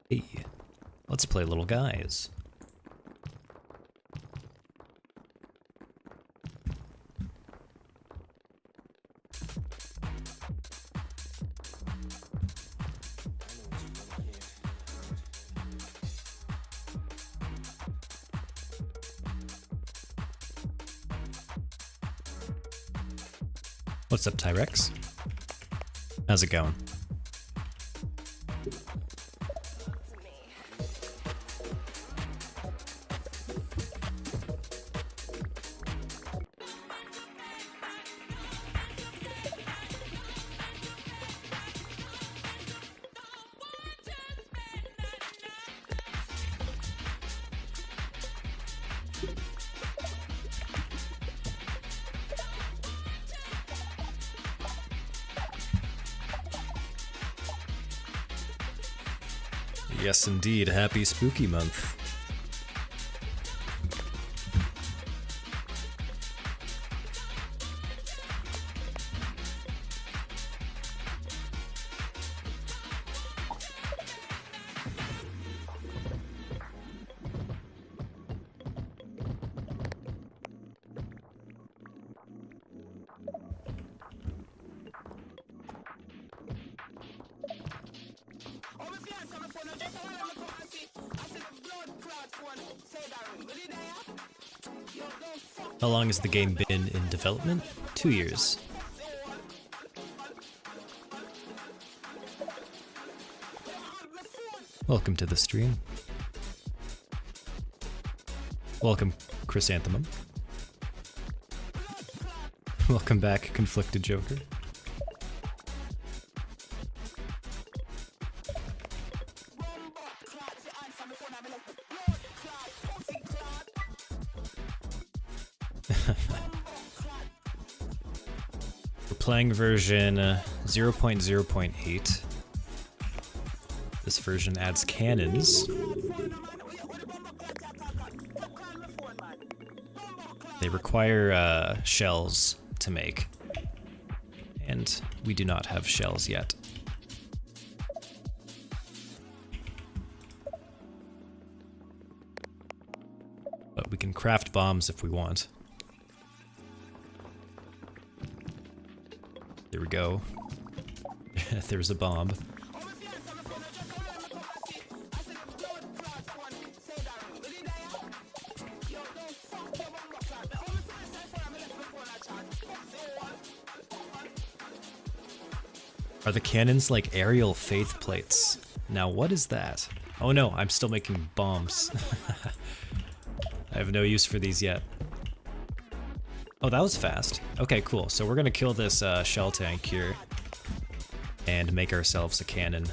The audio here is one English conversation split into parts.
Hey, let's play Little Guys. What's up, Tyrex? How's it going? Yes, indeed. Happy Spooky Month. How long has the game been in development? 2 years. Welcome to the stream. Welcome, Chrysanthemum. Welcome back, Conflicted Joker. We're playing version 0.0.8. This version adds cannons. They require shells to make, and we do not have shells yet. But we can craft bombs if we want. There we go. There's a bomb. Are the cannons like aerial faith plates? Now what is that? Oh no, I'm still making bombs. I have no use for these yet. Oh, that was fast. Okay, cool. So we're gonna kill this shell tank here and make ourselves a cannon.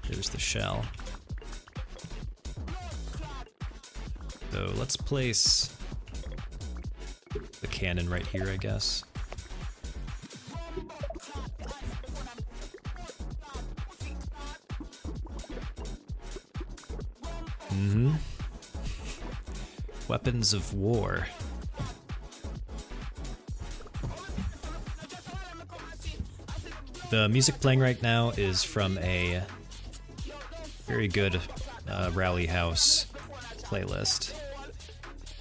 There's the shell. So let's place the cannon right here, I guess. Weapons of war. The music playing right now is from a very good Rally House playlist.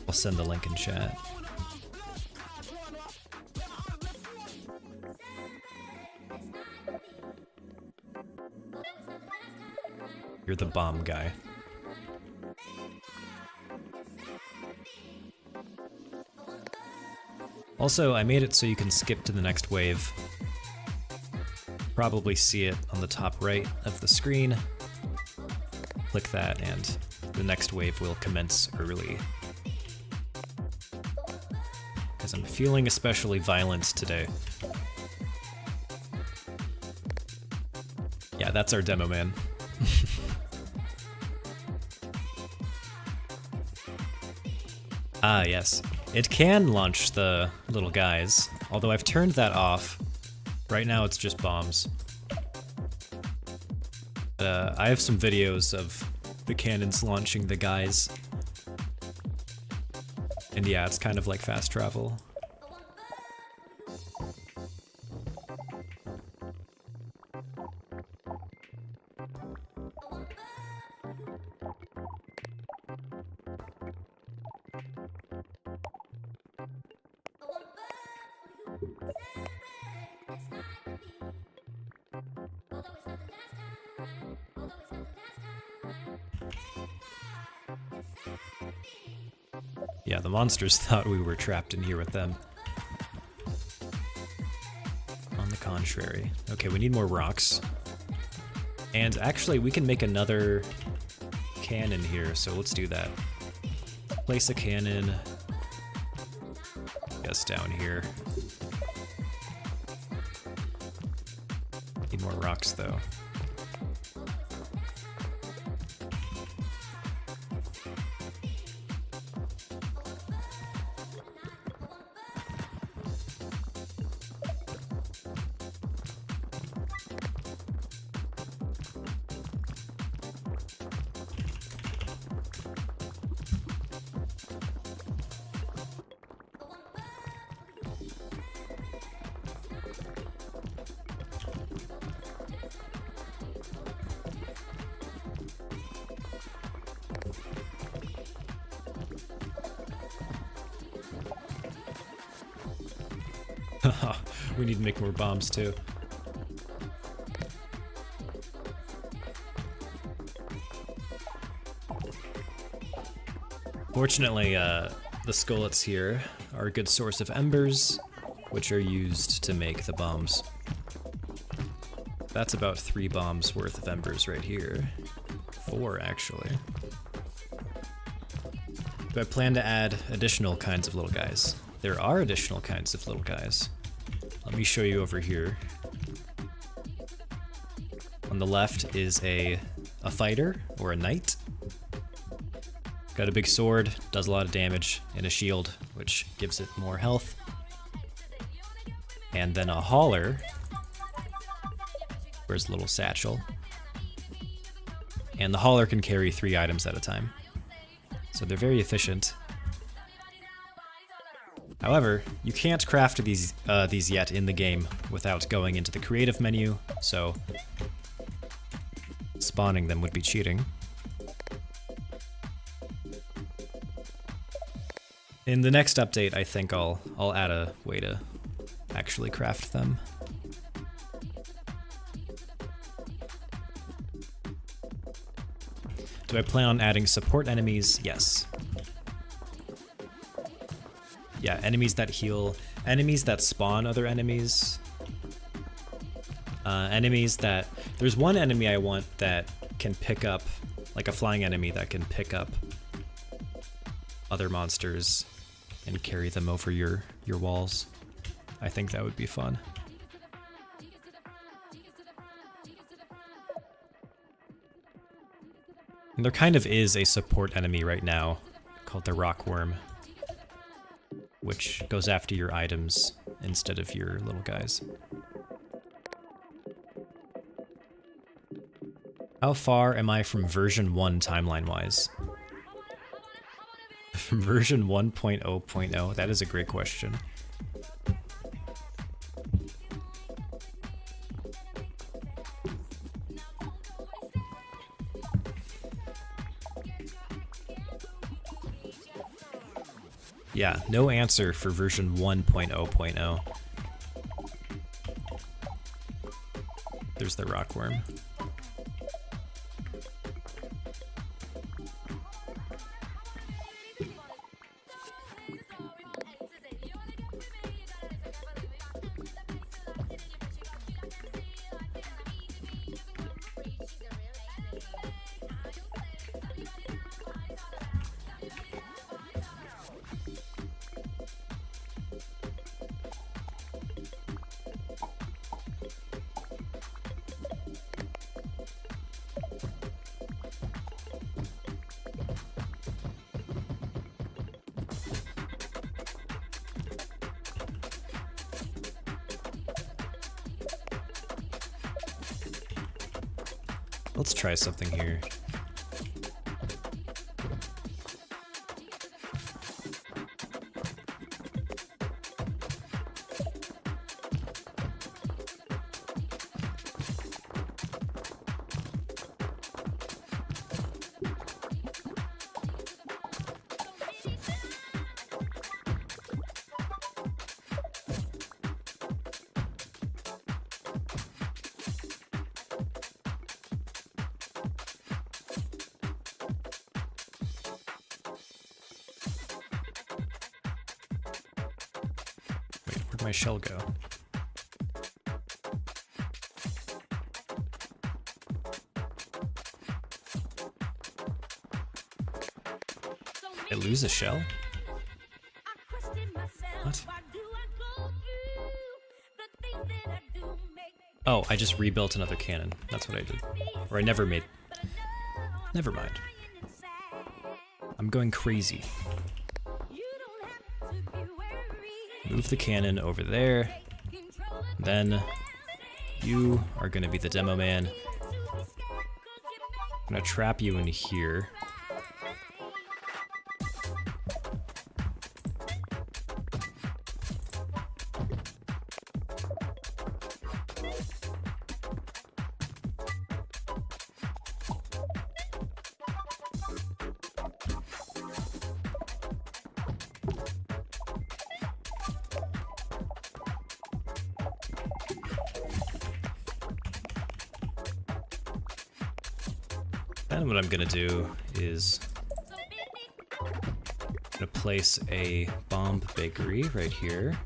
I'll send the link in chat. You're the bomb guy. Also, I made it so you can skip to the next wave. Probably see it on the top right of the screen. Click that and the next wave will commence early. Because I'm feeling especially violent today. Yeah, that's our demo man. Ah, yes. It can launch the little guys, although I've turned that off. Right now it's just bombs. I have some videos of the cannons launching the guys. And yeah, it's kind of like fast travel. Yeah, the monsters thought we were trapped in here with them. On the contrary. Okay, we need more rocks. And actually, we can make another cannon here, so let's do that. Place a cannon. Guess down here. Need more rocks, though. We need to make more bombs too. Fortunately, the skullets here are a good source of embers, which are used to make the bombs. That's about 3 bombs worth of embers right here. 4, actually. Do I plan to add additional kinds of little guys? There are additional kinds of little guys. Let me show you over here. On the left is a fighter, or a knight. Got a big sword, does a lot of damage, and a shield, which gives it more health. And then a hauler. Where's a little satchel. And the hauler can carry 3 items at a time. So they're very efficient. However, you can't craft these yet in the game without going into the creative menu, so spawning them would be cheating. In the next update, I think I'll add a way to actually craft them. Do I plan on adding support enemies? Yes. Yeah, enemies that heal, enemies that spawn other enemies. Enemies that... There's one enemy I want that can pick up, like a flying enemy that can pick up other monsters and carry them over your walls. I think that would be fun. And there kind of is a support enemy right now called the rockworm, which goes after your items instead of your little guys. How far am I from version 1 timeline-wise? From version 1.0.0? That is a great question. Yeah, no answer for version 1.0.0. There's the rockworm. Let's try something here. Where'd my shell go? I lose a shell? What? Oh, I just rebuilt another cannon. That's what I did. Or I never made... Never mind. I'm going crazy. Move the cannon over there. Then you are gonna be the demo man. I'm gonna trap you in here. Then what I'm gonna do is I'm gonna place a bomb bakery right here.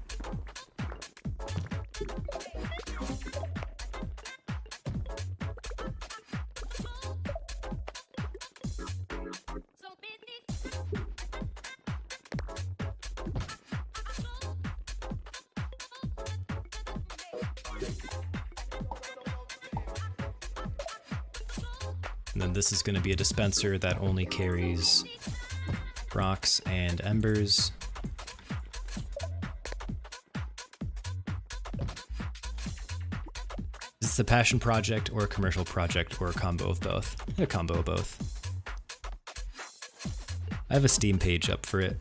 And then this is going to be a dispenser that only carries rocks and embers. Is this a passion project or a commercial project or a combo of both? A combo of both. I have a Steam page up for it.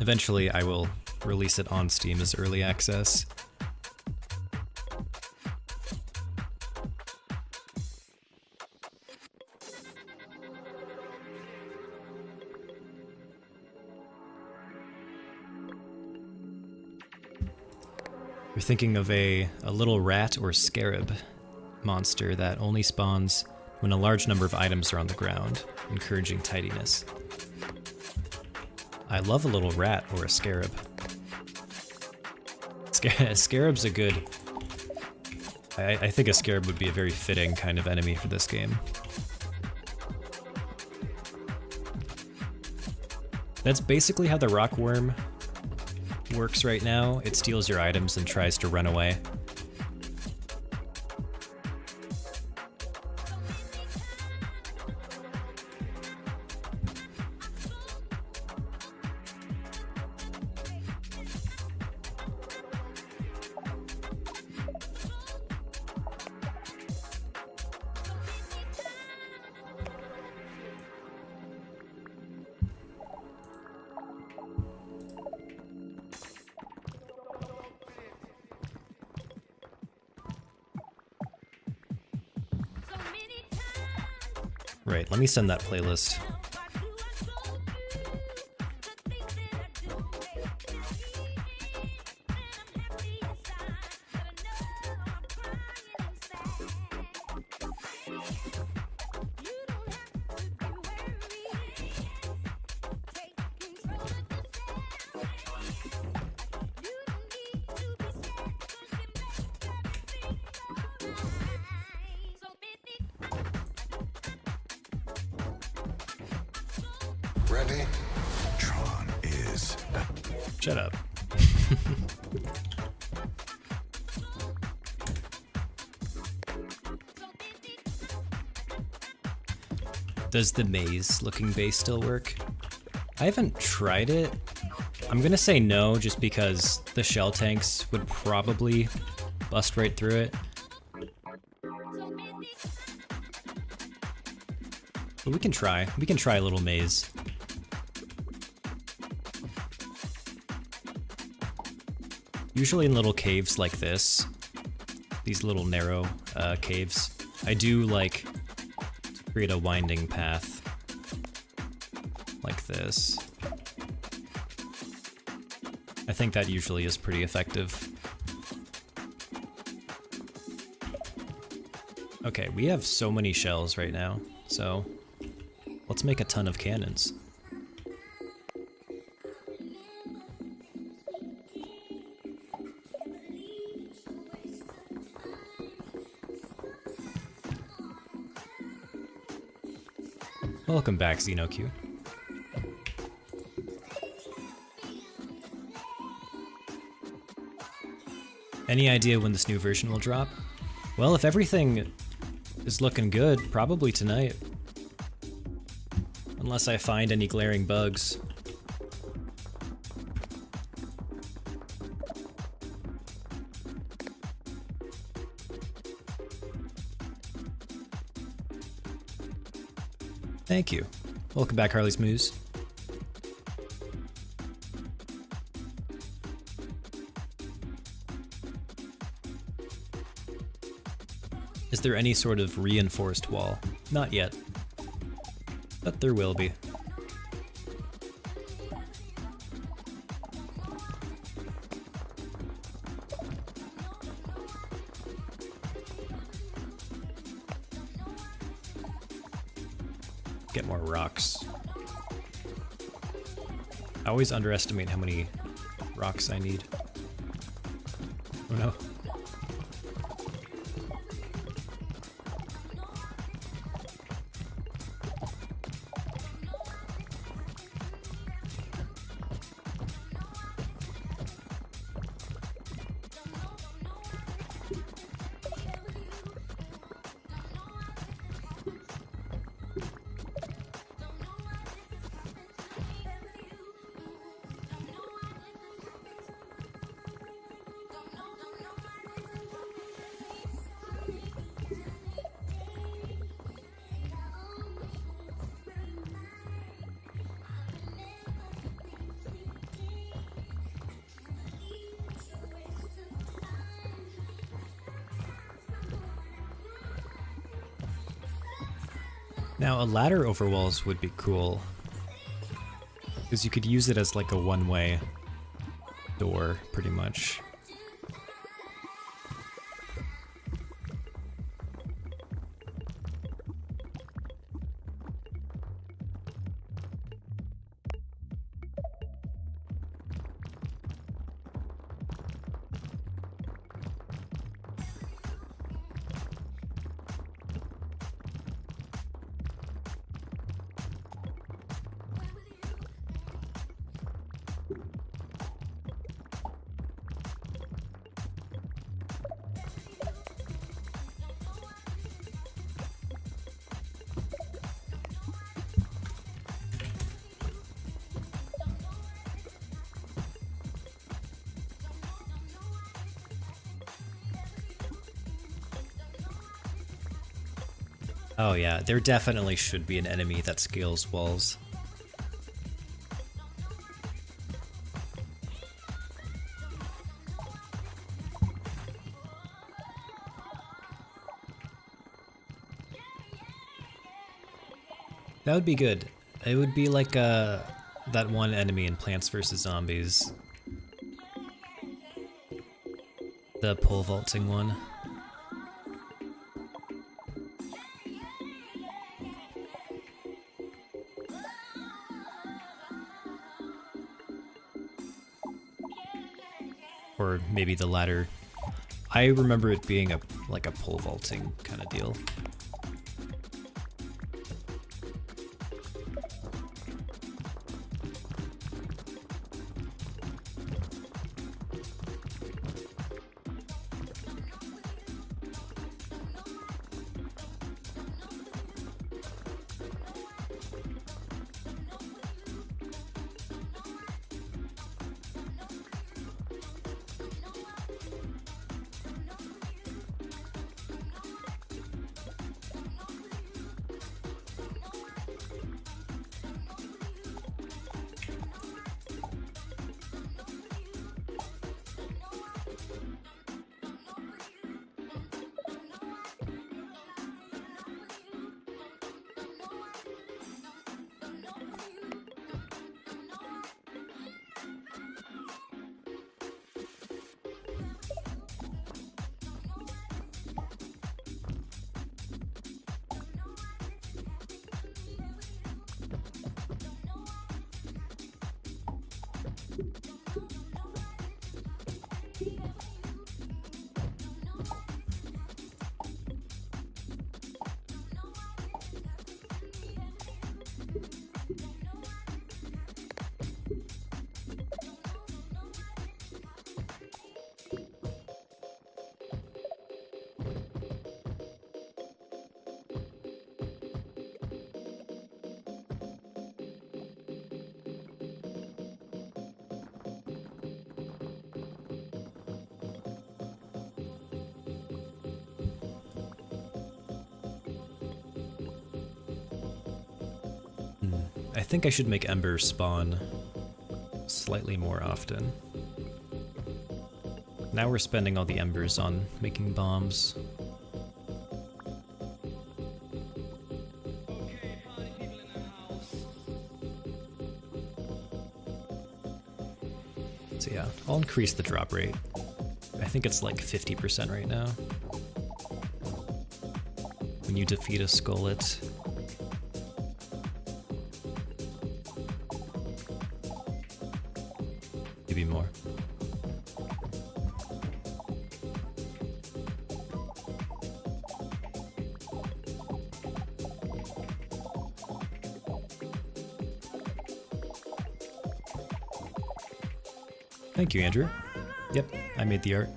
Eventually I will release it on Steam as early access. We're thinking of a little rat or scarab monster that only spawns when a large number of items are on the ground, encouraging tidiness. I love a little rat or a scarab. Scarab's a good... I think a scarab would be a very fitting kind of enemy for this game. That's basically how the rockworm works right now. It steals your items and tries to run away. Right, let me send that playlist. Ready? Tron is. Shut up. Does the maze-looking base still work? I haven't tried it. I'm gonna say no, just because the shell tanks would probably bust right through it. But we can try. We can try a little maze. Usually in little caves like this, these little narrow caves, I do like to create a winding path like this. I think that usually is pretty effective. Okay, we have so many shells right now, so let's make a ton of cannons. Welcome back, XenoQ. Any idea when this new version will drop? Well, if everything is looking good, probably tonight. Unless I find any glaring bugs. Thank you. Welcome back, Harley's Moose. Is there any sort of reinforced wall? Not yet. But there will be. Get more rocks. I always underestimate how many rocks I need. Oh no. Now, a ladder over walls would be cool, because you could use it as like a one-way door, pretty much. Oh yeah, there definitely should be an enemy that scales walls. That would be good. It would be like that one enemy in Plants vs. Zombies. The pole vaulting one. Or maybe the ladder. I remember it being like a pole vaulting kind of deal. I think I should make Ember spawn slightly more often. Now we're spending all the embers on making bombs. So yeah, I'll increase the drop rate. I think it's like 50% right now. When you defeat a skullet. Maybe more. Thank you, Andrew. Yep, I made the art.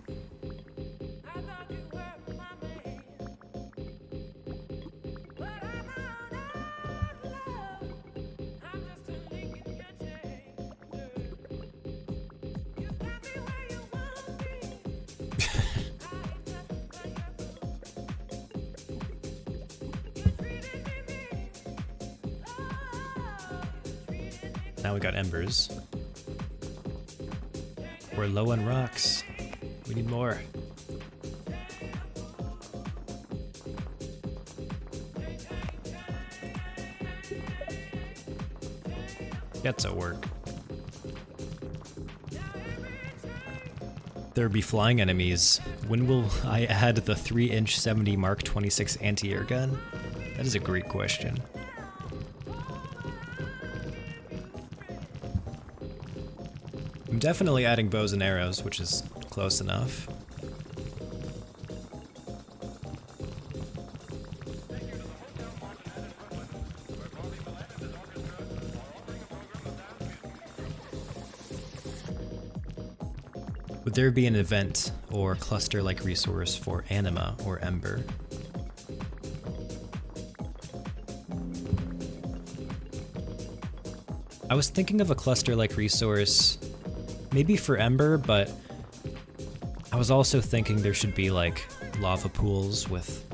Now we got embers. We're low on rocks. We need more. Get to work. There be flying enemies. When will I add the 3-inch 70 Mark 26 anti-air gun? That is a great question. I'm definitely adding bows and arrows, which is close enough. Would there be an event or cluster-like resource for anima or ember? I was thinking of a cluster-like resource maybe for ember, but I was also thinking there should be like lava pools with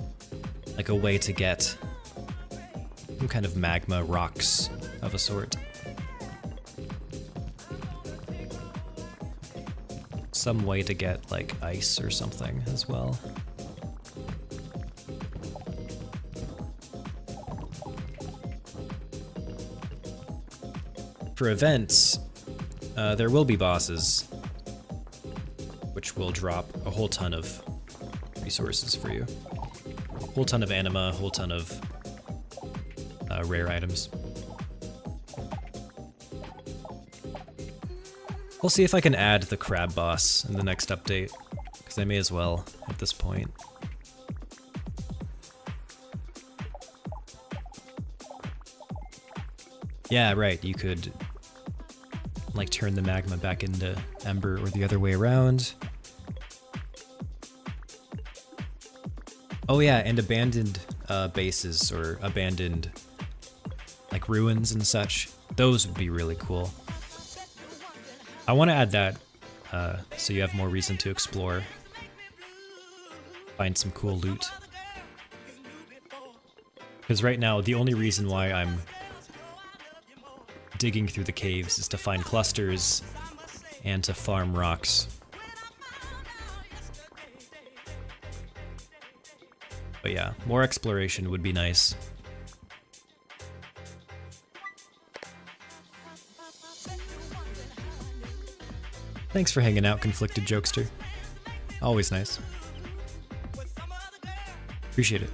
like a way to get some kind of magma rocks of a sort. Some way to get like ice or something as well. For events, there will be bosses, which will drop a whole ton of resources for you. A whole ton of anima, a whole ton of rare items. We'll see if I can add the crab boss in the next update, because I may as well at this point. Yeah, right, you could like turn the magma back into ember or the other way around. Oh yeah, and abandoned bases or abandoned like ruins and such. Those would be really cool. I want to add that so you have more reason to explore. Find some cool loot. Because right now, the only reason why I'm digging through the caves is to find clusters and to farm rocks. But yeah, more exploration would be nice. Thanks for hanging out, Conflicted Jokester. Always nice. Appreciate it.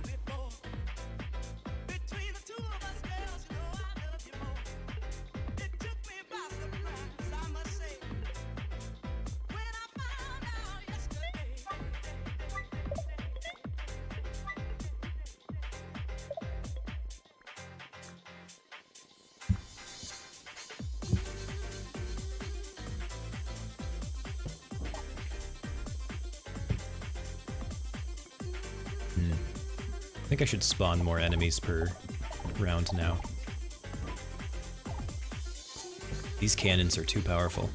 I think I should spawn more enemies per round now. These cannons are too powerful.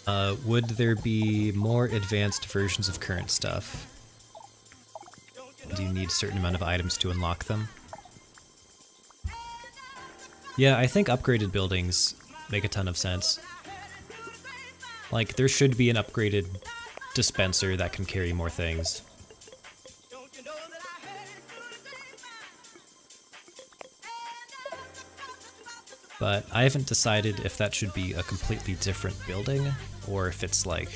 Would there be more advanced versions of current stuff? Do you need a certain amount of items to unlock them? Yeah, I think upgraded buildings make a ton of sense. Like, there should be an upgraded dispenser that can carry more things. But I haven't decided if that should be a completely different building, or if it's like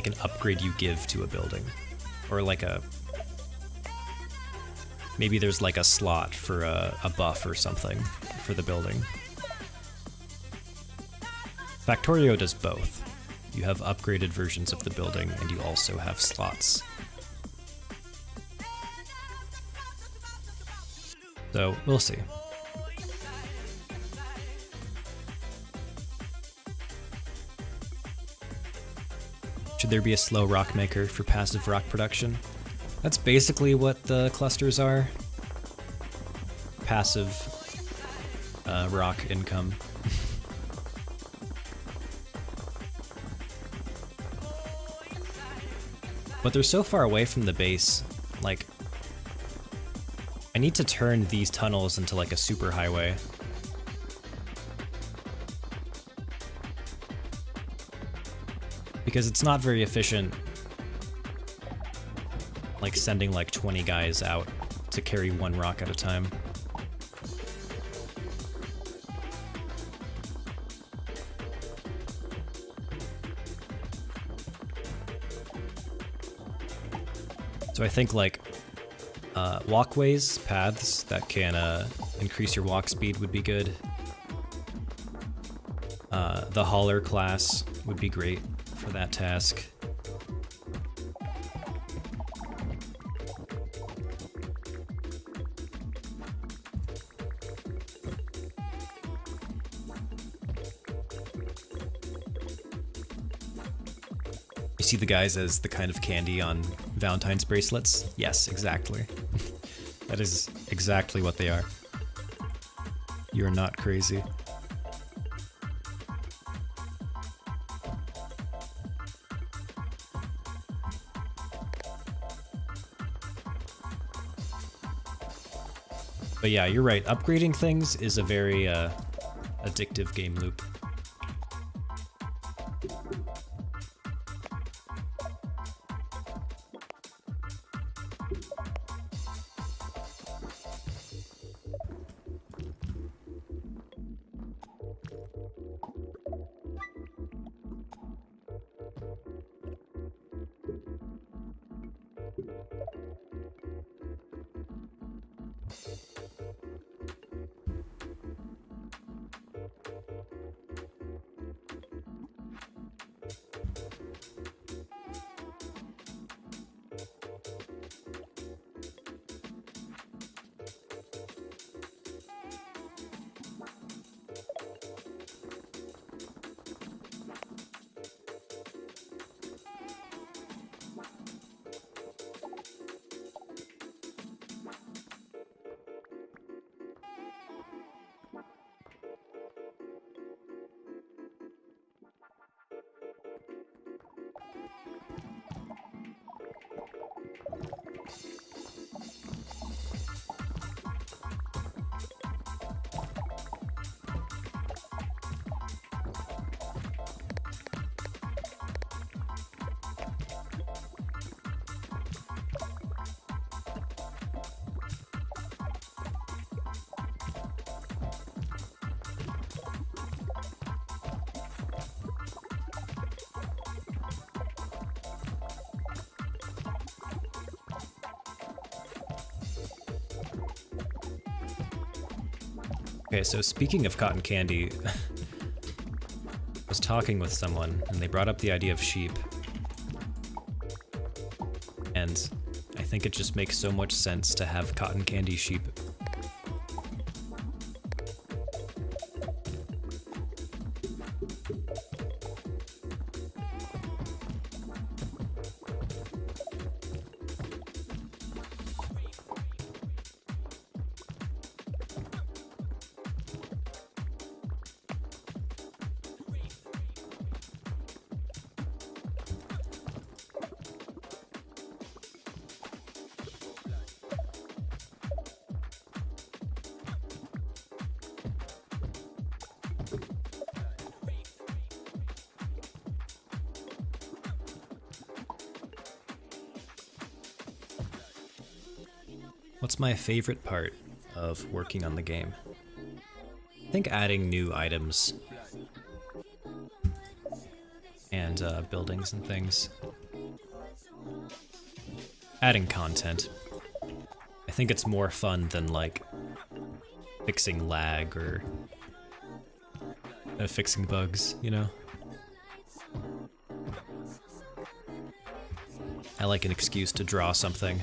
an upgrade you give to a building. Or like a... Maybe there's like a slot for a buff or something for the building. Factorio does both. You have upgraded versions of the building, and you also have slots. So, we'll see. Should there be a slow rock maker for passive rock production? That's basically what the clusters are. Passive rock income. But they're so far away from the base, like, I need to turn these tunnels into like a super highway. Because it's not very efficient, like sending like 20 guys out to carry one rock at a time. So I think like walkways, paths that can increase your walk speed would be good. The hauler class would be great for that task. You see the guys as the kind of candy on Valentine's bracelets? Yes, exactly. That is exactly what they are. You're not crazy. But yeah, you're right. Upgrading things is a very addictive game loop. Okay, so speaking of cotton candy, I was talking with someone and they brought up the idea of sheep. And I think it just makes so much sense to have cotton candy sheep. What's my favorite part of working on the game? I think adding new items and buildings and things. Adding content. I think it's more fun than like fixing lag or fixing bugs, you know? I like an excuse to draw something.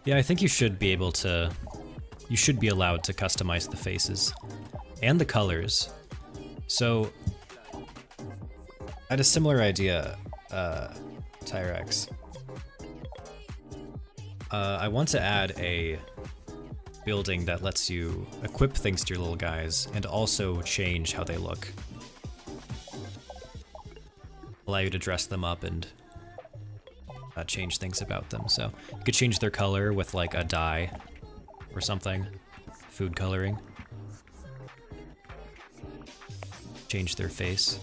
Yeah, I think you should be able to, you should be allowed to customize the faces and the colors. So, I had a similar idea, Tyrex. I want to add a building that lets you equip things to your little guys and also change how they look. Allow you to dress them up and change things about them. So you could change their color with like a dye or something, food coloring. Change their face.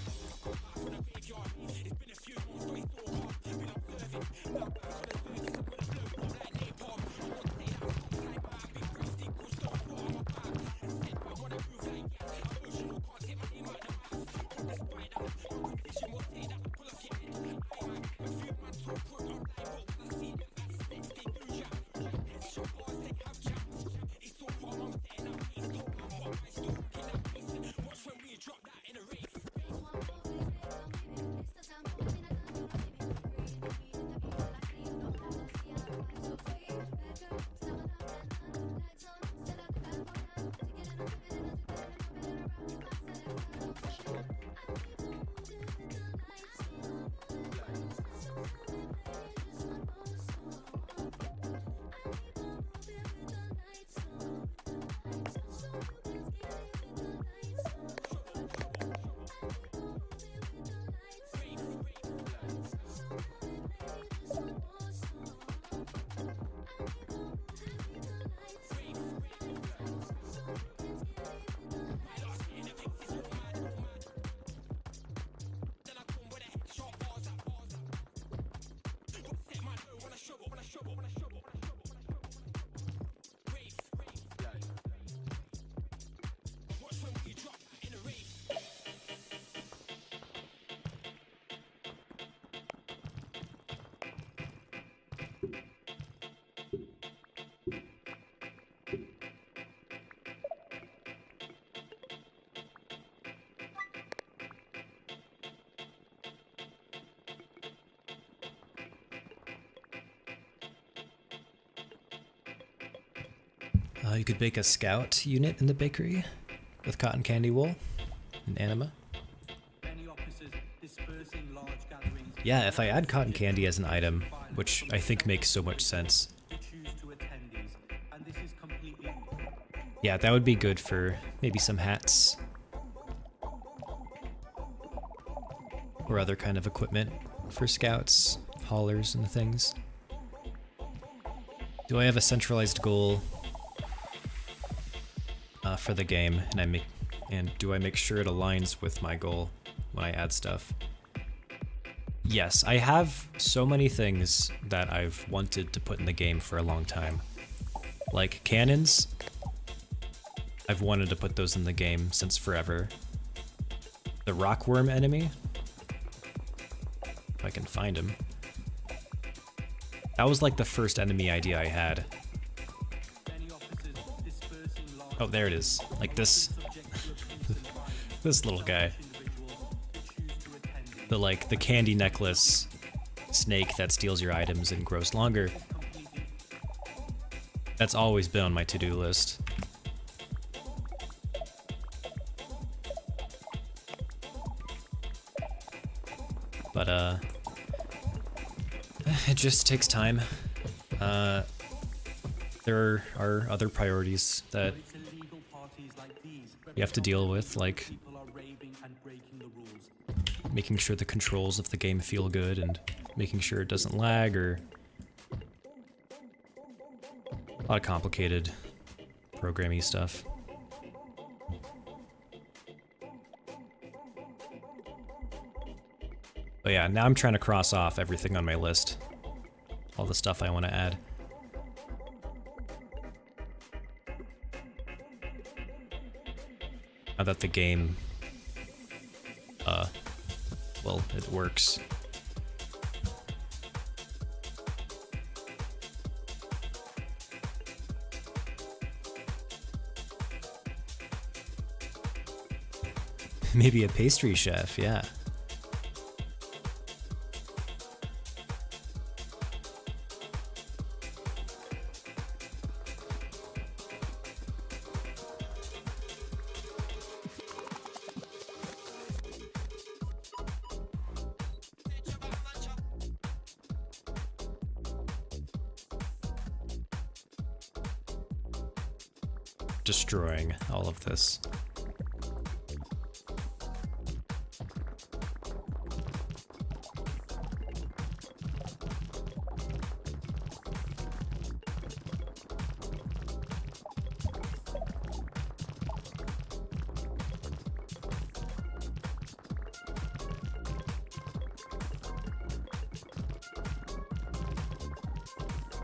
You could bake a scout unit in the bakery with cotton candy wool and anima. Yeah, if I add cotton candy as an item, which I think makes so much sense. Yeah, that would be good for maybe some hats. Or other kind of equipment for scouts, haulers, and things. Do I have a centralized goal for the game, and do I make sure it aligns with my goal when I add stuff? Yes, I have so many things that I've wanted to put in the game for a long time. Like cannons, I've wanted to put those in the game since forever. The rockworm enemy, if I can find him. That was like the first enemy idea I had. Oh, there it is. Like this, this little guy. The candy necklace snake that steals your items and grows longer. That's always been on my to-do list. But it just takes time. There are other priorities that you have to deal with, like making sure the controls of the game feel good and making sure it doesn't lag or a lot of complicated programming stuff. But yeah, now I'm trying to cross off everything on my list. All the stuff I want to add. Now that the game, well, it works. Maybe a pastry chef, yeah. Destroying all of this.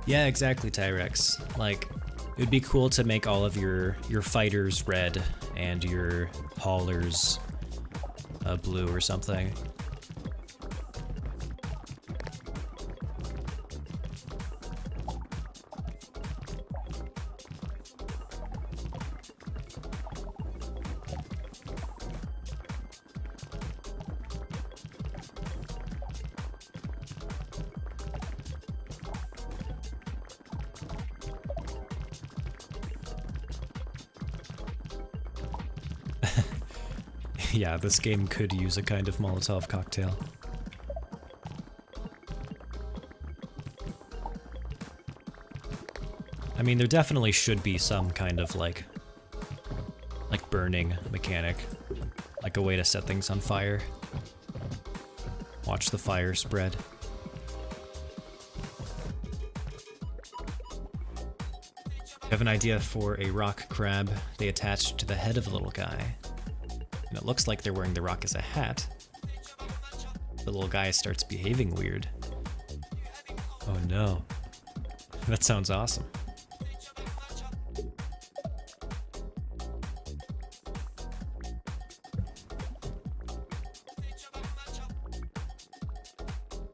Yeah, exactly, Tyrex. Like, it would be cool to make all of your fighters red and your haulers blue or something. Yeah, this game could use a kind of Molotov cocktail. I mean, there definitely should be some kind of like burning mechanic, like a way to set things on fire. Watch the fire spread. I have an idea for a rock crab they attach to the head of a little guy. And it looks like they're wearing the rock as a hat. The little guy starts behaving weird. Oh no. That sounds awesome.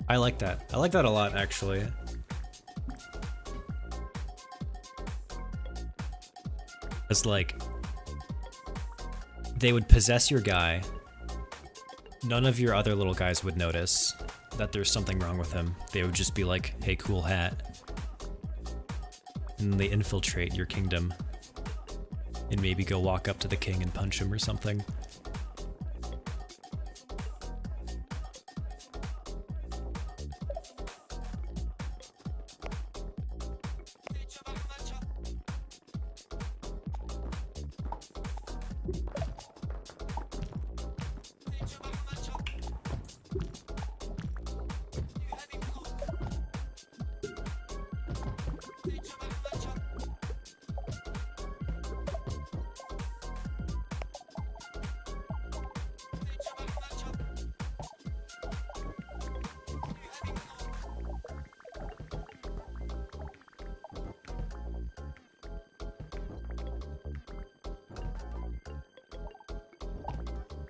I like that. I like that a lot, actually. It's like, they would possess your guy. None of your other little guys would notice that there's something wrong with him. They would just be like, hey, cool hat. And they infiltrate your kingdom. And maybe go walk up to the king and punch him or something.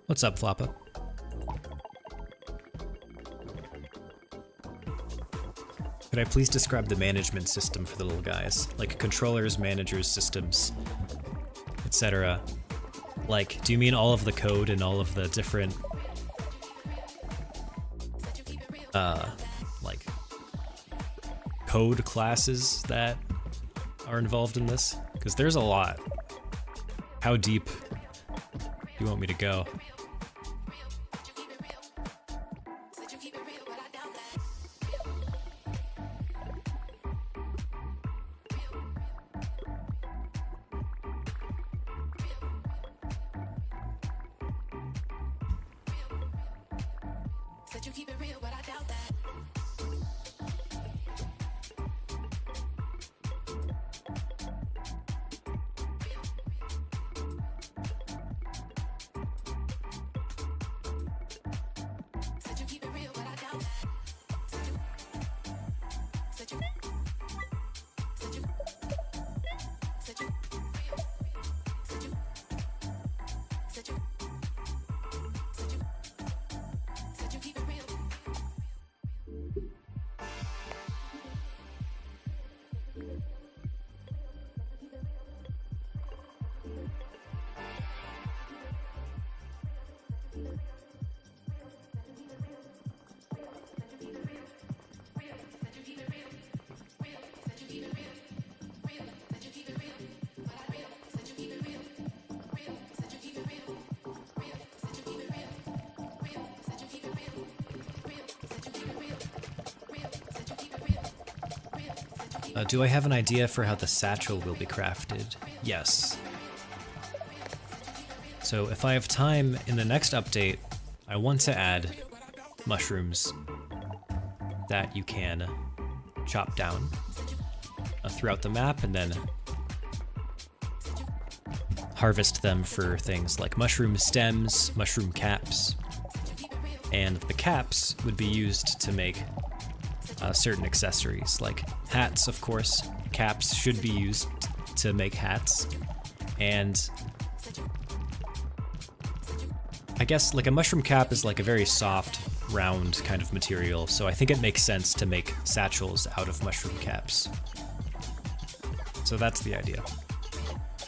What's up, Floppa? Could I please describe the management system for the little guys? Like controllers, managers, systems, etc. Like, do you mean all of the code and all of the different, like, code classes that are involved in this? Because there's a lot. How deep do you want me to go? Said you keep it real, but I doubt that. Said you keep it real, but I doubt that. Said you said you said you real. Said you said you said you said you keep it real. Do I have an idea for how the satchel will be crafted? Yes. So if I have time in the next update, I want to add mushrooms that you can chop down throughout the map and then harvest them for things like mushroom stems, mushroom caps, and the caps would be used to make certain accessories, like hats, of course. Caps should be used to make hats, and I guess like a mushroom cap is like a very soft, round kind of material, so I think it makes sense to make satchels out of mushroom caps. So that's the idea.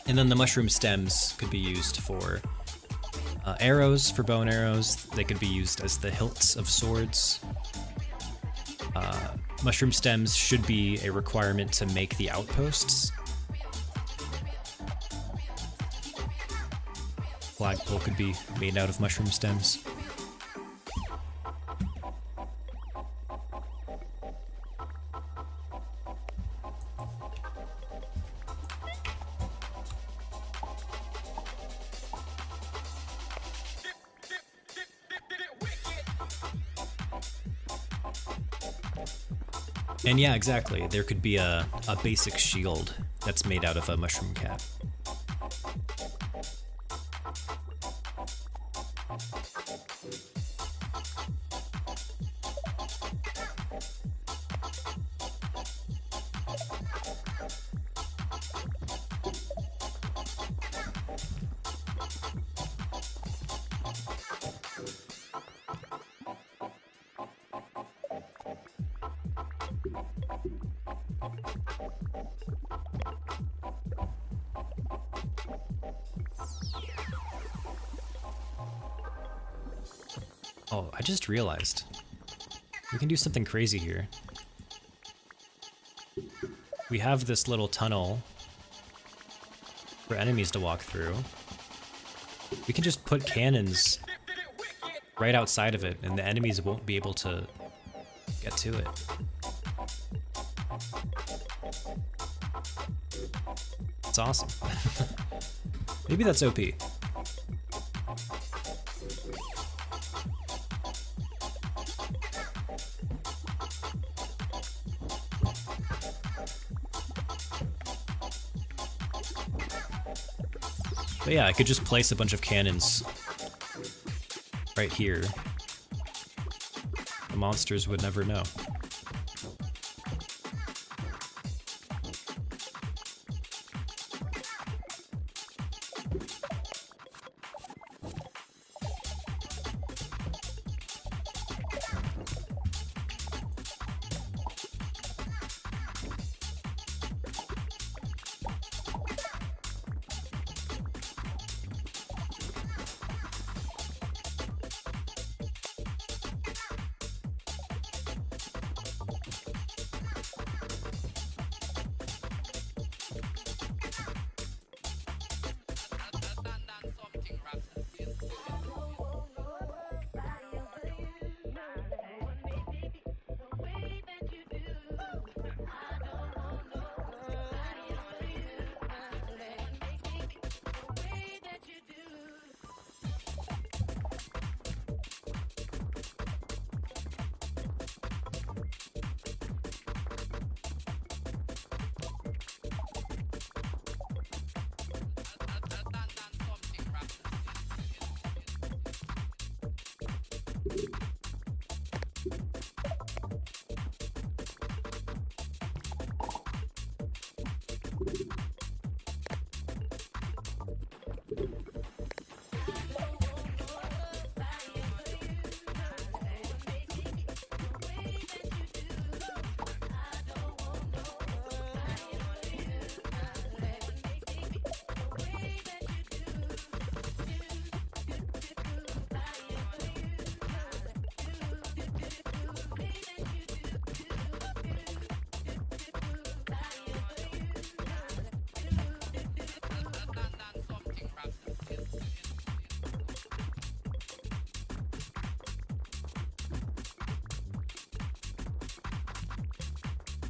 And then the mushroom stems could be used for arrows, for bow and arrows. They could be used as the hilts of swords. Mushroom stems should be a requirement to make the outposts. Flagpole could be made out of mushroom stems. And yeah, exactly. There could be a basic shield that's made out of a mushroom cap. Oh, I just realized. We can do something crazy here. We have this little tunnel for enemies to walk through. We can just put cannons right outside of it, and the enemies won't be able to get to it. It's awesome. Maybe that's OP. But yeah, I could just place a bunch of cannons right here. The monsters would never know.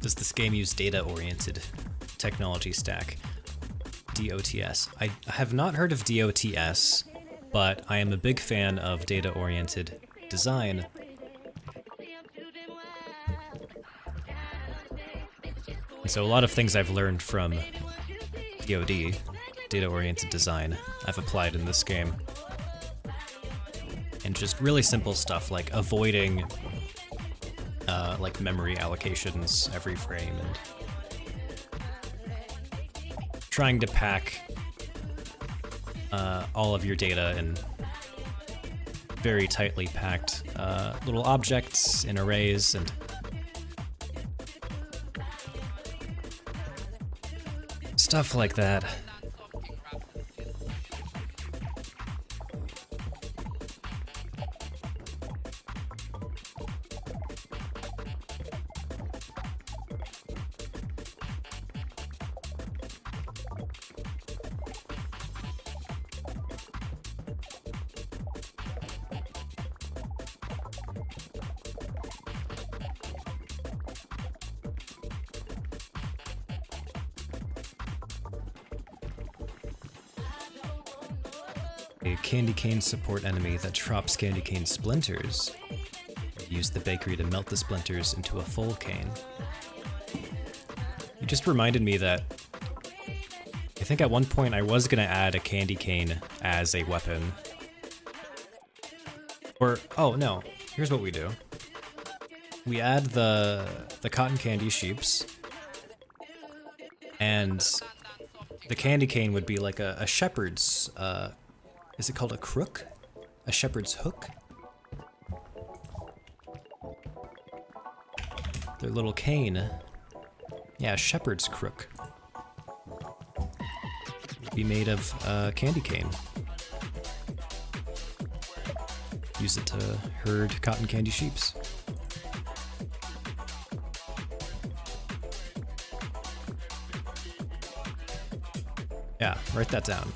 Does this game use data-oriented technology stack? DOTS. I have not heard of DOTS, but I am a big fan of data-oriented design. And so a lot of things I've learned from DoD, data-oriented design, I've applied in this game. And just really simple stuff like avoiding like memory allocations every frame and trying to pack all of your data in very tightly packed little objects in arrays and stuff like that. A candy cane support enemy that drops candy cane splinters. Use the bakery to melt the splinters into a full cane. It just reminded me that I think at one point I was gonna add a candy cane as a weapon. Or, oh no, here's what we do. We add the cotton candy sheeps, and the candy cane would be like a shepherd's, is it called a crook? A shepherd's hook? Their little cane. Yeah, a shepherd's crook. Would be made of candy cane. Use it to herd cotton candy sheeps. Yeah, write that down.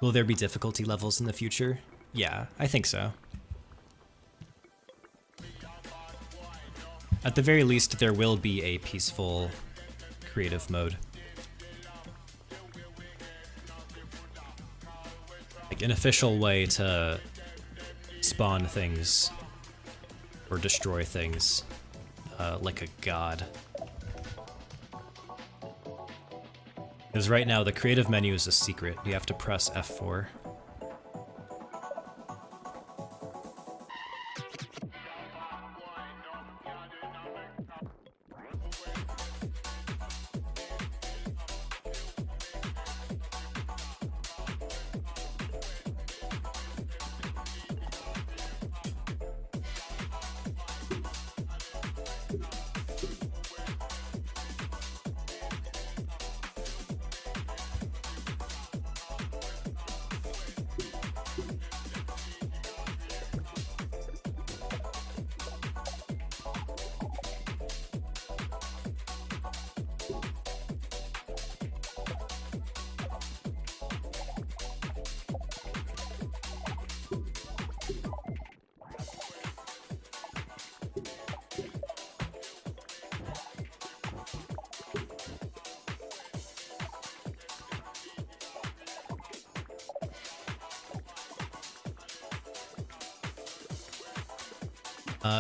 Will there be difficulty levels in the future? Yeah, I think so. At the very least, there will be a peaceful creative mode. Like an official way to spawn things or destroy things like a god. Because right now the creative menu is a secret. You have to press F4.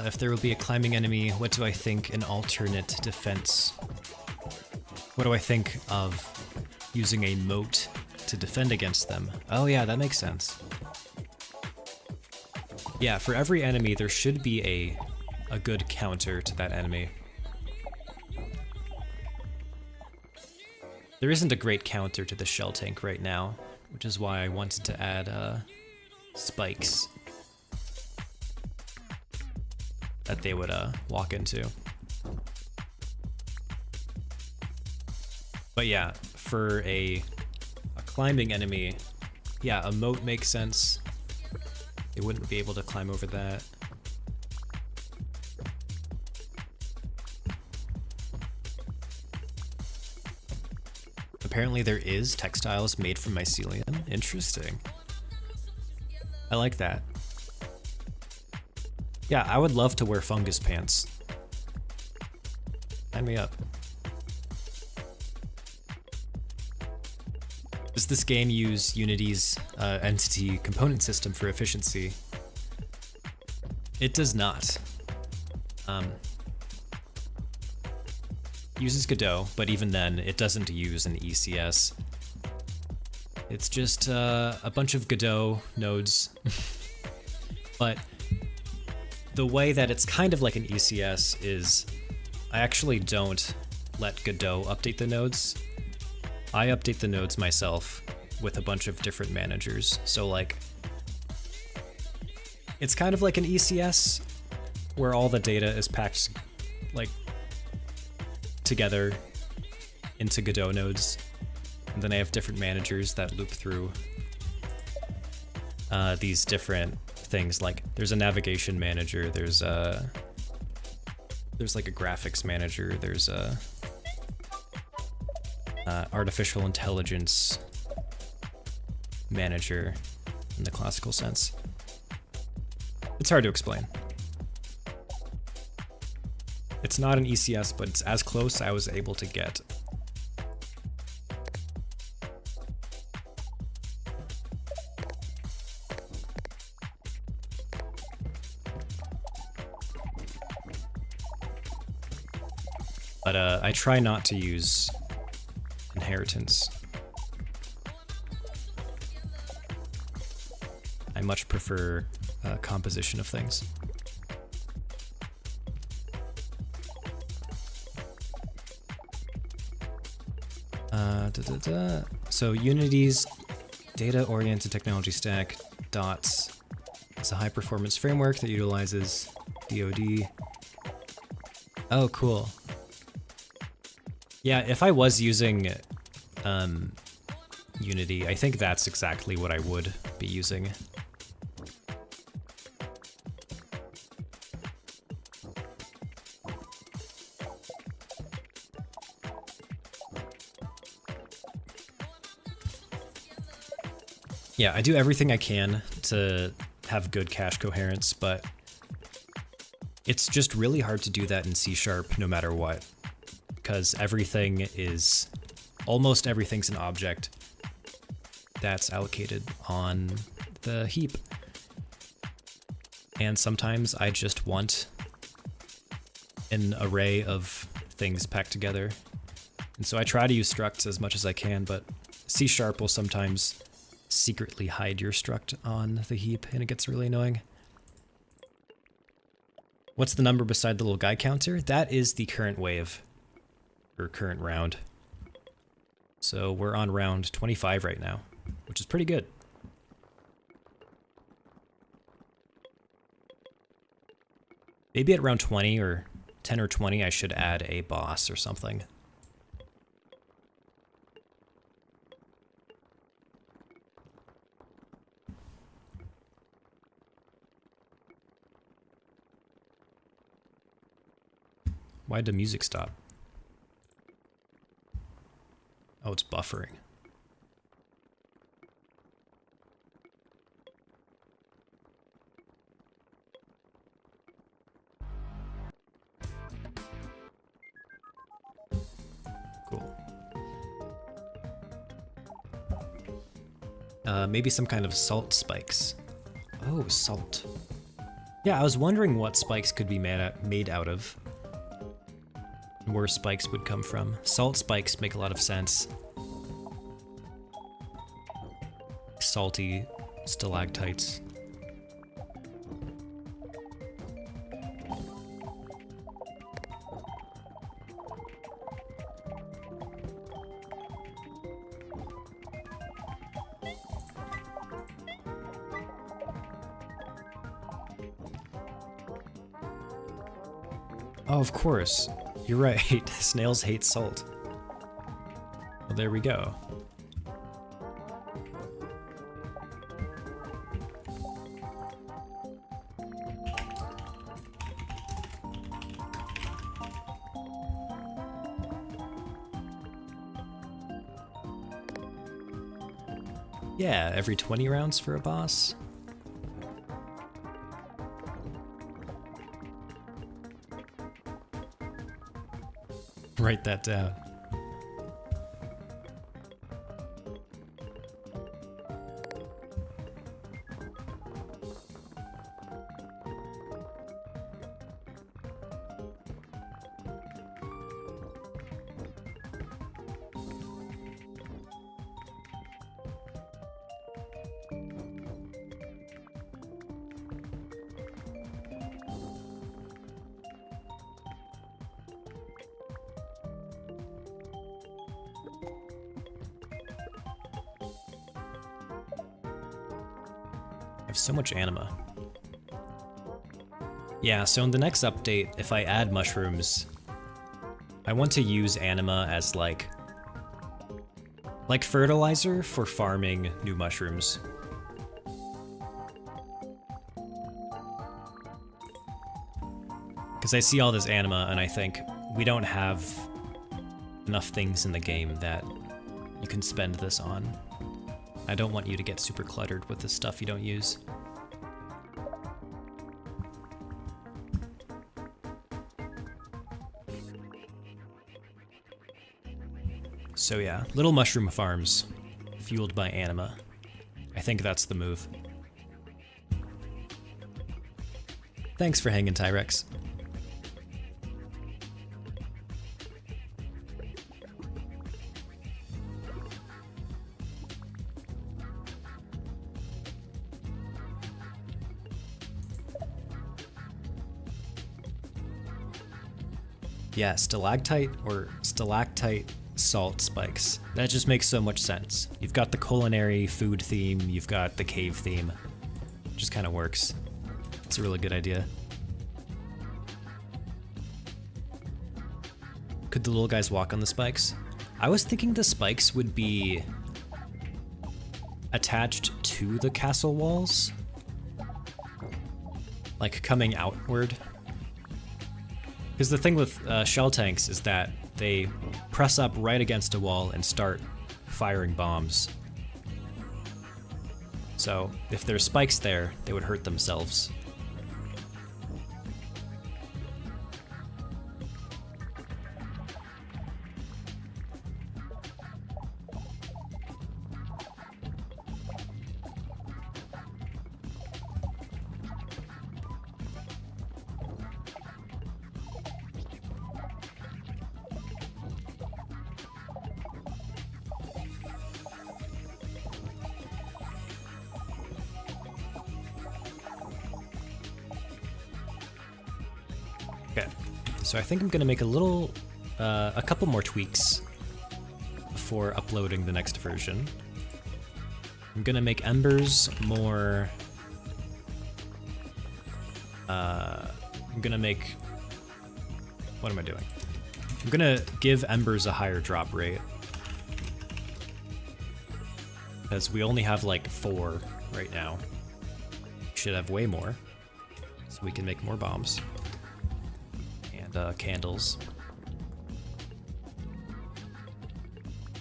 If there will be a climbing enemy, what do I think an alternate defense? What do I think of using a moat to defend against them? Oh yeah, that makes sense. Yeah, for every enemy there should be a good counter to that enemy. There isn't a great counter to the shell tank right now, which is why I wanted to add spikes that they would walk into. But yeah, for a climbing enemy, yeah, a moat makes sense. They wouldn't be able to climb over that. Apparently there is textiles made from mycelium. Interesting. I like that. Yeah, I would love to wear fungus pants. Sign me up. Does this game use Unity's entity component system for efficiency? It does not. Uses Godot, but even then, it doesn't use an ECS. It's just a bunch of Godot nodes. But the way that it's kind of like an ECS is I actually don't let Godot update the nodes. I update the nodes myself with a bunch of different managers. So like, it's kind of like an ECS where all the data is packed like together into Godot nodes. And then I have different managers that loop through these different things. Like there's a navigation manager, there's like a graphics manager, there's a artificial intelligence manager in the classical sense. It's hard to explain. It's not an ECS, but it's as close I was able to get. But I try not to use inheritance. I much prefer composition of things. So Unity's data-oriented technology stack DOTS is a high-performance framework that utilizes DoD. Oh, cool. Yeah, if I was using Unity, I think that's exactly what I would be using. Yeah, I do everything I can to have good cache coherence, but it's just really hard to do that in C# no matter what, because almost everything's an object that's allocated on the heap. And sometimes I just want an array of things packed together. And so I try to use structs as much as I can, but C# will sometimes secretly hide your struct on the heap, and it gets really annoying. What's the number beside the little guy counter? That is the current wave, or current round. So we're on round 25 right now, which is pretty good. Maybe at round 20 or 10 or 20 I should add a boss or something. Why'd the music stop? Oh, it's buffering. Cool. Maybe some kind of salt spikes. Oh, salt. Yeah, I was wondering what spikes could be made out of. Where spikes would come from. Salt spikes make a lot of sense. Salty stalactites. Oh, of course. You're right. Snails hate salt. Well, there we go. Yeah, every 20 rounds for a boss. Write that down. I have so much anima. Yeah, so in the next update, if I add mushrooms, I want to use anima as like fertilizer for farming new mushrooms. Because I see all this anima and I think we don't have enough things in the game that you can spend this on. I don't want you to get super cluttered with the stuff you don't use. So yeah, little mushroom farms, fueled by anima. I think that's the move. Thanks for hanging, Tyrex. Yeah, stalactite or stalactite salt spikes. That just makes so much sense. You've got the culinary food theme, you've got the cave theme. Just kind of works. It's a really good idea. Could the little guys walk on the spikes? I was thinking the spikes would be attached to the castle walls, like coming outward. Because the thing with shell tanks is that they press up right against a wall and start firing bombs. So if there's spikes there, they would hurt themselves. Okay, so I think I'm gonna make a couple more tweaks before uploading the next version. I'm gonna make embers more, I'm gonna make, what am I doing? I'm gonna give embers a higher drop rate. Because we only have like 4 right now. Should have way more, so we can make more bombs. Candles.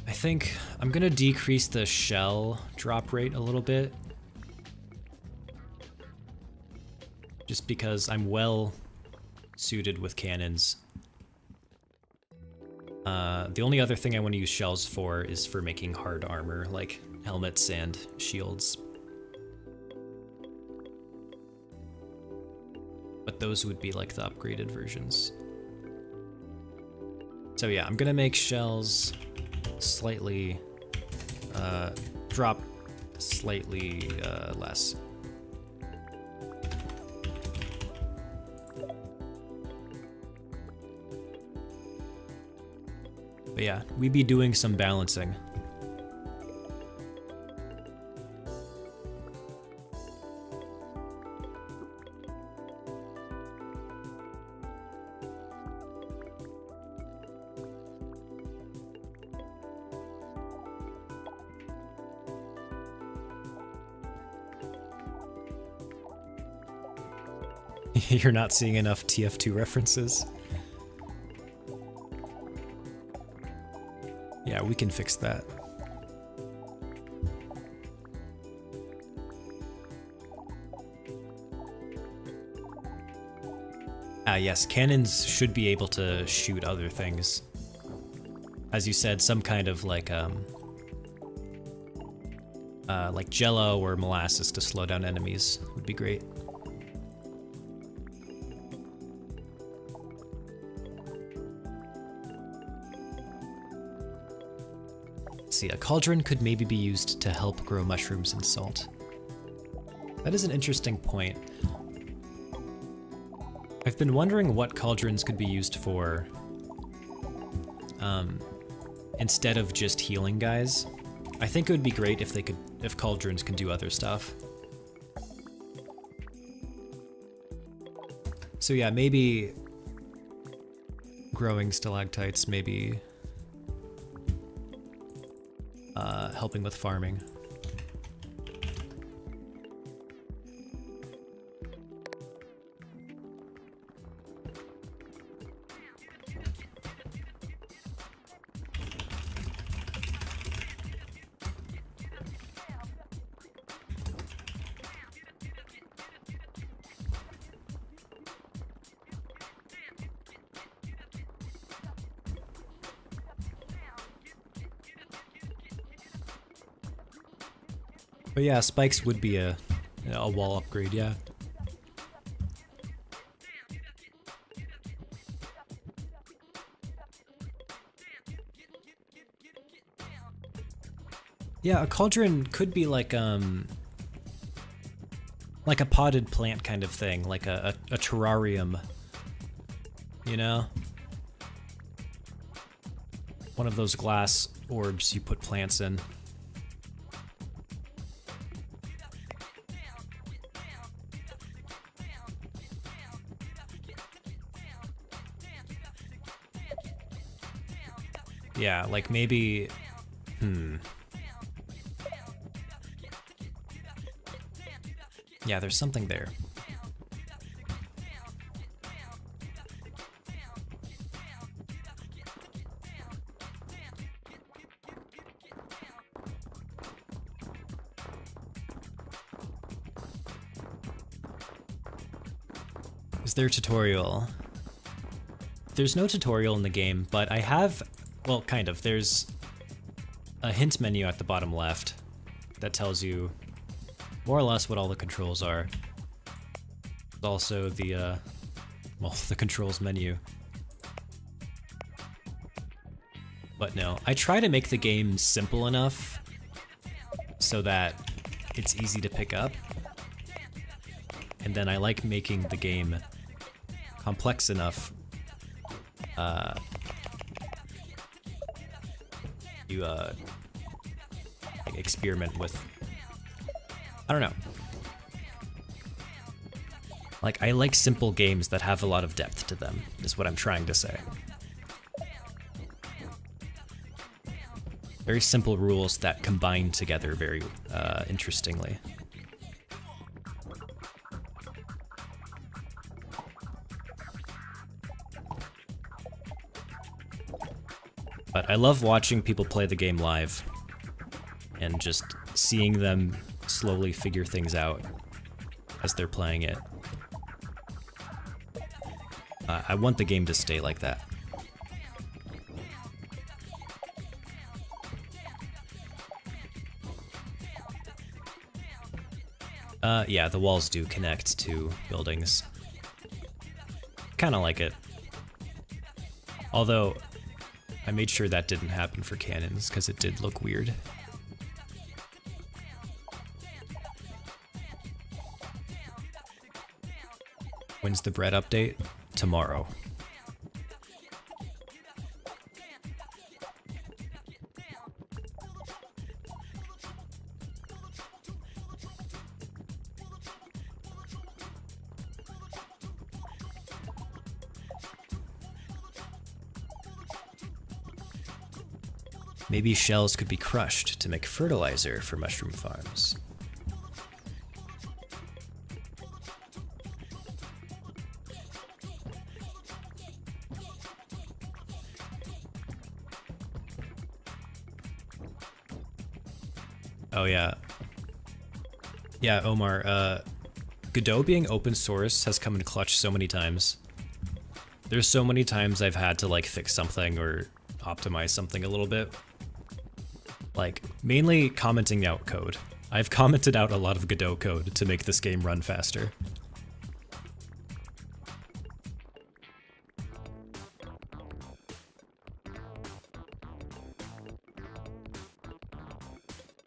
I think I'm gonna decrease the shell drop rate a little bit, just because I'm well suited with cannons. The only other thing I want to use shells for is for making hard armor, like helmets and shields. But those would be like the upgraded versions. So yeah, I'm gonna make shells slightly, drop slightly less. But yeah, we be doing some balancing. You're not seeing enough TF2 references? Yeah, we can fix that. Ah, yes, cannons should be able to shoot other things. As you said, some kind of like jello or molasses to slow down enemies would be great. Let's see, a cauldron could maybe be used to help grow mushrooms and salt. That is an interesting point. I've been wondering what cauldrons could be used for instead of just healing guys. I think it would be great if cauldrons could do other stuff. So yeah, maybe growing stalactites, maybe helping with farming. But yeah, spikes would be a wall upgrade, yeah. Yeah, a cauldron could be like a potted plant kind of thing, like a terrarium, you know? One of those glass orbs you put plants in. Yeah, like maybe, yeah, there's something there. Is there a tutorial? There's no tutorial in the game, but I have, well, kind of. There's a hint menu at the bottom left that tells you more or less what all the controls are. There's also the, well, the controls menu. But no, I try to make the game simple enough so that it's easy to pick up. And then I like making the game complex enough you experiment with, I don't know. Like, I like simple games that have a lot of depth to them, is what I'm trying to say. Very simple rules that combine together very interestingly. But I love watching people play the game live and just seeing them slowly figure things out as they're playing it. I want the game to stay like that. Yeah, the walls do connect to buildings. Kinda like it. Although, I made sure that didn't happen for cannons, because it did look weird. When's the bread update? Tomorrow. Maybe shells could be crushed to make fertilizer for mushroom farms. Oh yeah. Yeah, Omar, Godot being open source has come in clutch so many times. There's so many times I've had to like fix something or optimize something a little bit. Like, mainly commenting out code. I've commented out a lot of Godot code to make this game run faster.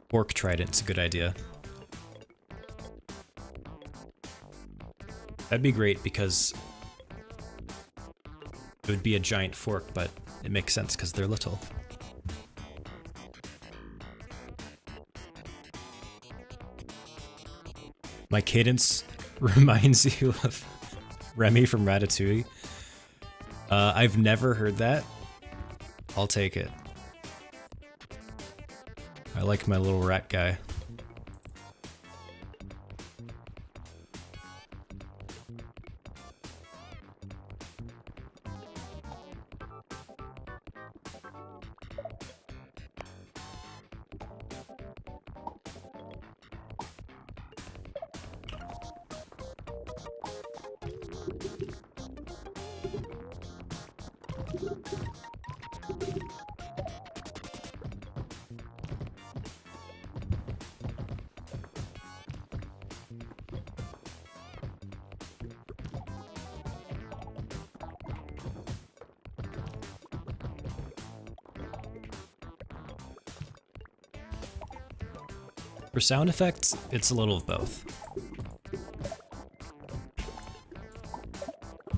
Fork trident's a good idea. That'd be great because it would be a giant fork, but it makes sense because they're little. My cadence reminds you of Remy from Ratatouille. I've never heard that. I'll take it. I like my little rat guy. For sound effects, it's a little of both.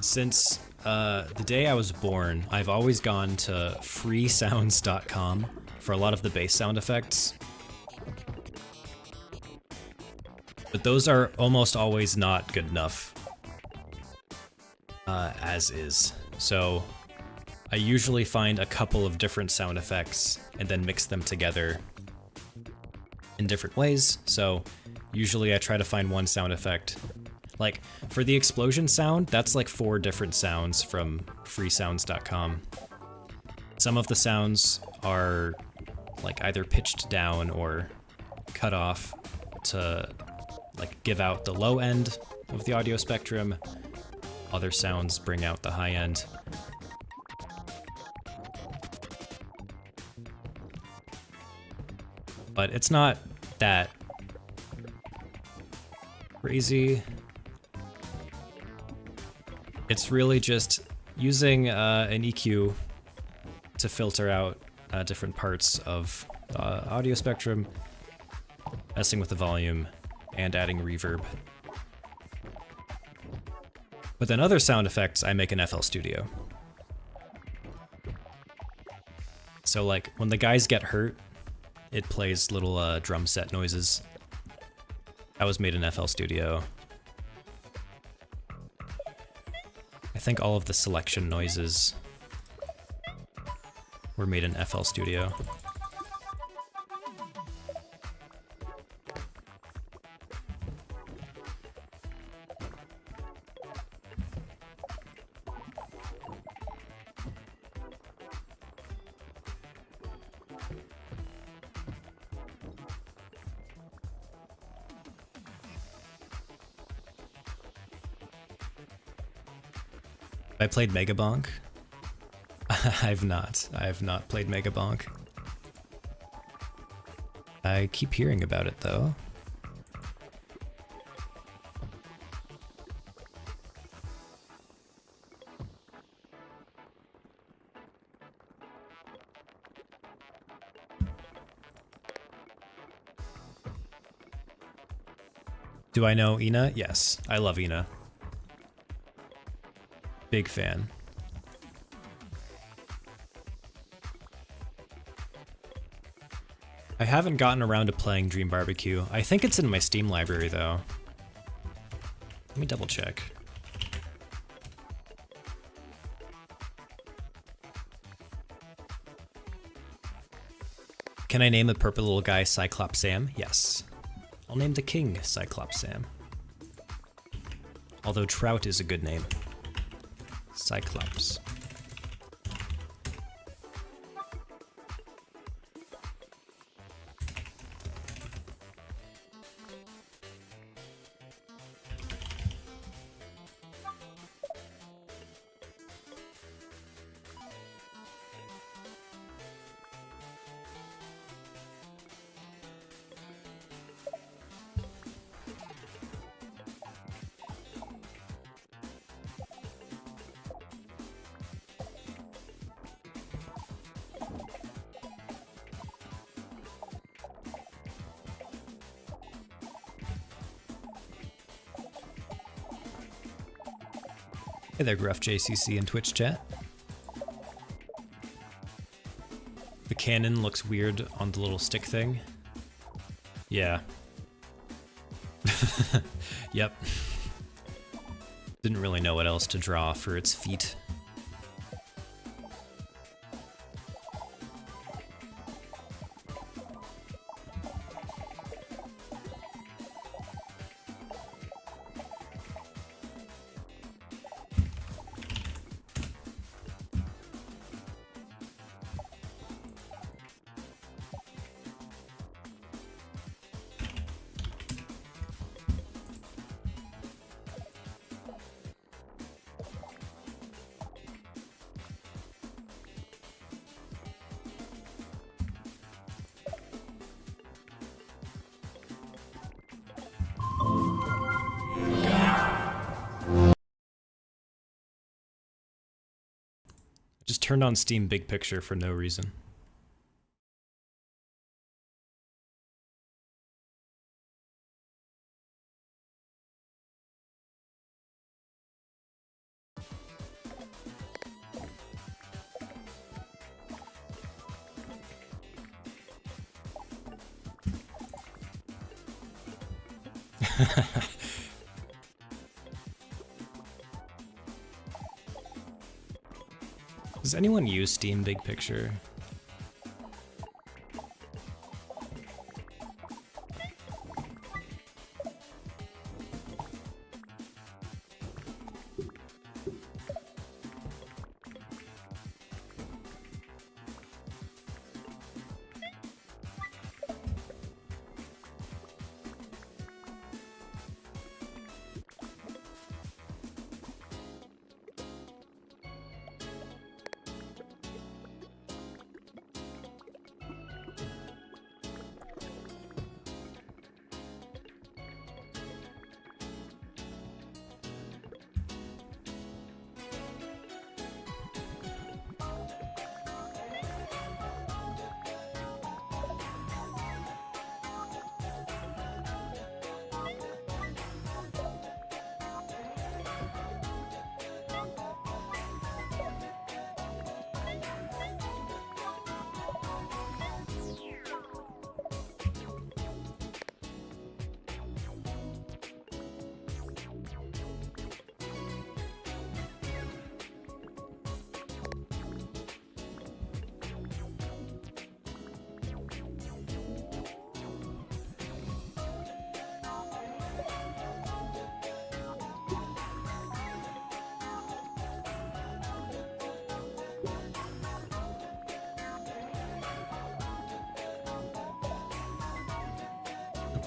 Since the day I was born, I've always gone to freesounds.com for a lot of the bass sound effects. But those are almost always not good enough, as is. So I usually find a couple of different sound effects and then mix them together in different ways. So usually I try to find one sound effect. Like for the explosion sound, that's like 4 different sounds from freesounds.com. Some of the sounds are like either pitched down or cut off to like give out the low end of the audio spectrum. Other sounds bring out the high end. But it's not that crazy. It's really just using an EQ to filter out different parts of the audio spectrum, messing with the volume, and adding reverb. But then other sound effects I make in FL Studio. So like when the guys get hurt, it plays little drum set noises. That was made in FL Studio. I think all of the selection noises were made in FL Studio. I played Megabonk. I have not played Megabonk. I keep hearing about it though. Do I know Ina? Yes, I love Ina. Big fan. I haven't gotten around to playing Dream Barbecue. I think it's in my Steam library though. Let me double check. Can I name the purple little guy Cyclops Sam? Yes. I'll name the king Cyclops Sam. Although Trout is a good name. Cyclops. Hey there, Gruff JCC in Twitch chat. The cannon looks weird on the little stick thing. Yeah. Yep. Didn't really know what else to draw for its feet. Just turned on Steam Big Picture for no reason. Does anyone use Steam Big Picture?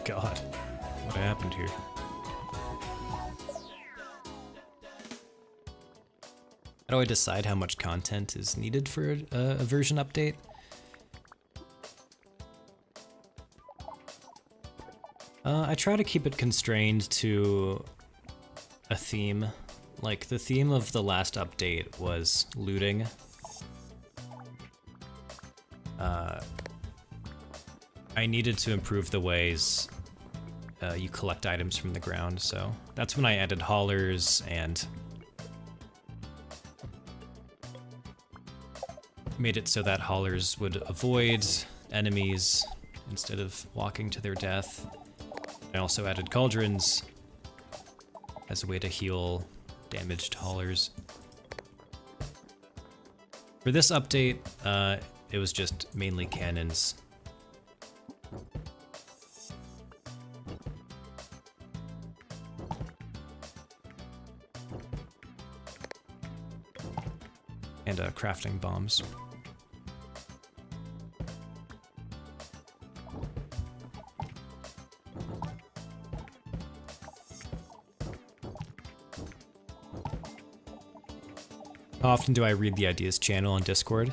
God, what happened here? How do I decide how much content is needed for a version update? I try to keep it constrained to a theme. Like, the theme of the last update was looting. I needed to improve the ways you collect items from the ground, so that's when I added haulers and made it so that haulers would avoid enemies instead of walking to their death. I also added cauldrons as a way to heal damaged haulers. For this update, it was just mainly cannons. And crafting bombs. How often do I read the ideas channel on Discord?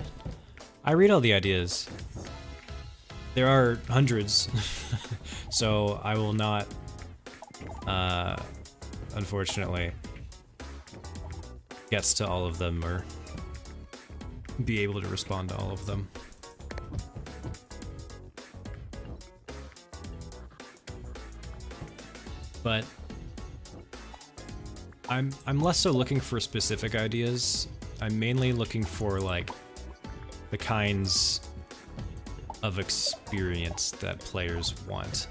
I read all the ideas. There are hundreds, so I will not, unfortunately, get to all of them or be able to respond to all of them. But I'm less so looking for specific ideas. I'm mainly looking for like the kinds of experience that players want.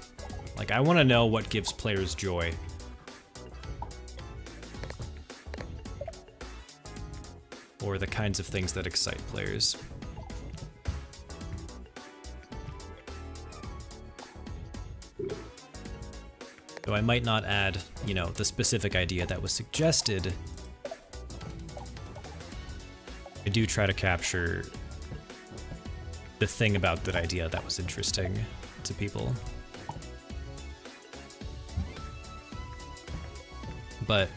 Like I want to know what gives players joy. Or the kinds of things that excite players. So I might not add, you know, the specific idea that was suggested. I do try to capture the thing about that idea that was interesting to people. But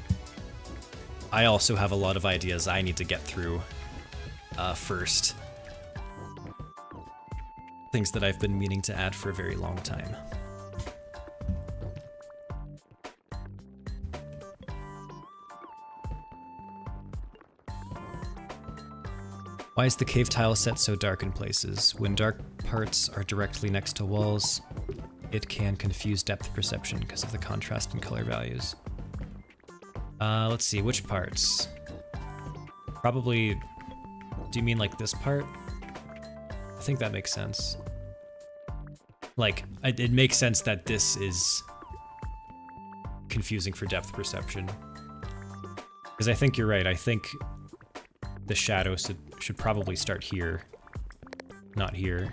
I also have a lot of ideas I need to get through first. Things that I've been meaning to add for a very long time. Why is the cave tile set so dark in places? When dark parts are directly next to walls, it can confuse depth perception because of the contrast in color values. Let's see, which parts? Probably, do you mean like this part? I think that makes sense. Like, it makes sense that this is confusing for depth perception. Because I think you're right, I think the shadow should probably start here, not here.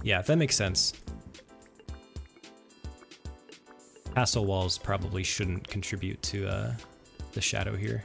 Yeah, that makes sense. Castle walls probably shouldn't contribute to the shadow here.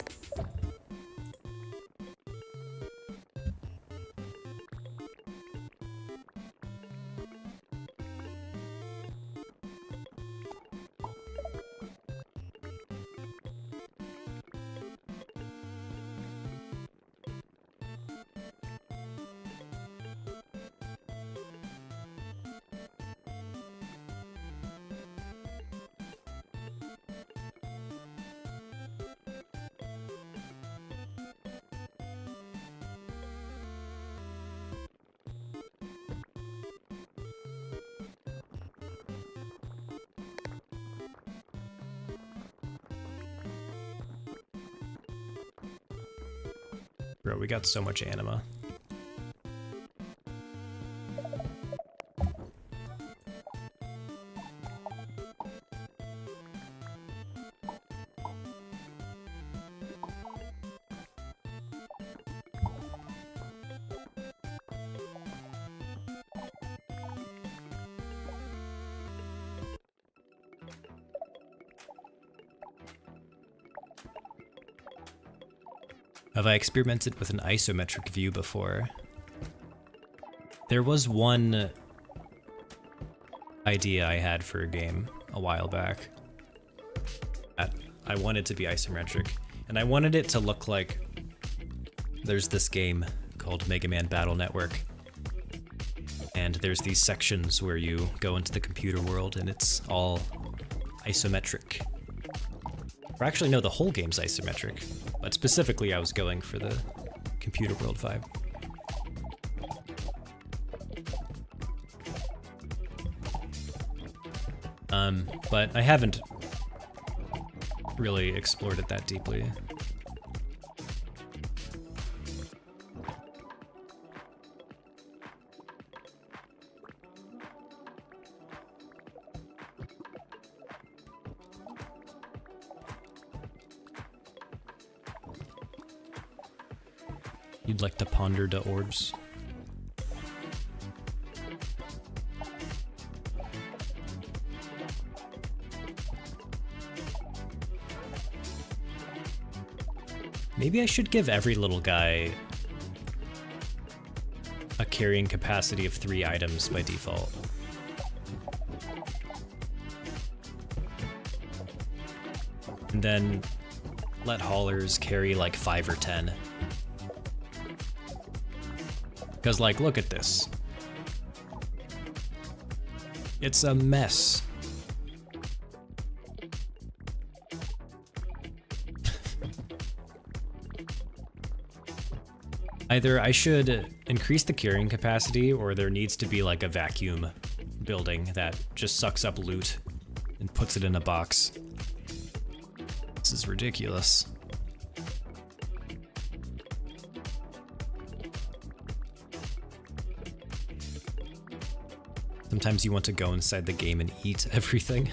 Bro, we got so much anima. Have I experimented with an isometric view before? There was one idea I had for a game a while back that I wanted to be isometric, and I wanted it to look like there's this game called Mega Man Battle Network, and there's these sections where you go into the computer world and it's all isometric. Or actually, no, the whole game's isometric. But specifically, I was going for the computer world vibe. But I haven't really explored it that deeply. You'd like to ponder the orbs? Maybe I should give every little guy a carrying capacity of 3 items by default. And then let haulers carry like 5 or 10. Because, like, look at this. It's a mess. Either I should increase the carrying capacity, or there needs to be like a vacuum building that just sucks up loot and puts it in a box. This is ridiculous. Sometimes you want to go inside the game and eat everything.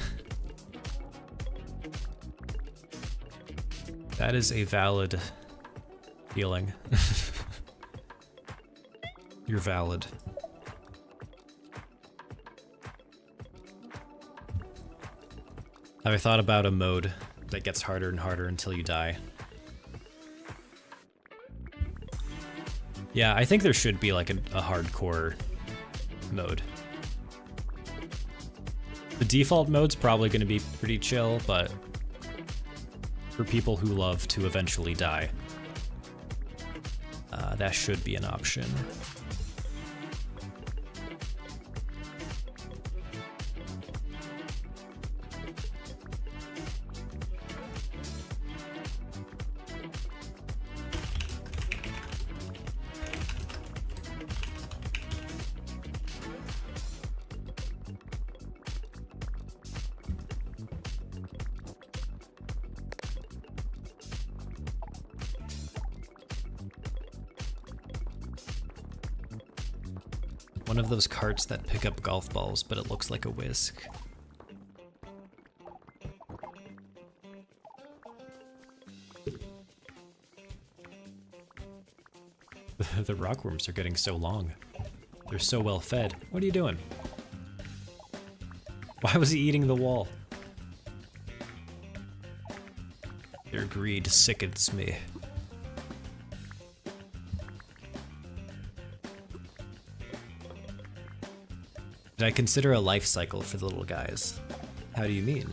That is a valid feeling. You're valid. Have I thought about a mode that gets harder and harder until you die? Yeah, I think there should be like a hardcore mode. The default mode's probably going to be pretty chill, but for people who love to eventually die, that should be an option. One of those carts that pick up golf balls, but it looks like a whisk. The rockworms are getting so long. They're so well fed. What are you doing? Why was he eating the wall? Their greed sickens me. Did I consider a life cycle for the little guys? How do you mean?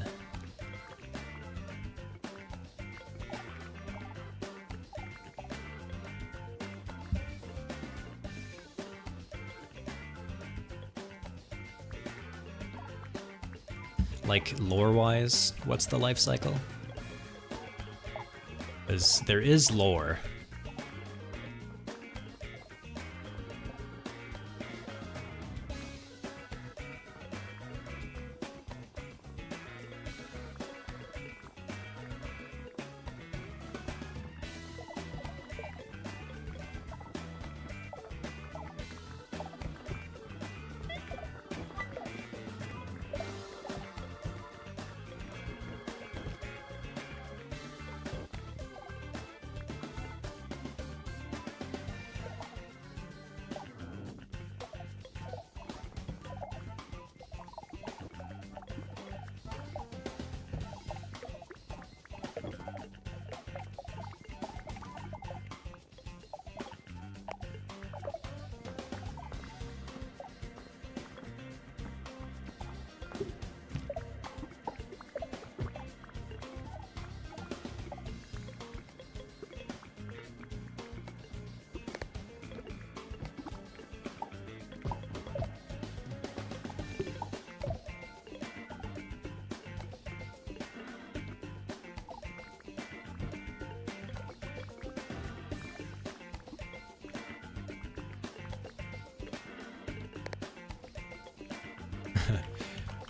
Like lore-wise, what's the life cycle? Because there is lore.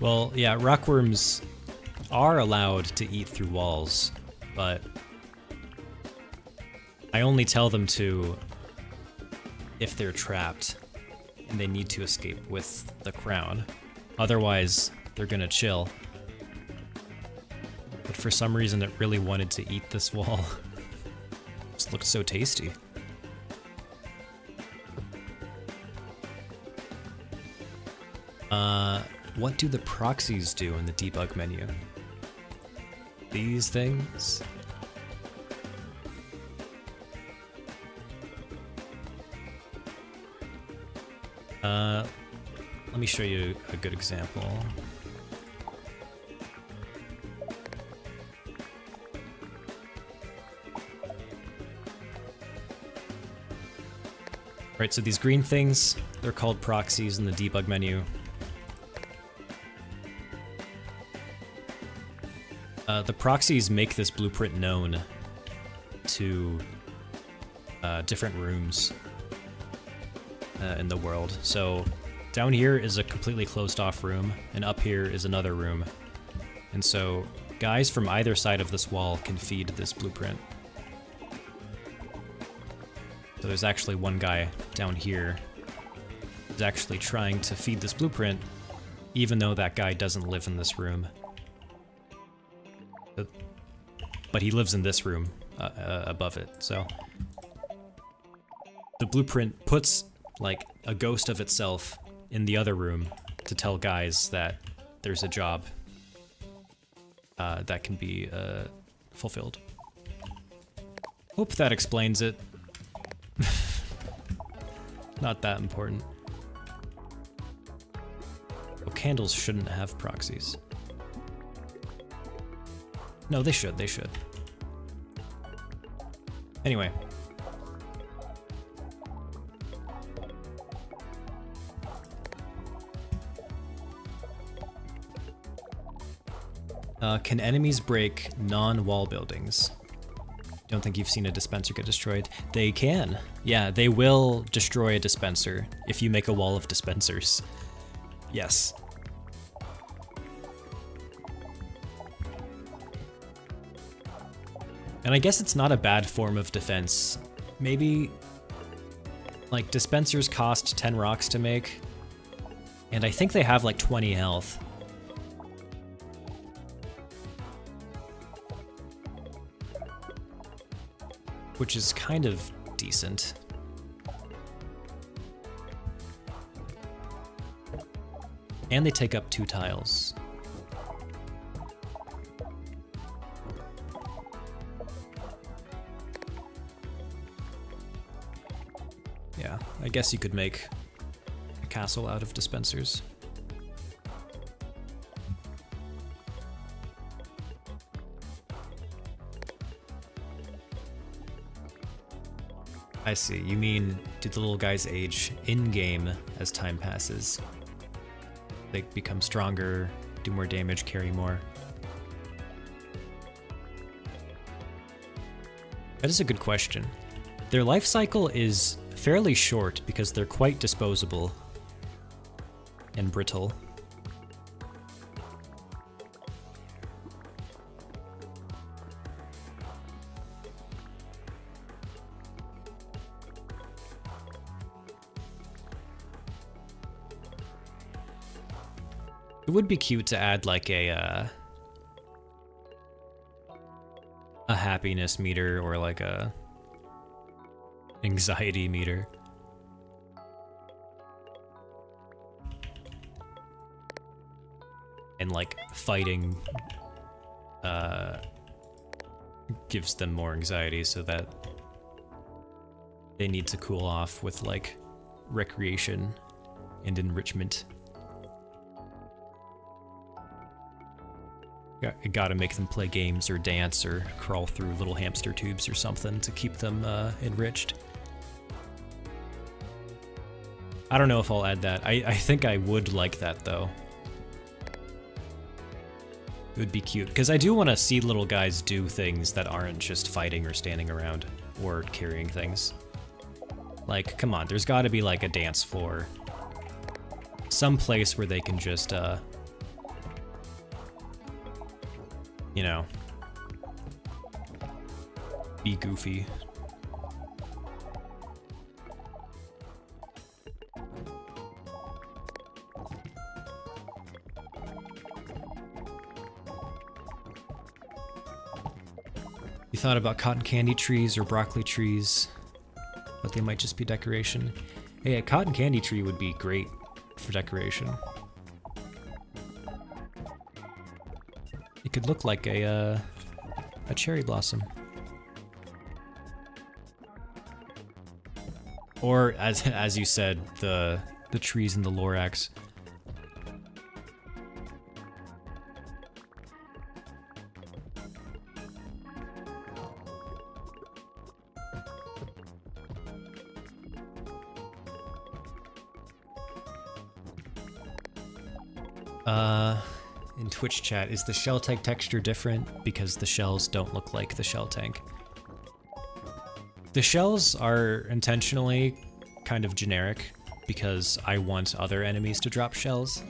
Well, yeah, rockworms are allowed to eat through walls, but I only tell them to if they're trapped and they need to escape with the crown. Otherwise, they're gonna chill. But for some reason, it really wanted to eat this wall. It just looked so tasty. What do the proxies do in the debug menu? These things? Let me show you a good example. Right, so these green things, they're called proxies in the debug menu. The proxies make this blueprint known to different rooms in the world. So down here is a completely closed off room, and up here is another room. And so guys from either side of this wall can feed this blueprint. So there's actually one guy down here who's actually trying to feed this blueprint, even though that guy doesn't live in this room. But he lives in this room above it, so the blueprint puts like a ghost of itself in the other room to tell guys that there's a job that can be fulfilled. Hope that explains it. Not that important. Oh, candles shouldn't have proxies. No, they should, they should. Anyway. Can enemies break non-wall buildings? Don't think you've seen a dispenser get destroyed. They can. Yeah, they will destroy a dispenser if you make a wall of dispensers. Yes. And I guess it's not a bad form of defense. Maybe, like, dispensers cost 10 rocks to make, and I think they have like 20 health. Which is kind of decent. And they take up 2 tiles. Yeah, I guess you could make a castle out of dispensers. I see. You mean, do the little guys age in-game as time passes? They become stronger, do more damage, carry more. That is a good question. Their life cycle is fairly short because they're quite disposable and brittle. It would be cute to add like a happiness meter or like a anxiety meter. And like fighting gives them more anxiety so that they need to cool off with like recreation and enrichment. You gotta make them play games or dance or crawl through little hamster tubes or something to keep them enriched. I don't know if I'll add that. I think I would like that though. It would be cute, because I do want to see little guys do things that aren't just fighting or standing around or carrying things. Like, come on, there's gotta be like a dance floor. Some place where they can just, you know, be goofy. You thought about cotton candy trees or broccoli trees, but they might just be decoration. Hey, a cotton candy tree would be great for decoration. It could look like a cherry blossom. Or as you said, the trees in the Lorax. In Twitch chat, is the shell tank texture different because the shells don't look like the shell tank? The shells are intentionally kind of generic because I want other enemies to drop shells.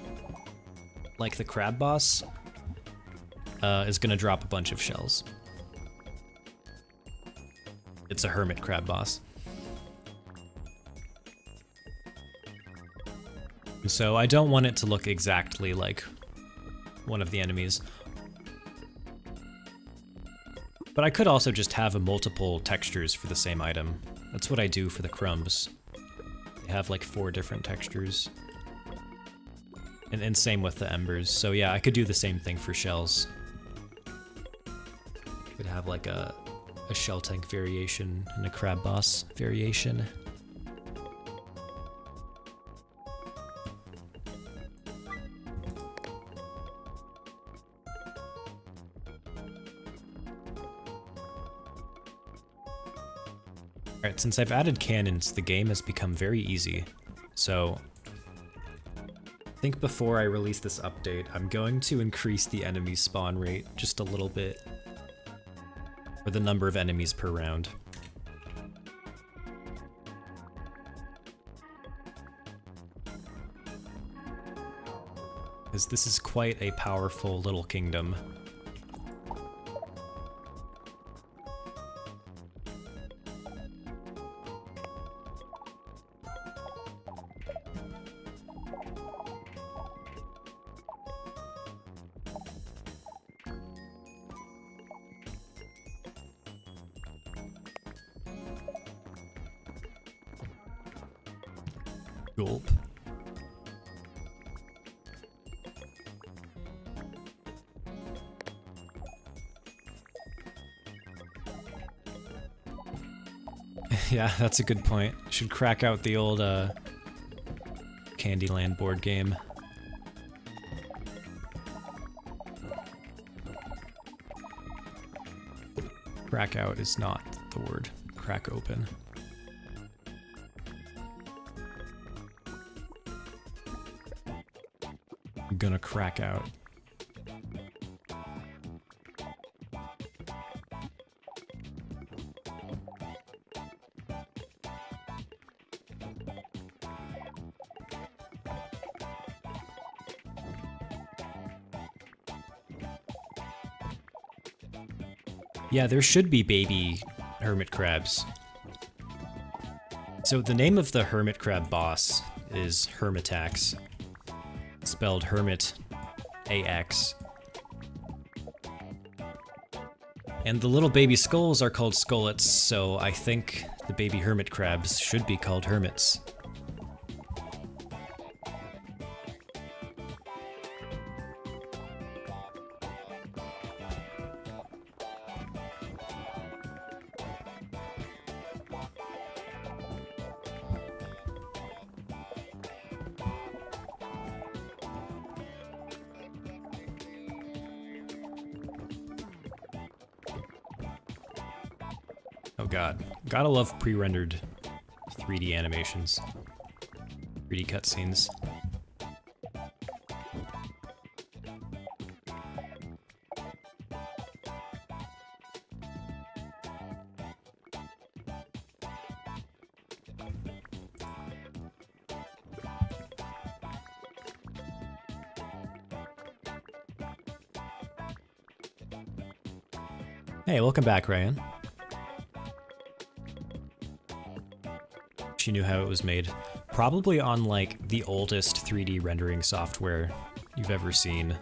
Like the crab boss is gonna drop a bunch of shells. It's a hermit crab boss. So I don't want it to look exactly like one of the enemies. But I could also just have multiple textures for the same item. That's what I do for the crumbs. They have like 4 different textures. And same with the embers. So yeah, I could do the same thing for shells. Could have like a shell tank variation and a crab boss variation. Alright, since I've added cannons, the game has become very easy. So, I think before I release this update, I'm going to increase the enemy spawn rate just a little bit. Or the number of enemies per round. Because this is quite a powerful little kingdom. Gulp. Yeah, that's a good point. Should crack out the old Candyland board game. Crack out is not the word. Crack open. I'm gonna crack out. Yeah, there should be baby hermit crabs. So the name of the hermit crab boss is Hermitax. Spelled Hermit AX. And the little baby skulls are called skullets, so I think the baby hermit crabs should be called hermits. Oh god. Gotta love pre-rendered 3D animations. 3D cutscenes. Hey, welcome back, Ryan. You knew how it was made. Probably on like the oldest 3D rendering software you've ever seen.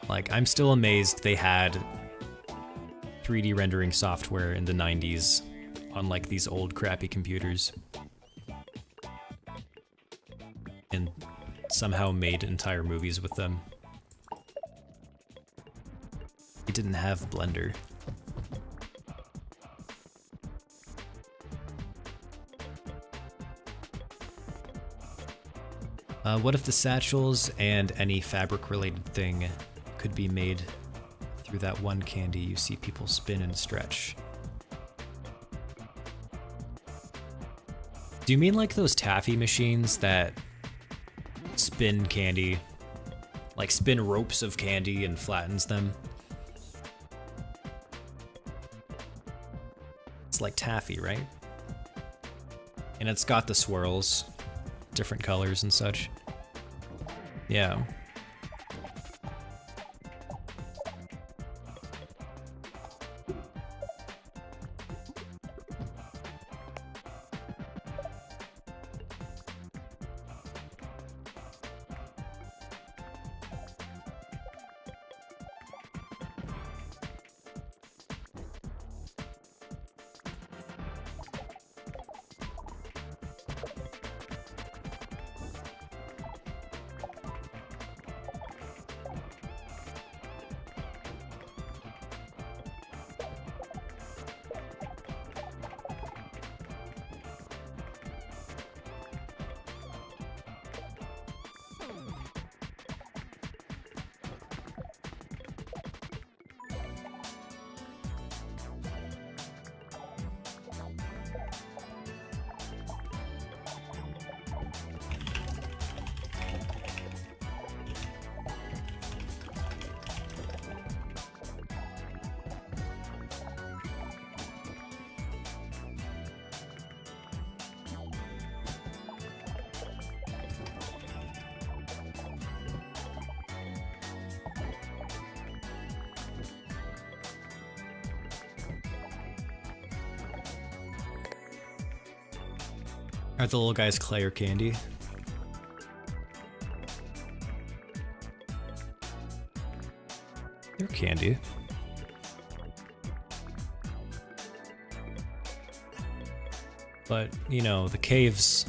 Like, I'm still amazed they had 3D rendering software in the 90s. On like these old crappy computers. And somehow made entire movies with them. It didn't have Blender. What if the satchels and any fabric related thing could be made through that one candy you see people spin and stretch? Do you mean like those taffy machines that spin candy? Like spin ropes of candy and flattens them? It's like taffy, right? And it's got the swirls, different colors and such. Yeah. Are the little guys clay or candy? They're candy. But, you know, the caves...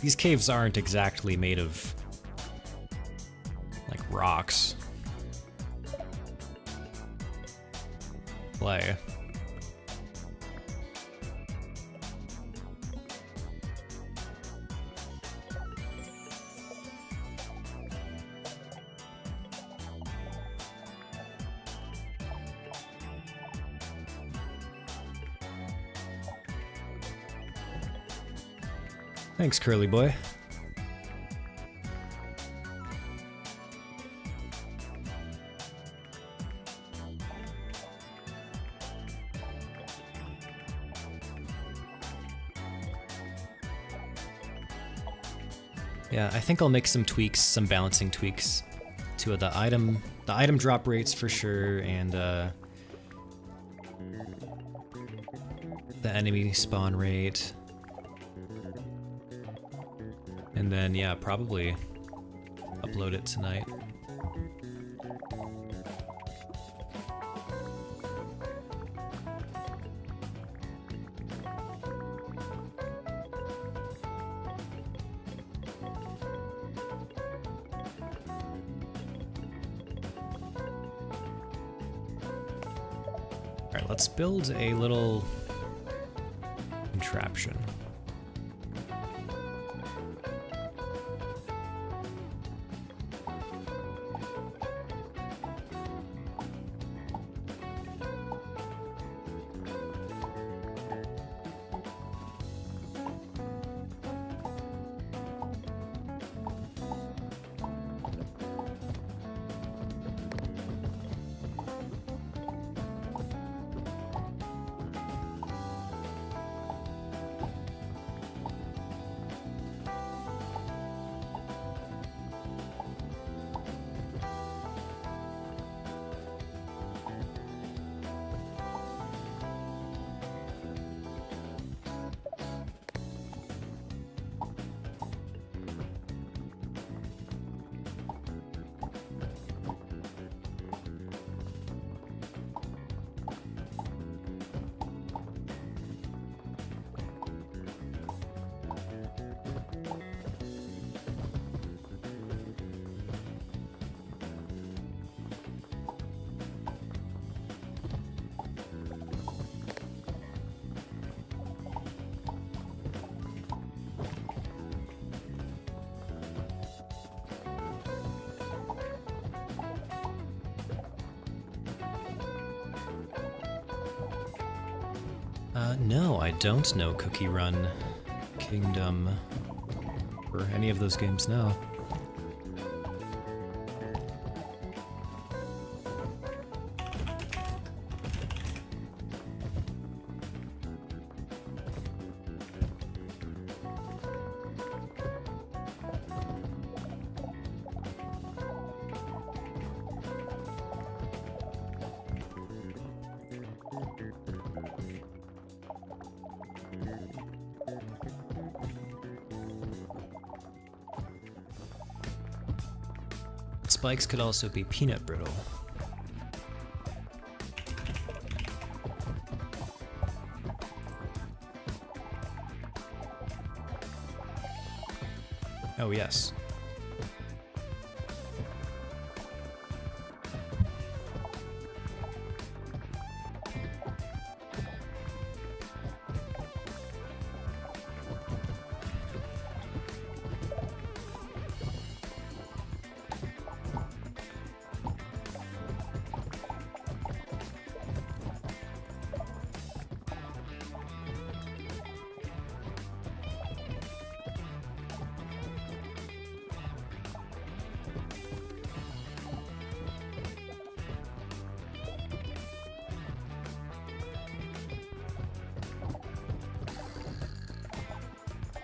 These caves aren't exactly made of... like rocks. Clay. Thanks, Curly Boy. Yeah, I think I'll make some tweaks, some balancing tweaks to the item drop rates for sure, and the enemy spawn rate. And then, yeah, probably upload it tonight. Alright, let's build a little contraption. No, I don't know Cookie Run Kingdom or any of those games now. Spikes could also be peanut brittle. Oh yes.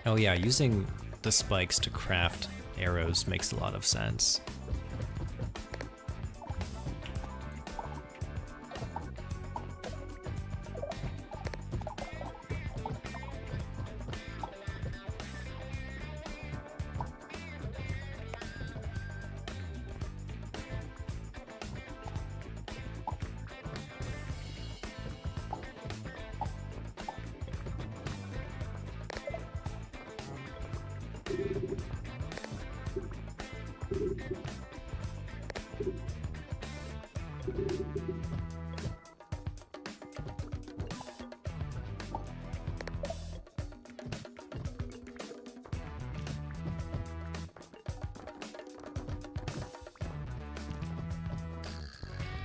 Oh yeah, using the spikes to craft arrows makes a lot of sense.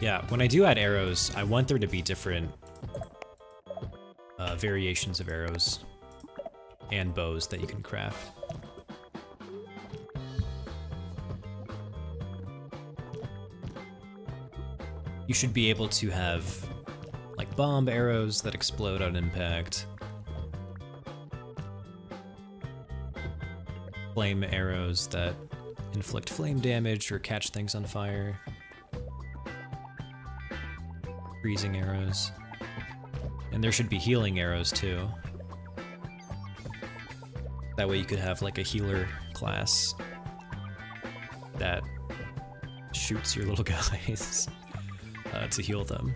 Yeah, when I do add arrows, I want there to be different variations of arrows and bows that you can craft. You should be able to have like bomb arrows that explode on impact, flame arrows that inflict flame damage or catch things on fire, freezing arrows, and there should be healing arrows too. That way you could have like a healer class that shoots your little guys to heal them.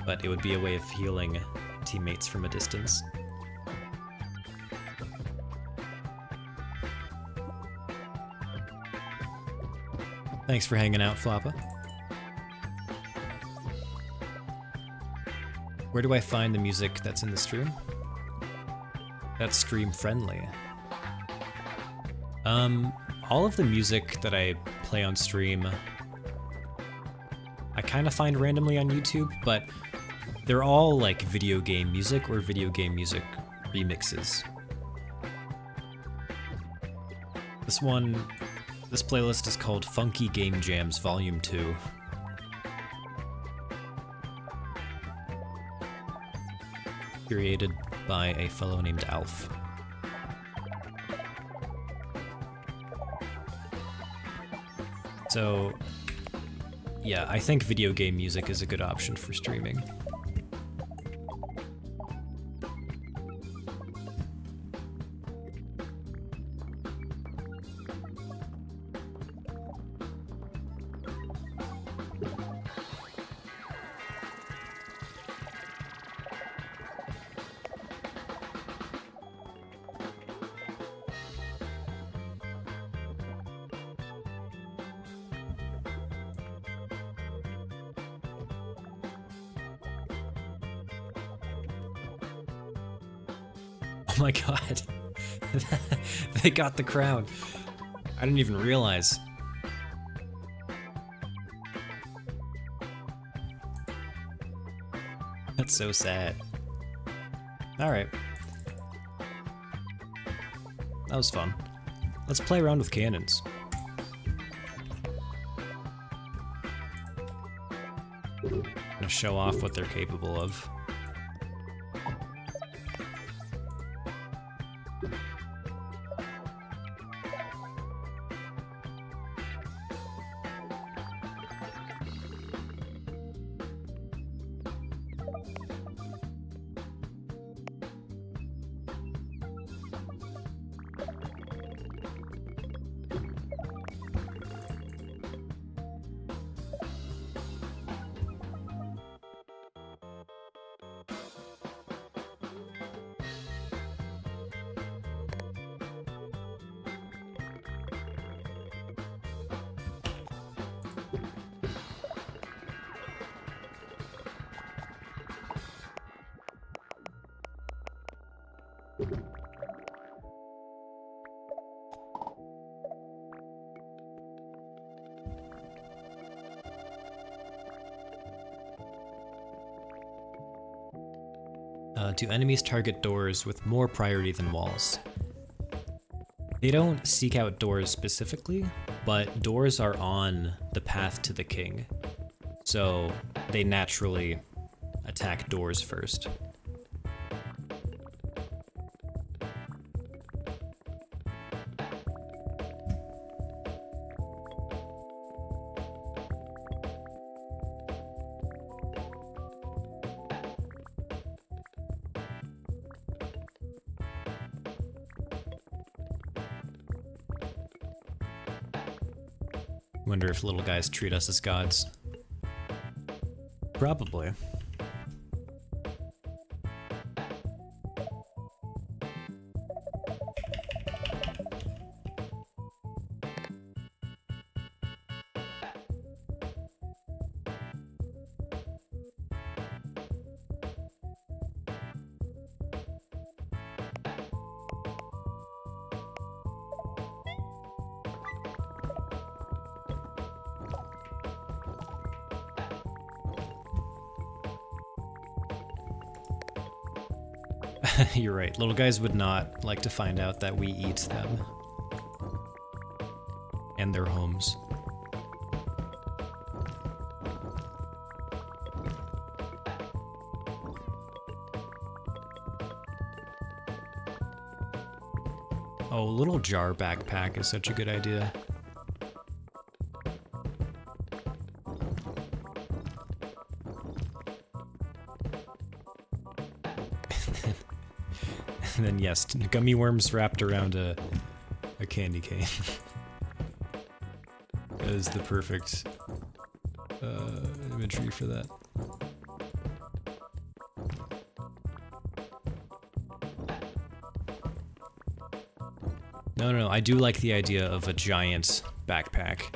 But it would be a way of healing teammates from a distance. Thanks for hanging out, Floppa. Where do I find the music that's in the stream? That's stream friendly. All of the music that I play on stream, I kind of find randomly on YouTube, but they're all like video game music or video game music remixes. This playlist is called Funky Game Jams Volume 2. Curated by a fellow named Alf. So, yeah, I think video game music is a good option for streaming. Oh my god. They got the crown. I didn't even realize. That's so sad. Alright. That was fun. Let's play around with cannons. Gonna show off what they're capable of. Do enemies target doors with more priority than walls? They don't seek out doors specifically, but doors are on the path to the king, so they naturally attack doors first. Wonder if little guys treat us as gods. Probably. You're right, little guys would not like to find out that we eat them. And their homes. Oh, little jar backpack is such a good idea. And then yes, gummy worms wrapped around a candy cane. That is the perfect imagery for that. No, I do like the idea of a giant backpack.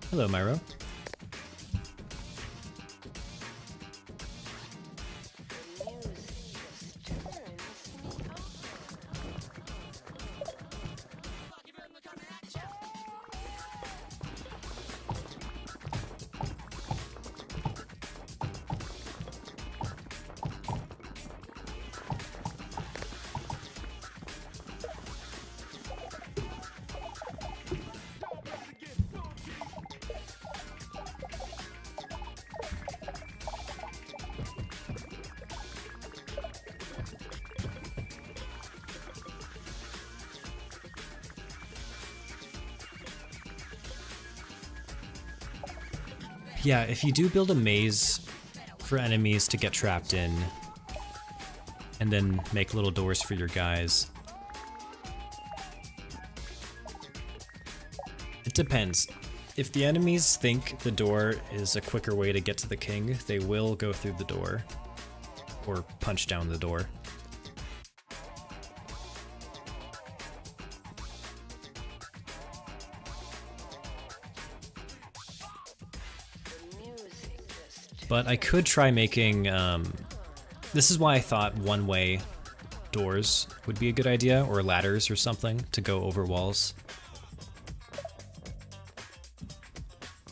Hello, Myro. Yeah, if you do build a maze for enemies to get trapped in, and then make little doors for your guys. It depends. If the enemies think the door is a quicker way to get to the king, they will go through the door, or punch down the door. But I could try making, this is why I thought one-way doors would be a good idea, or ladders or something to go over walls.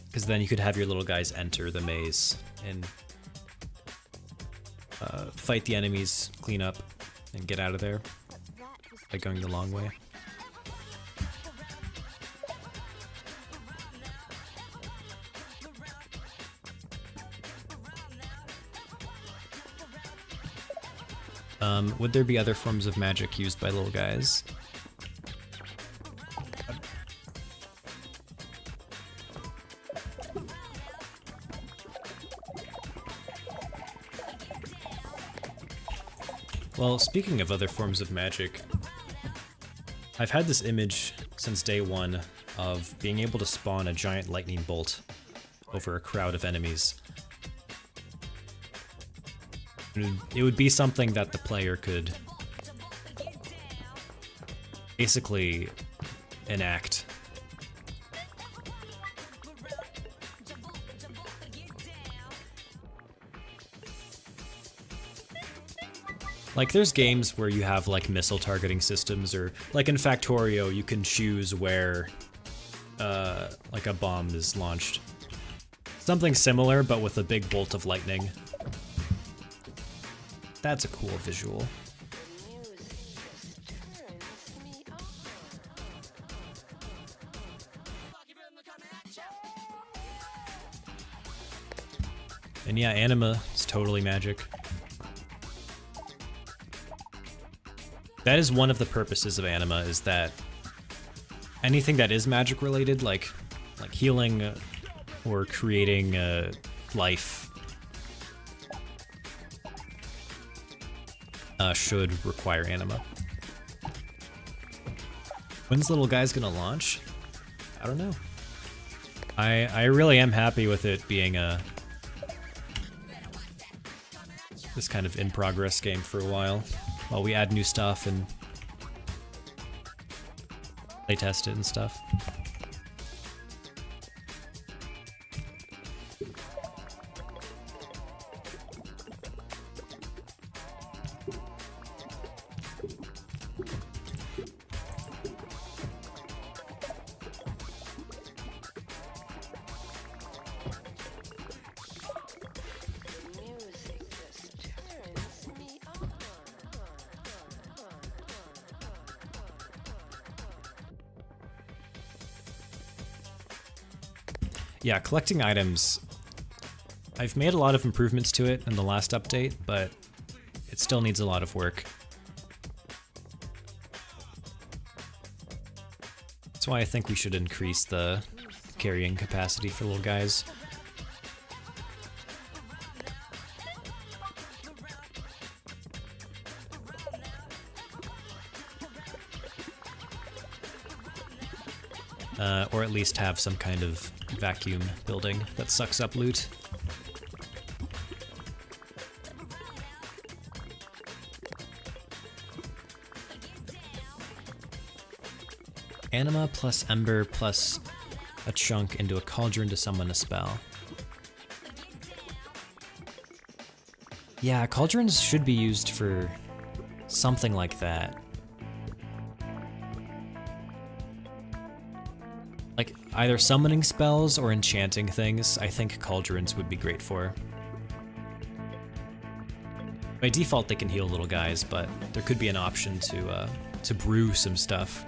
Because then you could have your little guys enter the maze and fight the enemies, clean up, and get out of there by going the long way. Would there be other forms of magic used by little guys? Well, speaking of other forms of magic, I've had this image since day one of being able to spawn a giant lightning bolt over a crowd of enemies. It would be something that the player could basically enact. Like, there's games where you have, like, missile targeting systems, or, like in Factorio, you can choose where, like, a bomb is launched. Something similar, but with a big bolt of lightning. That's a cool visual. And yeah, anima is totally magic. That is one of the purposes of anima, is that anything that is magic related, like healing or creating life, should require anima. When's Little Guys gonna launch? I don't know. I really am happy with it being this kind of in progress game for a while we add new stuff and play test it and stuff. Yeah, collecting items, I've made a lot of improvements to it in the last update, but it still needs a lot of work. That's why I think we should increase the carrying capacity for Little Guys. Or at least have some kind of vacuum building that sucks up loot. Anima plus Ember plus a chunk into a cauldron to summon a spell. Yeah, cauldrons should be used for something like that. Like, either summoning spells or enchanting things, I think cauldrons would be great for. By default, they can heal Little Guys, but there could be an option to brew some stuff.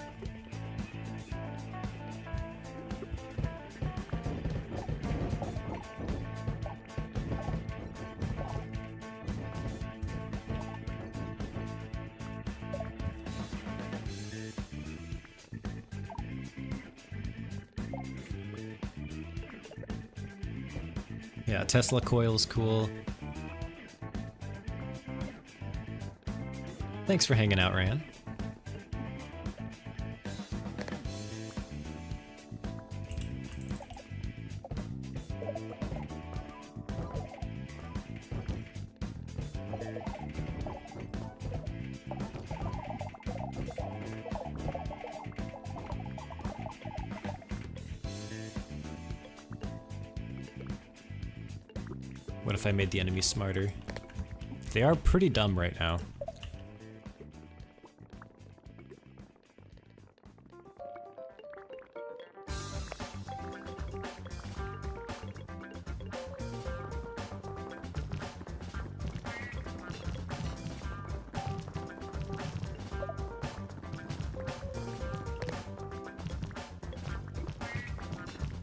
Yeah, Tesla coil's cool. Thanks for hanging out, Ryan. What if I made the enemies smarter? They are pretty dumb right now.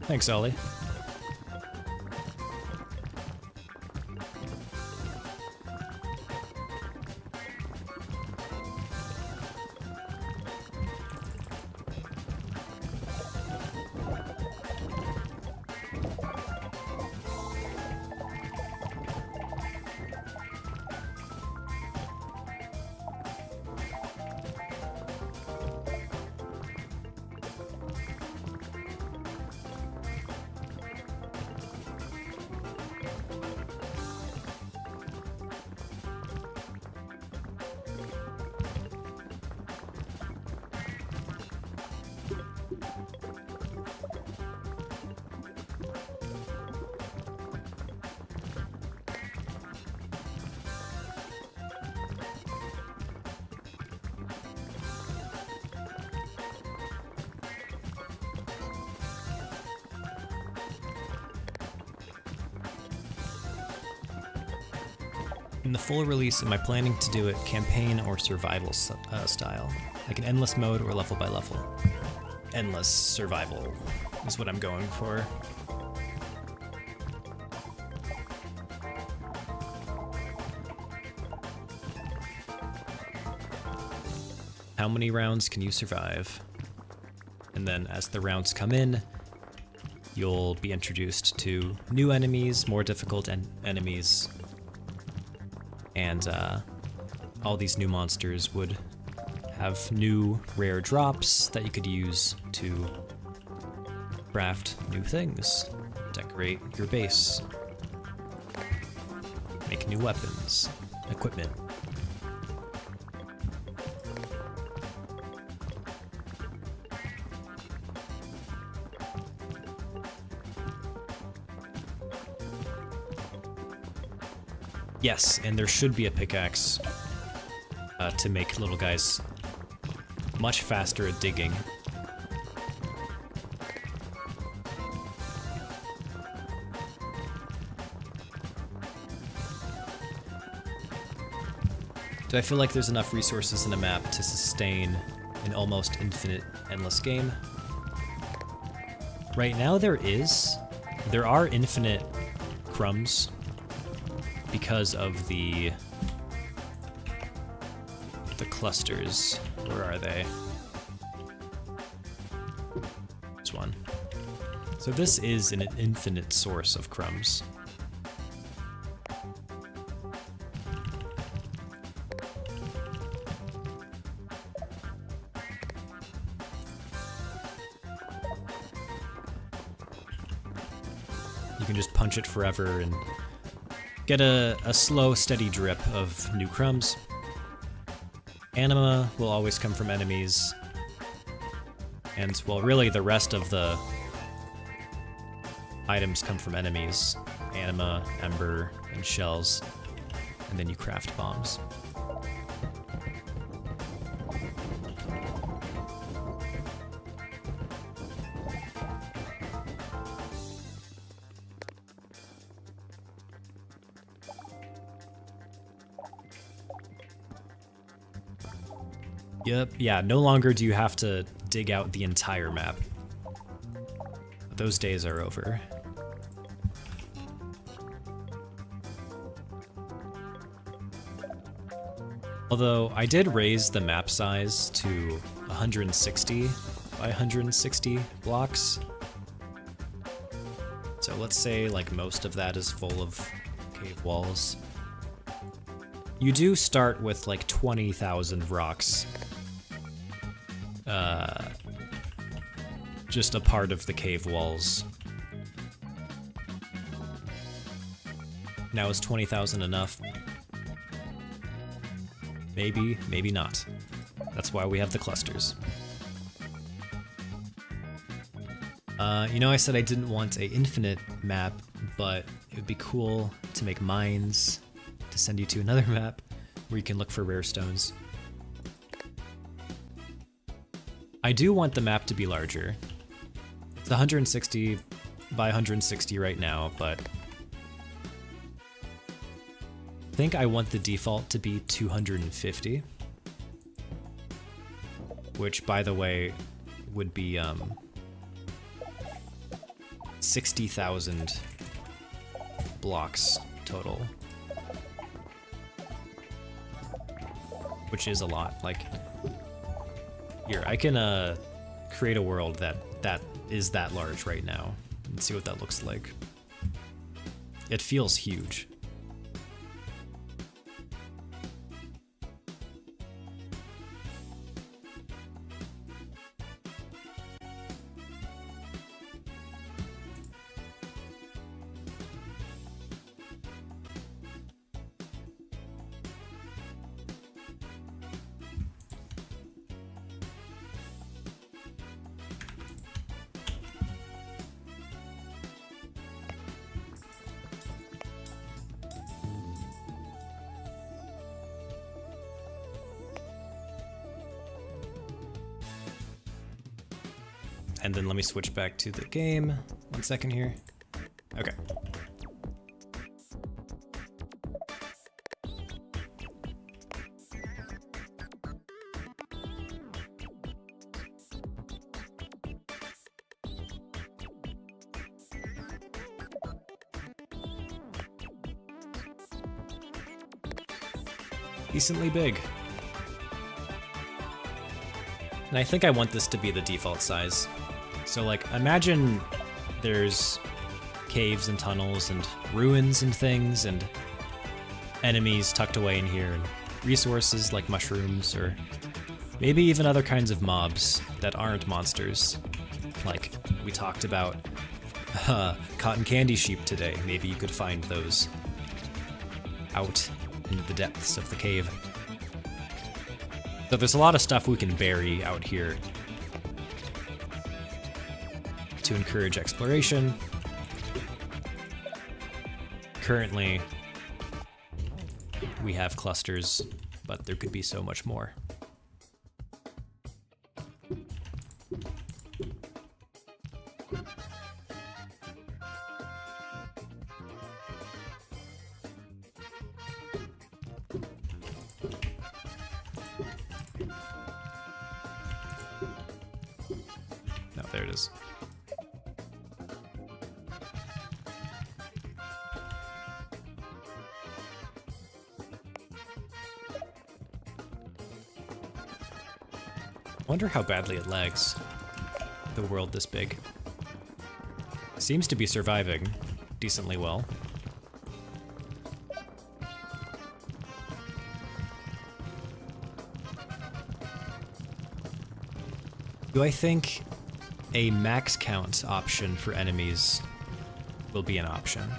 Thanks, Ollie. In the full release, am I planning to do it campaign or survival style? Like an endless mode or level by level? Endless survival is what I'm going for. How many rounds can you survive? And then as the rounds come in, you'll be introduced to new enemies, more difficult enemies, and all these new monsters would have new rare drops that you could use to craft new things, decorate your base, make new weapons, equipment. Yes, and there should be a pickaxe to make Little Guys much faster at digging. Do I feel like there's enough resources in a map to sustain an almost infinite, endless game? Right now there is. There are infinite crumbs because of the clusters. Where are they? This one. So this is an infinite source of crumbs. You can just punch it forever and get a slow, steady drip of new crumbs. Anima will always come from enemies. And, well, really the rest of the items come from enemies. Anima, ember, and shells. And then you craft bombs. Yep, yeah, no longer do you have to dig out the entire map. Those days are over. Although I did raise the map size to 160 by 160 blocks. So let's say like most of that is full of cave walls. You do start with like 20,000 rocks. Just a part of the cave walls. Now is 20,000 enough? Maybe, maybe not. That's why we have the clusters. You know, I said I didn't want an infinite map, but it would be cool to make mines to send you to another map where you can look for rare stones. I do want the map to be larger. It's 160 by 160 right now, but I think I want the default to be 250. Which, by the way, would be 60,000 blocks total. Which is a lot. Like, here, I can create a world that is that large right now and see what that looks like. It feels huge. And then let me switch back to the game. 1 second here. Okay. Decently big. And I think I want this to be the default size. So like, imagine there's caves and tunnels and ruins and things and enemies tucked away in here and resources like mushrooms or maybe even other kinds of mobs that aren't monsters. Like we talked about cotton candy sheep today. Maybe you could find those out into the depths of the cave. So there's a lot of stuff we can bury out here to encourage exploration. Currently, we have clusters, but there could be so much more. No, there it is. Wonder how badly it lags. The world this big. Seems to be surviving decently well. Do I think a max count option for enemies will be an option?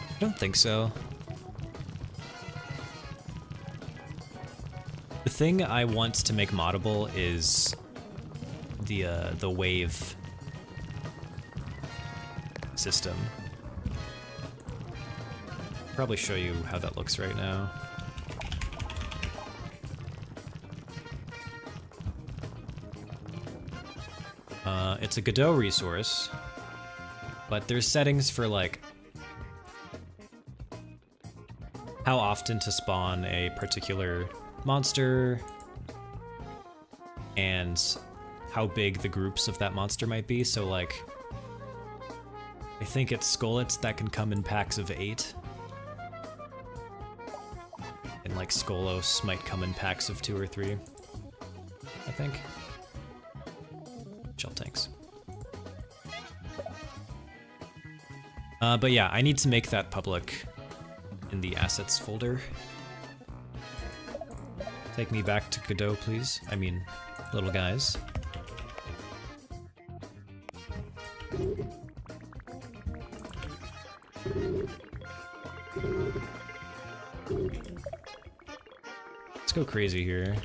I don't think so. The thing I want to make moddable is the wave system. Probably show you how that looks right now. It's a Godot resource, but there's settings for like how often to spawn a particular monster and how big the groups of that monster might be. So like, I think it's Skolets that can come in packs of 8. And like Skolos might come in packs of 2 or 3, I think. Shell tanks. But yeah, I need to make that public in the assets folder. Take me back to Godot, please. I mean, Little Guys. Let's go crazy here.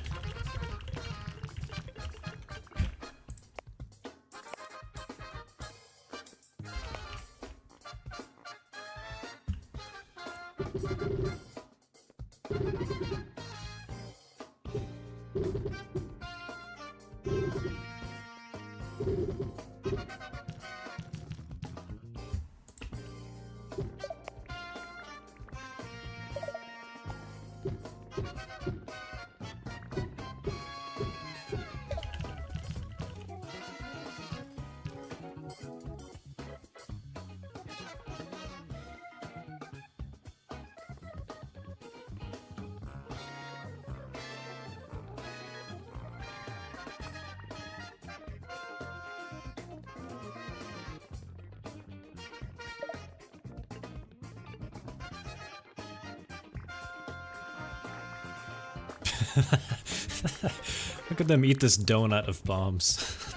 Look at them eat this donut of bombs.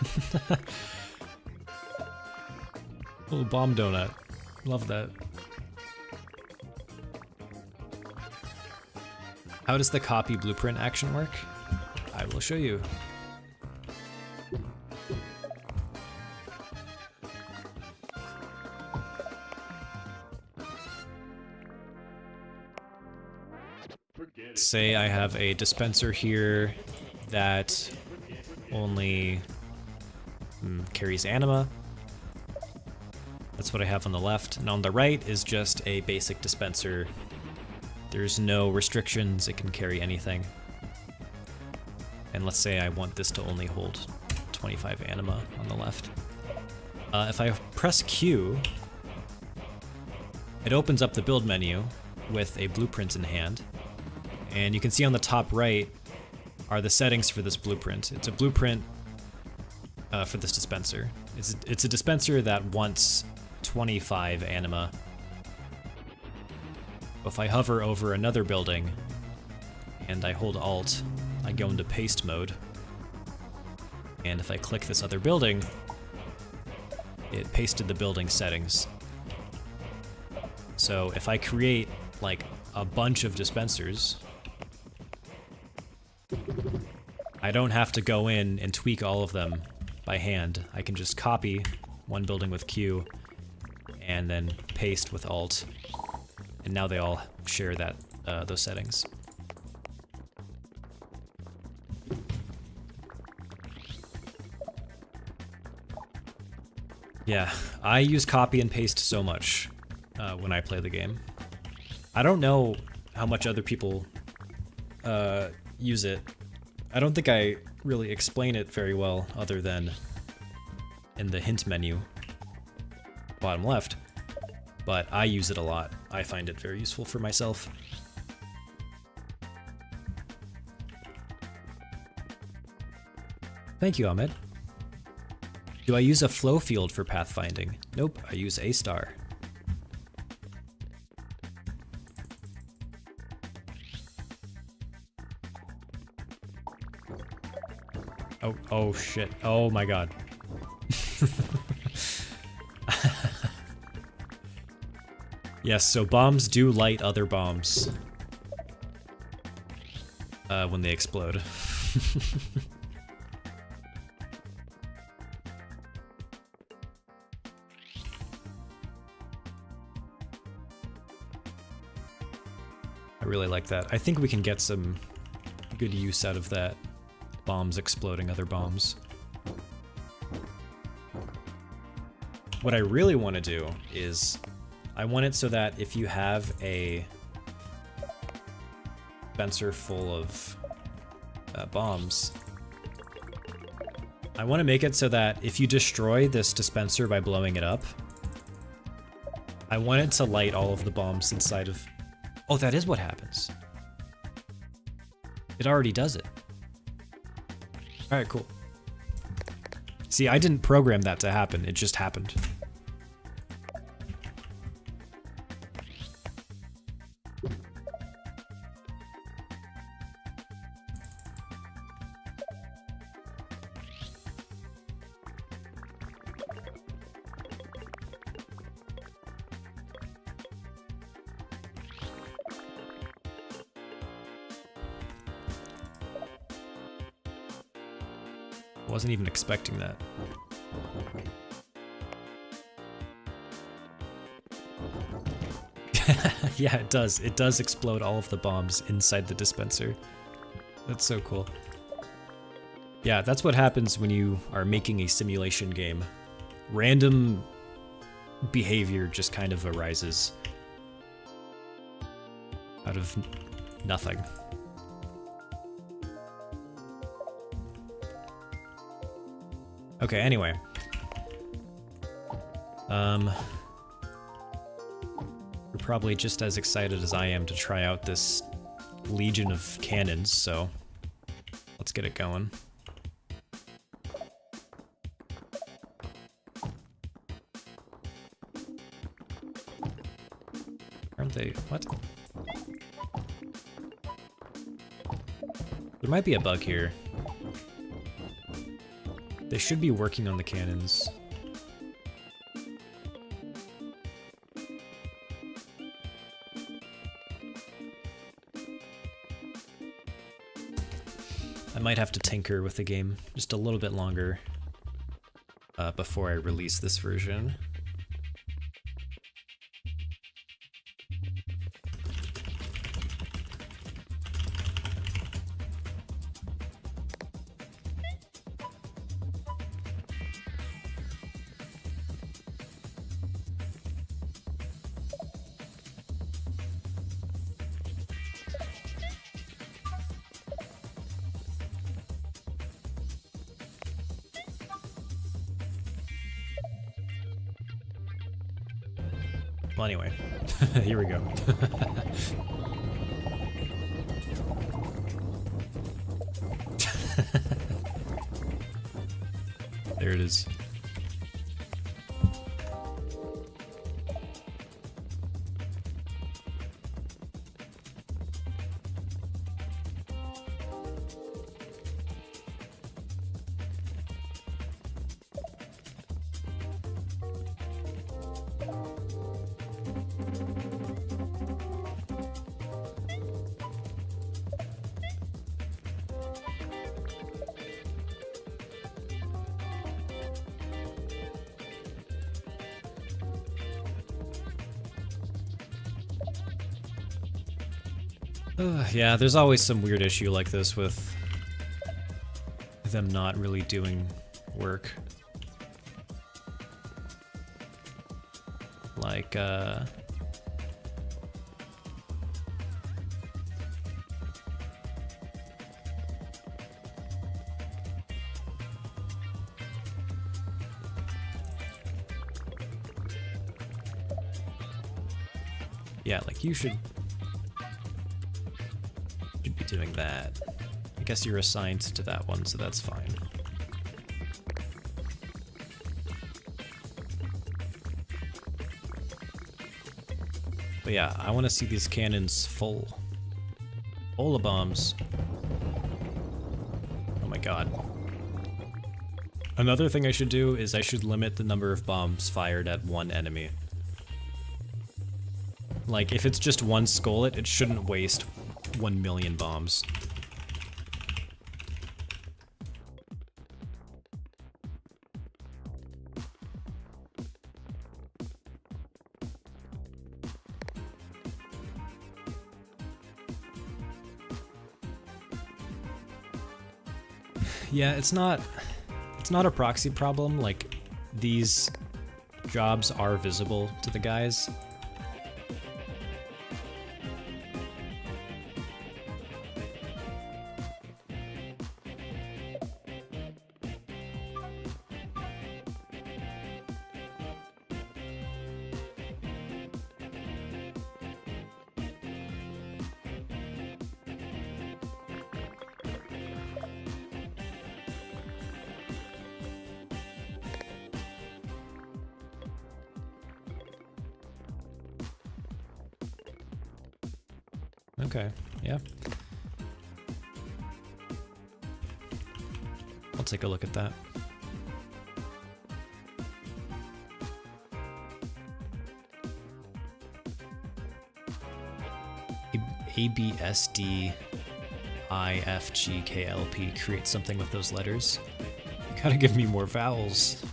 Little bomb donut. Love that. How does the copy blueprint action work? I will show you. Say I have a dispenser here that only carries anima. That's what I have on the left. And on the right is just a basic dispenser. There's no restrictions, it can carry anything. And let's say I want this to only hold 25 anima on the left. If I press Q, it opens up the build menu with a blueprint in hand. And you can see on the top right are the settings for this blueprint. It's a blueprint for this dispenser. It's a dispenser that wants 25 anima. If I hover over another building and I hold Alt, I go into paste mode. And if I click this other building, it pasted the building settings. So if I create like a bunch of dispensers, I don't have to go in and tweak all of them by hand. I can just copy one building with Q and then paste with Alt. And now they all share that those settings. Yeah, I use copy and paste so much when I play the game. I don't know how much other people use it. I don't think I really explain it very well other than in the hint menu, bottom left, but I use it a lot. I find it very useful for myself. Thank you, Ahmed. Do I use a flow field for pathfinding? Nope, I use A star. Oh shit. Oh my god. Yes, so bombs do light other bombs when they explode. I really like that. I think we can get some good use out of that. Bombs exploding other bombs. What I really want to do is I want it so that if you have a dispenser full of bombs, I want to make it so that if you destroy this dispenser by blowing it up, I want it to light all of the bombs inside of... Oh, that is what happens. It already does it. Alright, cool. See, I didn't program that to happen, it just happened. Wasn't even expecting that. Yeah, it does. It does explode all of the bombs inside the dispenser. That's so cool. Yeah, that's what happens when you are making a simulation game. Random behavior just kind of arises out of nothing. Okay, anyway. You're probably just as excited as I am to try out this legion of cannons, so let's get it going. Aren't they? What? There might be a bug here. They should be working on the cannons. I might have to tinker with the game just a little bit longer before I release this version. Well, anyway, here we go. There it is. Yeah, there's always some weird issue like this with them not really doing work. Like, yeah, like you should be doing that. I guess you're assigned to that one, so that's fine. But yeah, I want to see these cannons full. Full of bombs. Oh my god. Another thing I should do is I should limit the number of bombs fired at one enemy. Like, if it's just one skullet, it shouldn't waste 1 million bombs. Yeah, it's not a proxy problem. Like, these jobs are visible to the guys. Okay, yeah. I'll take a look at that. ABSDIFGKLP, create something with those letters. You gotta give me more vowels.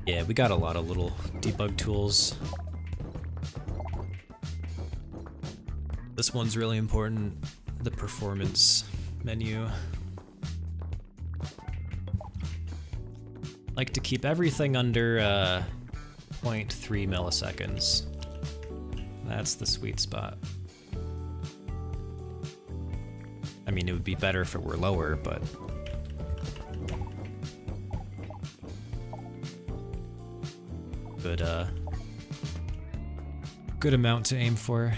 Yeah, we got a lot of little debug tools. This one's really important, the performance menu. Like to keep everything under 0.3 milliseconds. That's the sweet spot. I mean, it would be better if it were lower, but... good amount to aim for.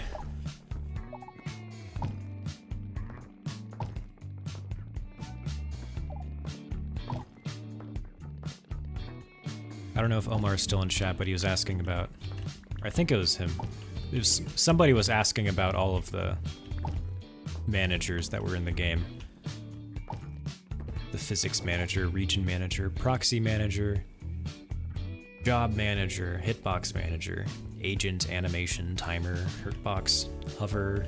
I don't know if Omar is still in chat, but he was asking about... I think it was him. Somebody was asking about all of the managers that were in the game. The physics manager, region manager, proxy manager, job manager, hitbox manager, agent, animation, timer, hurtbox, hover.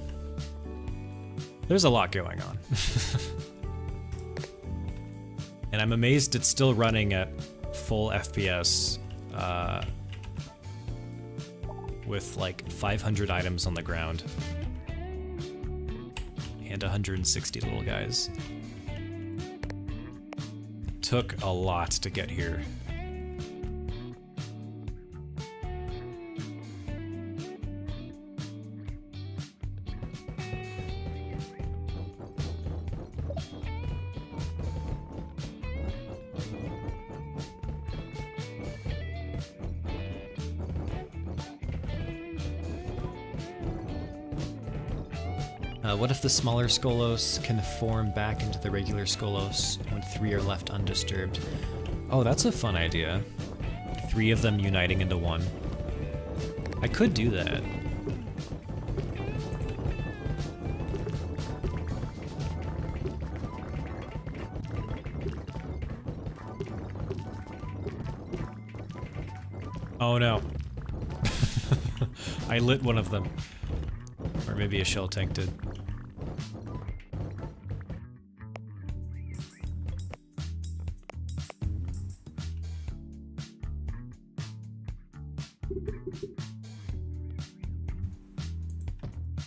There's a lot going on. And I'm amazed it's still running at full FPS with like 500 items on the ground and 160 little guys. Took a lot to get here. What if the smaller Skolos can form back into the regular Skolos when 3 are left undisturbed? Oh, that's a fun idea. 3 of them uniting into 1. I could do that. Oh no. I lit one of them. Or maybe a shell tank did.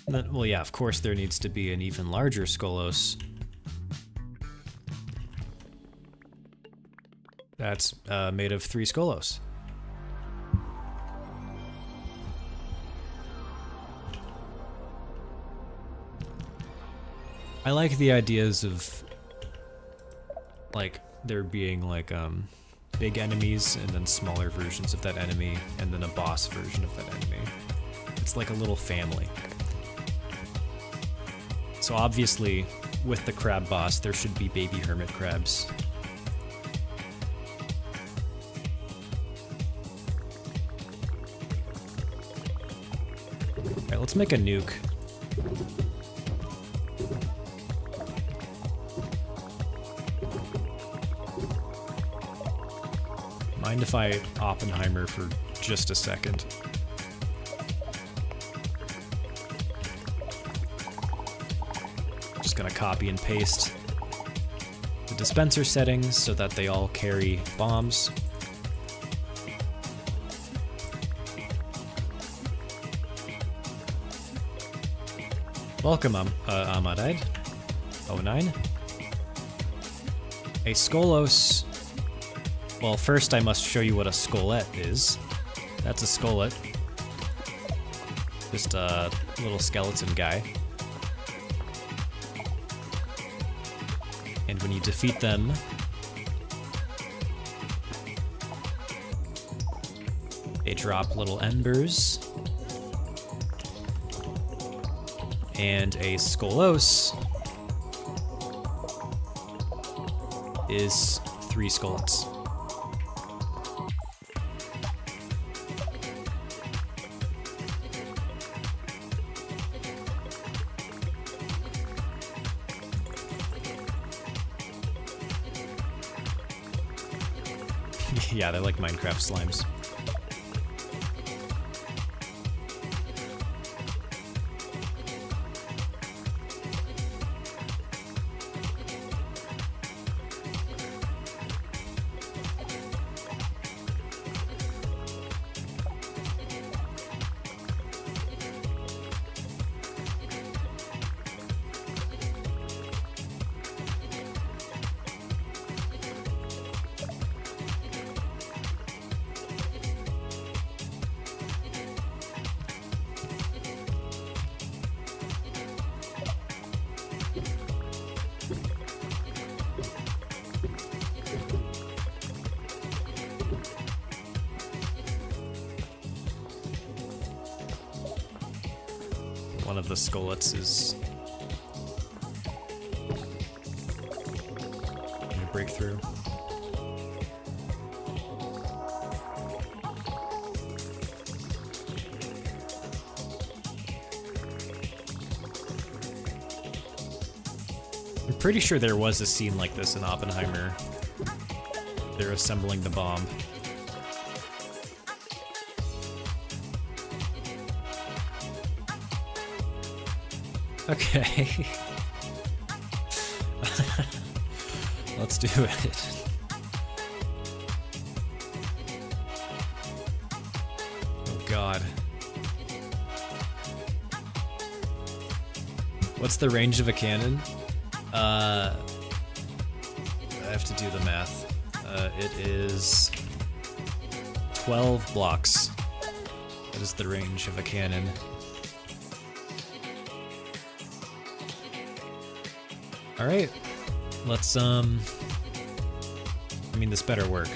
Then, well, yeah, of course there needs to be an even larger Skolos. That's made of 3 Skolos. I like the ideas of, like, there being, like, big enemies and then smaller versions of that enemy and then a boss version of that enemy. It's like a little family. So obviously, with the crab boss, there should be baby hermit crabs. Alright, let's make a nuke. Mind if I Oppenheimer for just a second? Just gonna copy and paste the dispenser settings so that they all carry bombs. Welcome, Ahmadide. 09. A Skolos. Well, first I must show you what a Skolette is. That's a Skolette. Just a little skeleton guy. And when you defeat them, they drop little embers. And a Skolos is 3 Skolettes. Yeah, they're like Minecraft slimes. one of the skullets is gonna break through. I'm pretty sure there was a scene like this in Oppenheimer. They're assembling the bomb. Okay. Let's do it. Oh God. What's the range of a cannon? I have to do the math. It is 12 blocks. That is the range of a cannon. All right, let's, I mean, this better work.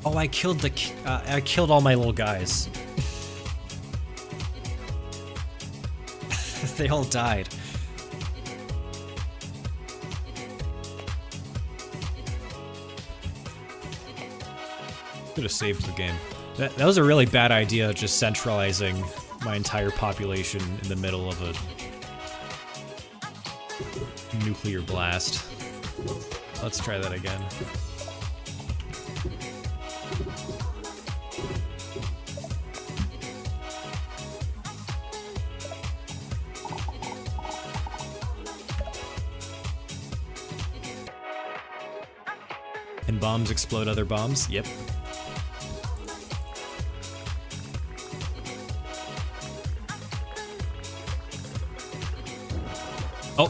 Oh, I killed I killed all my little guys. They all died. Could have saved the game. That was a really bad idea, just centralizing my entire population in the middle of a nuclear blast. Let's try that again. Can bombs explode other bombs? Yep. Oh.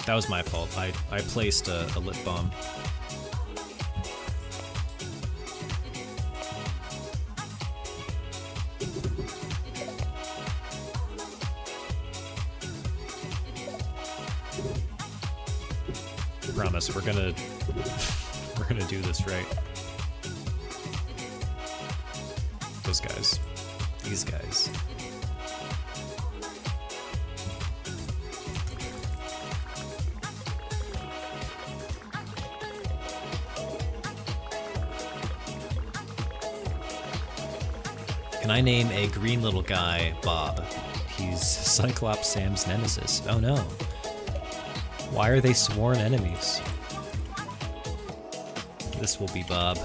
That was my fault. I placed a lit bomb. Promise, we're gonna do this right. Those guys. These guys. Can I name a green little guy Bob? He's Cyclops Sam's nemesis. Oh no. Why are they sworn enemies? This will be Bob.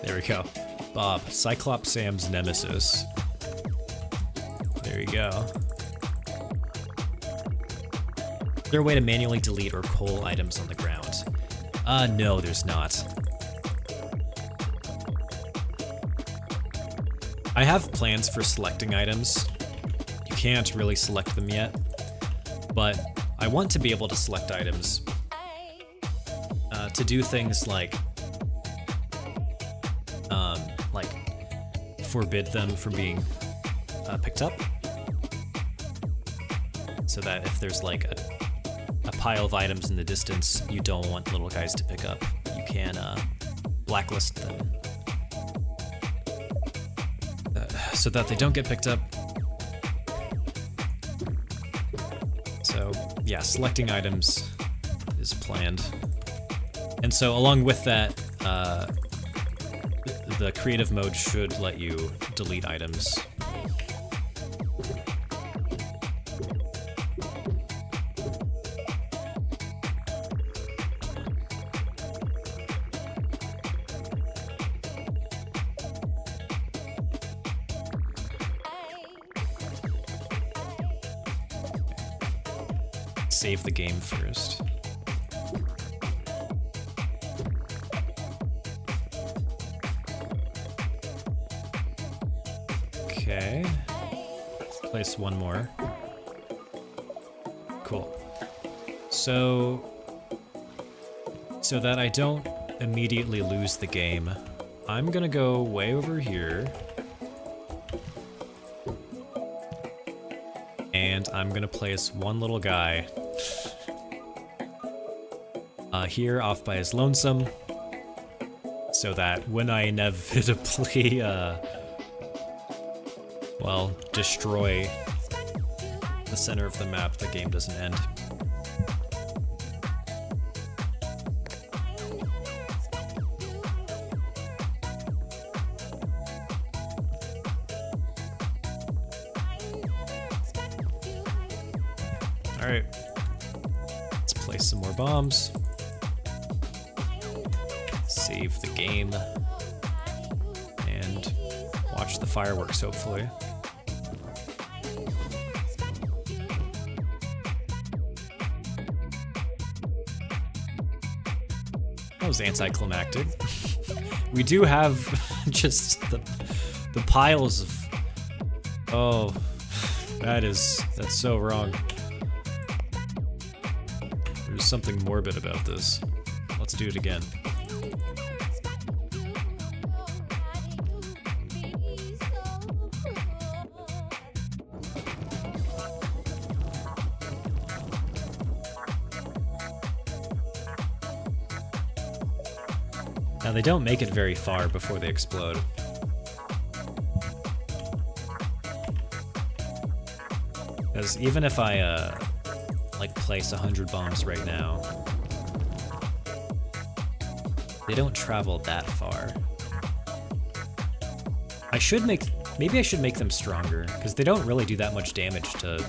There we go. Bob, Cyclops Sam's nemesis. There you go. Is there a way to manually delete or cull items on the ground? No, there's not. I have plans for selecting items. You can't really select them yet, but I want to be able to select items to do things like forbid them from being picked up, so that if there's like a pile of items in the distance you don't want little guys to pick up, you can blacklist them so that they don't get picked up. So yeah, selecting items is planned. And so along with that, the creative mode should let you delete items. Save the game first. Okay. Place one more. Cool. So that I don't immediately lose the game, I'm gonna go way over here and I'm gonna place one little guy here off by his lonesome, so that when I inevitably, well, destroy the center of the map, the game doesn't end. Alright, let's place some more bombs. Save the game. And watch the fireworks, hopefully. That was anticlimactic. We do have just the piles of... Oh, that's so wrong. There's something morbid about this. Let's do it again. Now they don't make it very far before they explode. Because even if I like place 100 bombs right now, they don't travel that far. Maybe I should make them stronger, because they don't really do that much damage to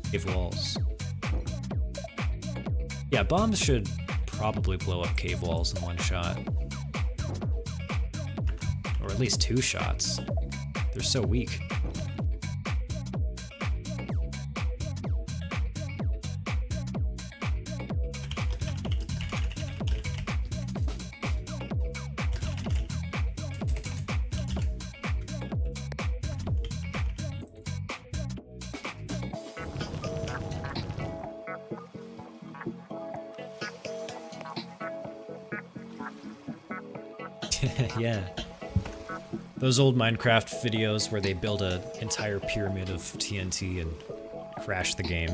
cave walls. Yeah, bombs should probably blow up cave walls in one shot. Or at least 2 shots. They're so weak. Yeah. Those old Minecraft videos where they build an entire pyramid of TNT and crash the game.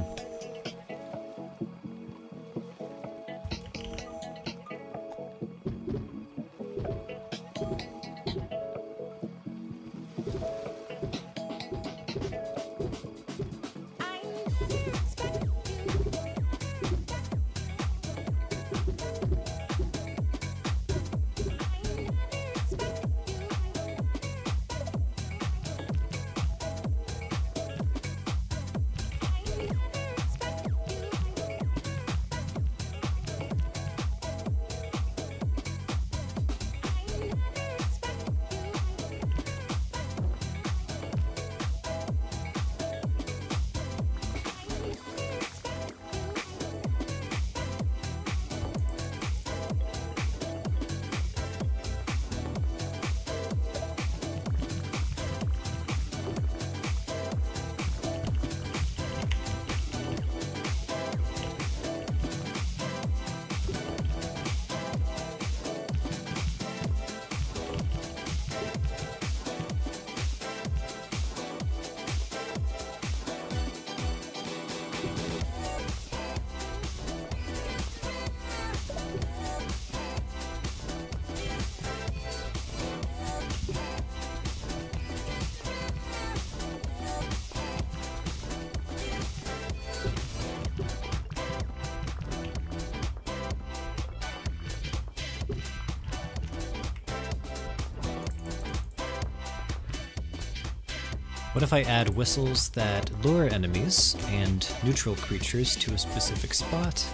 What if I add whistles that lure enemies and neutral creatures to a specific spot,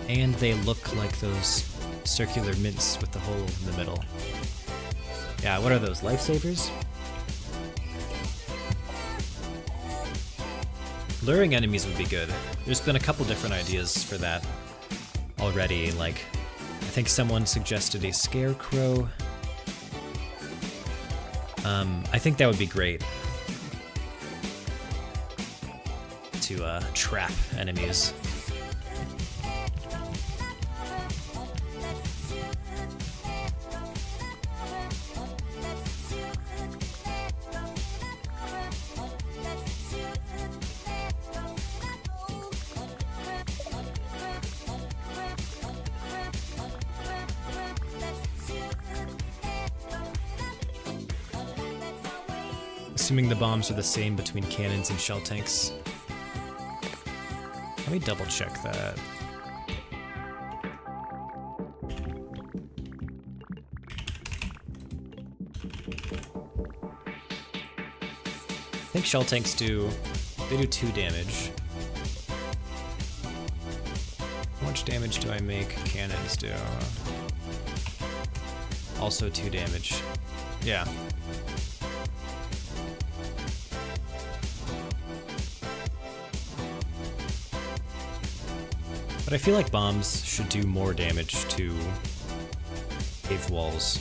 and they look like those circular mints with the hole in the middle? Yeah, what are those, lifesavers? Luring enemies would be good. There's been a couple different ideas for that already, like, I think someone suggested a scarecrow. I think that would be great to trap enemies. Assuming the bombs are the same between cannons and shell tanks. Let me double check that. I think shell tanks do 2 damage. How much damage do I make cannons do? Also 2 damage. Yeah. But I feel like bombs should do more damage to cave walls.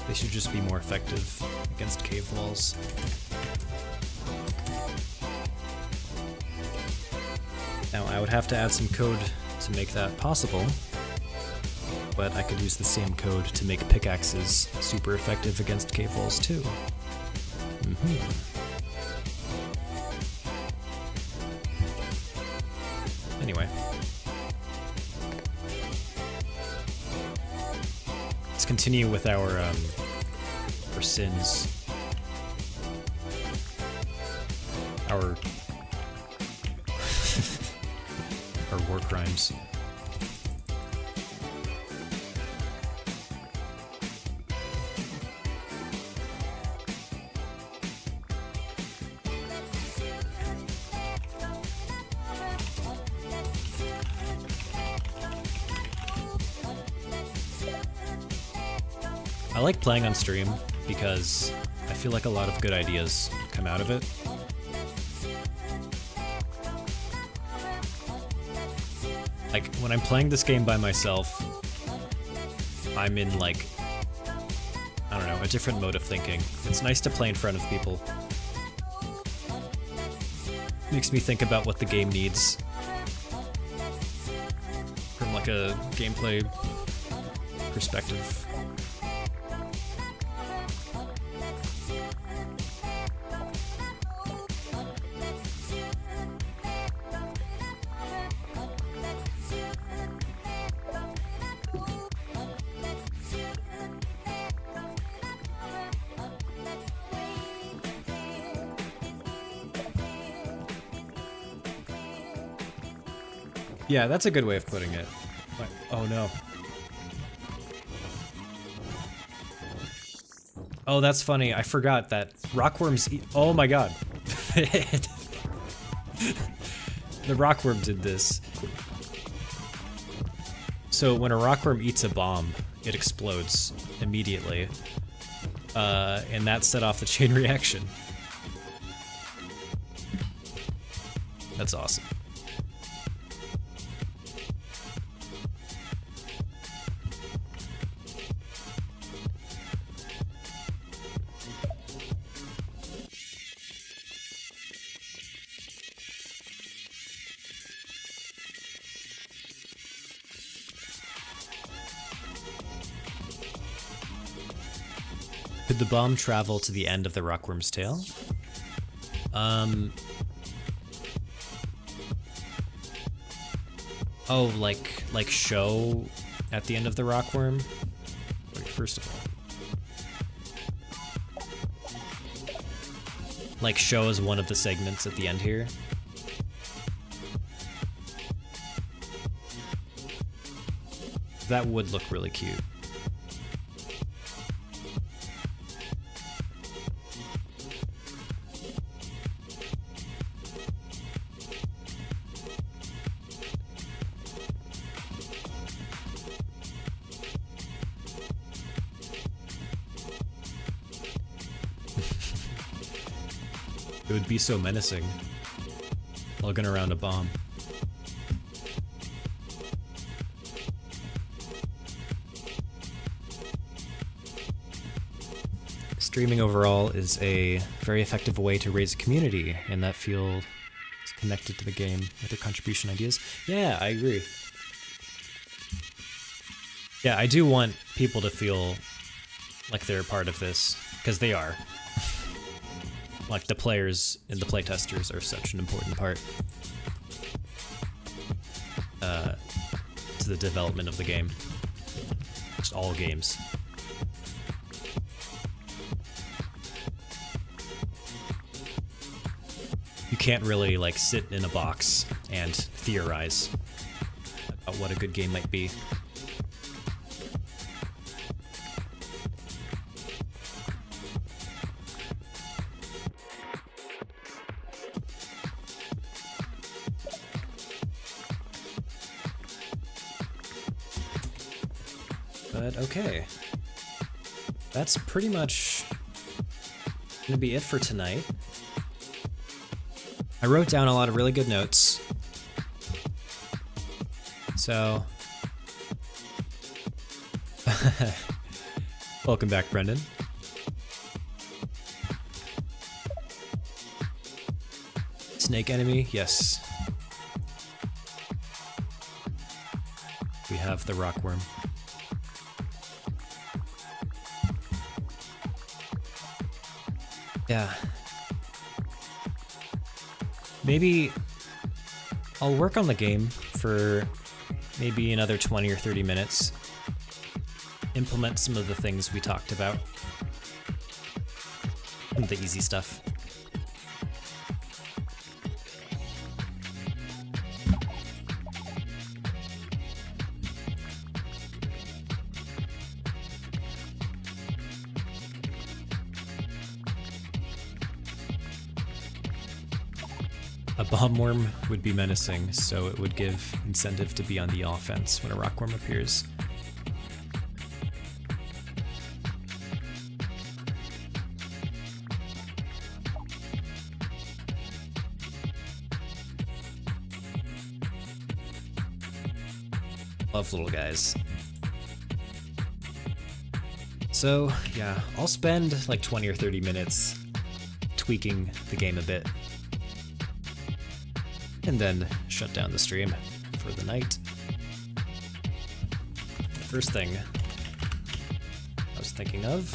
They should just be more effective against cave walls. Now, I would have to add some code to make that possible, but I could use the same code to make pickaxes super effective against cave walls too. Anyway. Let's continue with our sins. Our war crimes. I like playing on stream because I feel like a lot of good ideas come out of it. Like, when I'm playing this game by myself, I'm in, like, I don't know, a different mode of thinking. It's nice to play in front of people. Makes me think about what the game needs from, like, a gameplay perspective. Yeah, that's a good way of putting it. Oh no. Oh, that's funny. I forgot that rockworms eat. Oh my god. The rockworm did this. So when a rockworm eats a bomb, it explodes immediately. And that set off the chain reaction. That's awesome. Could the bomb travel to the end of the rockworm's tail? Oh, like show at the end of the rockworm? Wait, first of all. Like show as one of the segments at the end here? That would look really cute. It would be so menacing, lugging around a bomb. Streaming overall is a very effective way to raise a community, and that feels connected to the game with their contribution ideas. Yeah, I agree. Yeah, I do want people to feel like they're a part of this, because they are. Like, the players and the playtesters are such an important part to the development of the game. Just all games. can't really like sit in a box and theorize about what a good game might be. But okay, that's pretty much gonna be it for tonight. I wrote down a lot of really good notes. So, welcome back, Brendan. Snake enemy, yes. We have the rockworm. Yeah. Maybe I'll work on the game for maybe another 20 or 30 minutes. Implement some of the things we talked about. The easy stuff. A bombworm would be menacing, so it would give incentive to be on the offense when a rockworm appears. Love Lil Guys. So, yeah, I'll spend like 20 or 30 minutes tweaking the game a bit. And then shut down the stream for the night. The first thing I was thinking of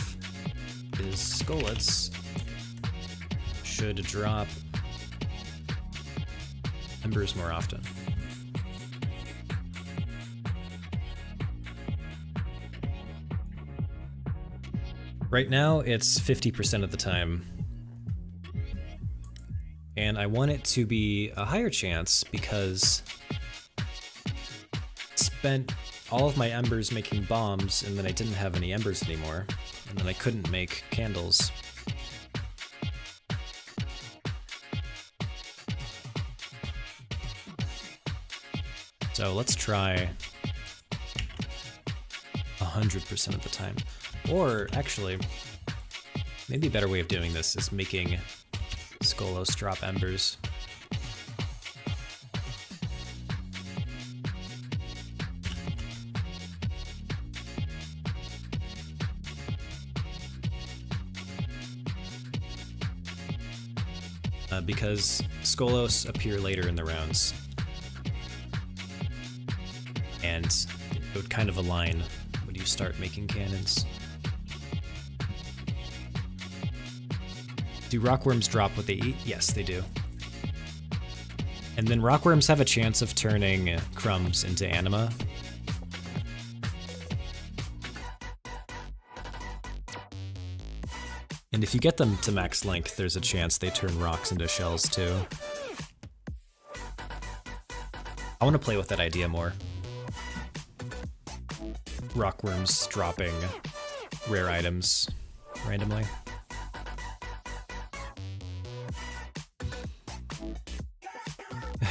is Skullets should drop embers more often. Right now, it's 50% of the time. And I want it to be a higher chance because I spent all of my embers making bombs and then I didn't have any embers anymore. And then I couldn't make candles. So let's try 100% of the time. Or actually, maybe a better way of doing this is making Skolos drop embers. Because Skolos appear later in the rounds. And it would kind of align when you start making cannons. Do rockworms drop what they eat? Yes, they do. And then rockworms have a chance of turning crumbs into anima. And if you get them to max length, there's a chance they turn rocks into shells too. I want to play with that idea more. Rockworms dropping rare items randomly.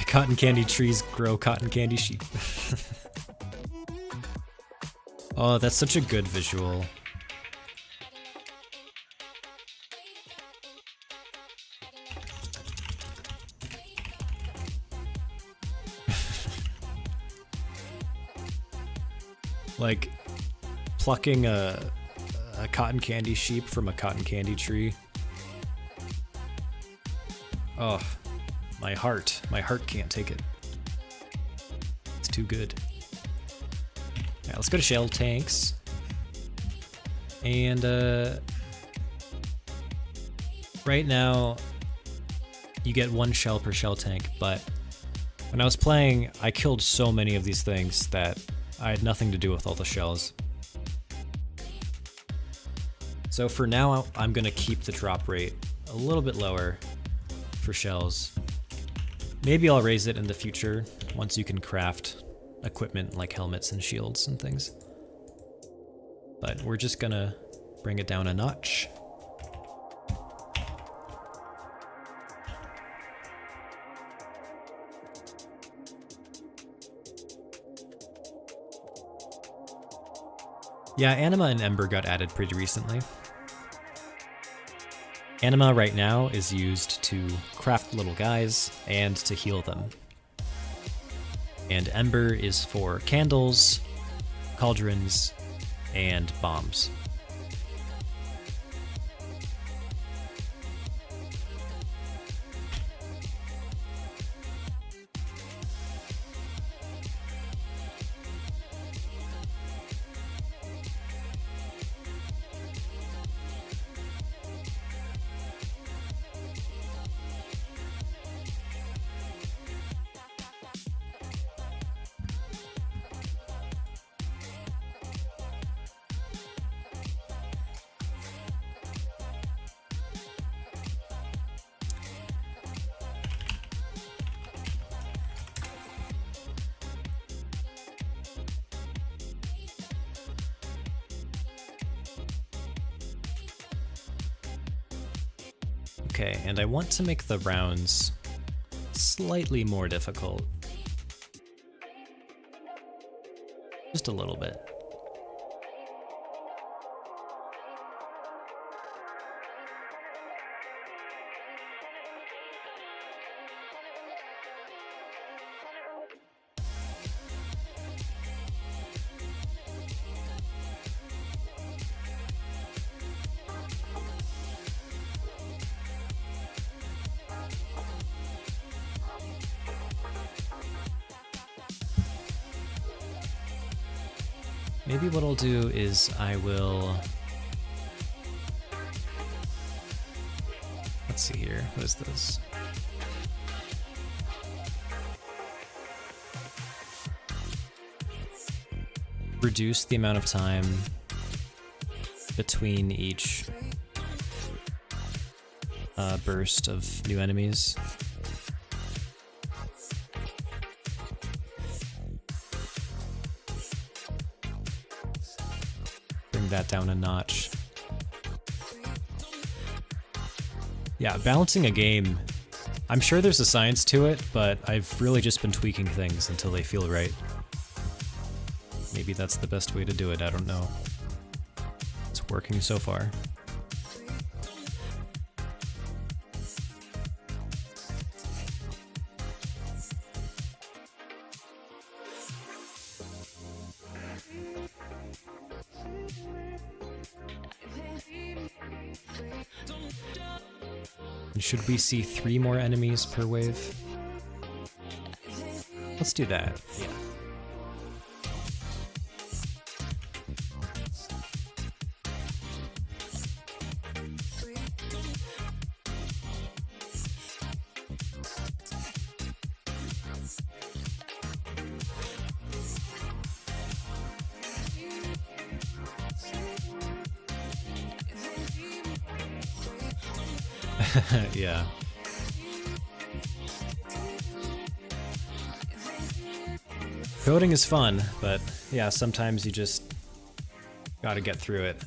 Cotton candy trees grow cotton candy sheep. Oh, that's such a good visual. Like plucking a cotton candy sheep from a cotton candy tree. Oh, my heart can't take it. It's too good. Alright, let's go to shell tanks. And right now you get 1 shell per shell tank, but when I was playing, I killed so many of these things that I had nothing to do with all the shells. So for now, I'm gonna keep the drop rate a little bit lower for shells. Maybe I'll raise it in the future once you can craft equipment like helmets and shields and things. But we're just gonna bring it down a notch. Yeah, Anima and Ember got added pretty recently. Anima right now is used to craft little guys and to heal them. And Ember is for candles, cauldrons, and bombs. Okay, and I want to make the rounds slightly more difficult. Just a little bit. Maybe what I'll do is I will... Let's see here. What is this? Reduce the amount of time between each burst of new enemies. That down a notch. Yeah, balancing a game, I'm sure there's a science to it, but I've really just been tweaking things until they feel right. Maybe that's the best way to do it, I don't know. It's working so far. Should we see 3 more enemies per wave? Let's do that, yeah. Yeah. Coding is fun, but yeah, sometimes you just gotta get through it.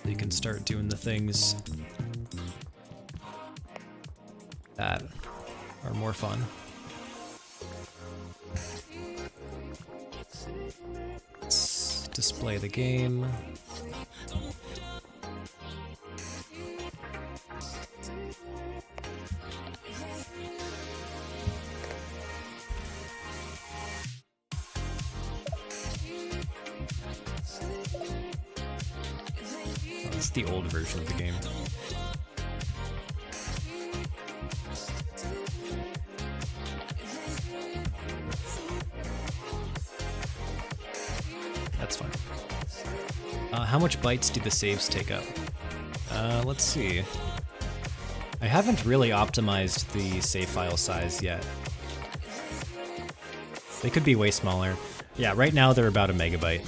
You can start doing the things that are more fun. Let's display the game. It's the old version of the game. That's fine. How much bytes do the saves take up? Let's see. I haven't really optimized the save file size yet. They could be way smaller. Yeah, right now they're about a megabyte.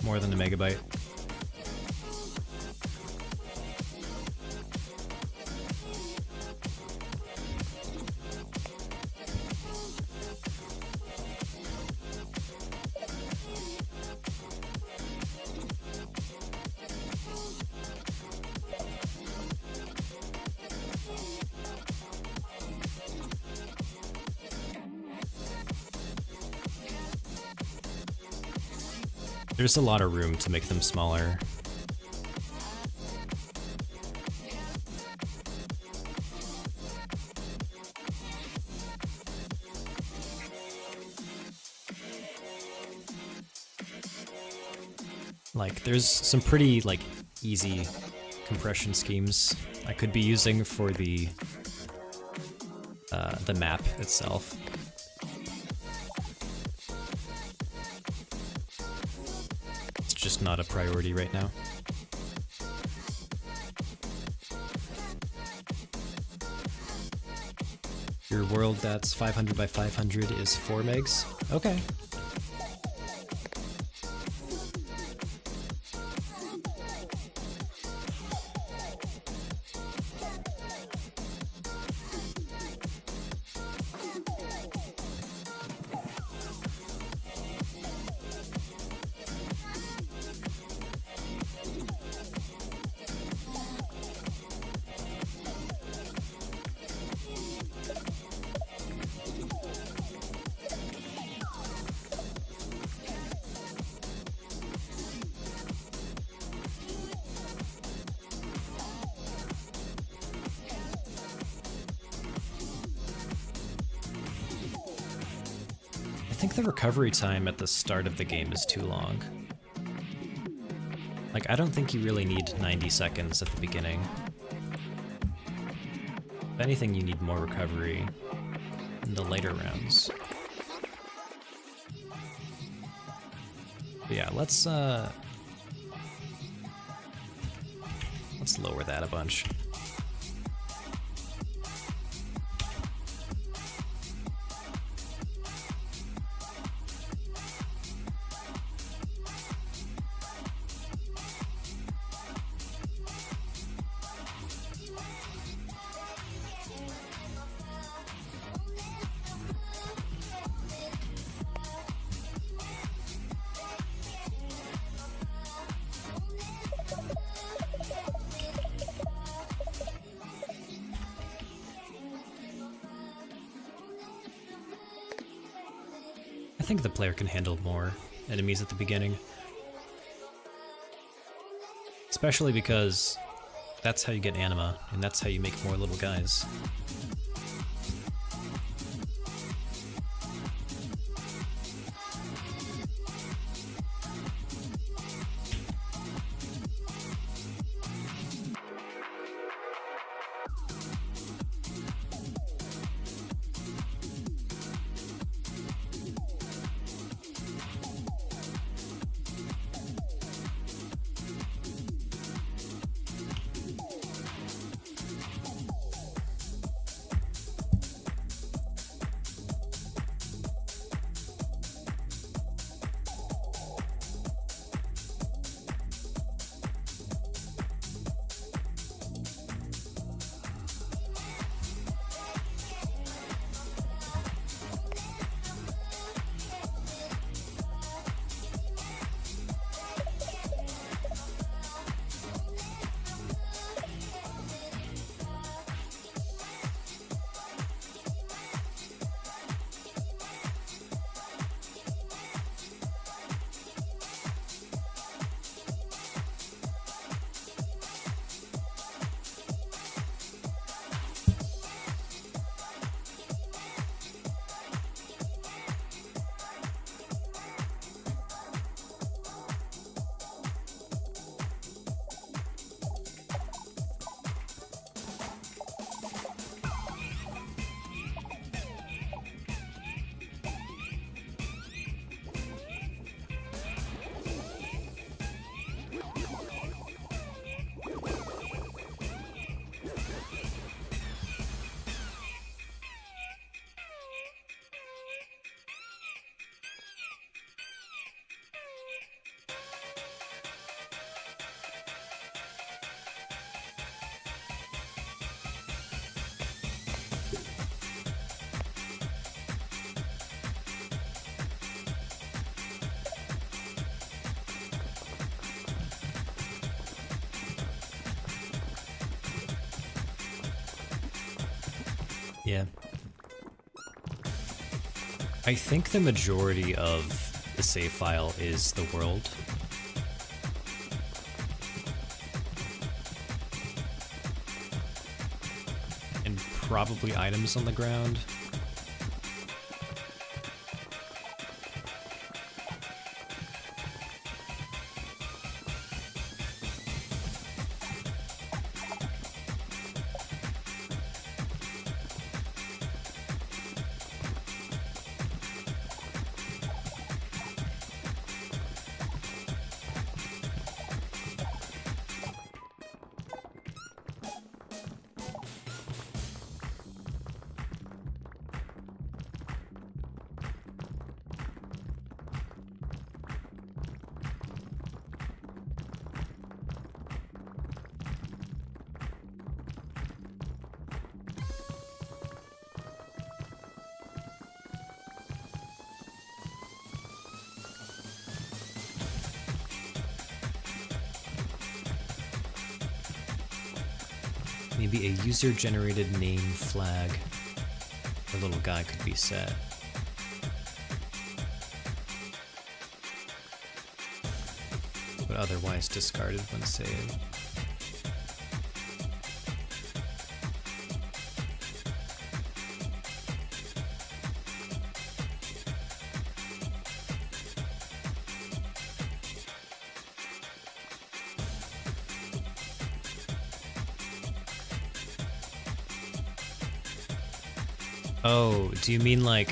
More than a megabyte. There's a lot of room to make them smaller. Like, there's some pretty, like, easy compression schemes I could be using for the map itself. It's just not a priority right now. Your world that's 500 by 500 is 4 megs? Okay. I think the recovery time at the start of the game is too long. Like, I don't think you really need 90 seconds at the beginning. If anything, you need more recovery in the later rounds. But yeah, let's lower that a bunch. I think the player can handle more enemies at the beginning. Especially because that's how you get anima, and that's how you make more little guys. Yeah. I think the majority of the save file is the world. And probably items on the ground. Maybe a user-generated name flag for Little Guy could be set. But otherwise discarded when saved. Oh, do you mean like...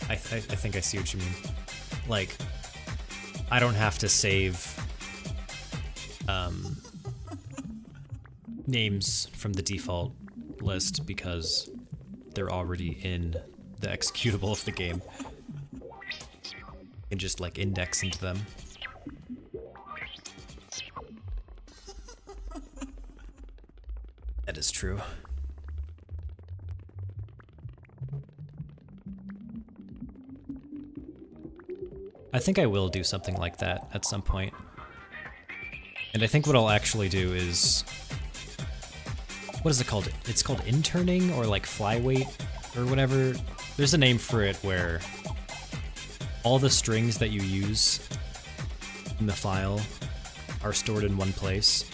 I think I see what you mean. Like, I don't have to save names from the default list because they're already in the executable of the game. And just like index into them. That is true. I think I will do something like that at some point. And I think what I'll actually do is... What is it called? It's called interning or like flyweight or whatever. There's a name for it where all the strings that you use in the file are stored in one place.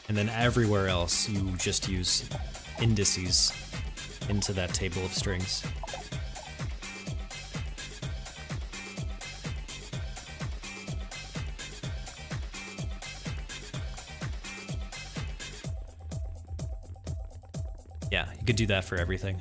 And then everywhere else you just use indices into that table of strings. Yeah, you could do that for everything.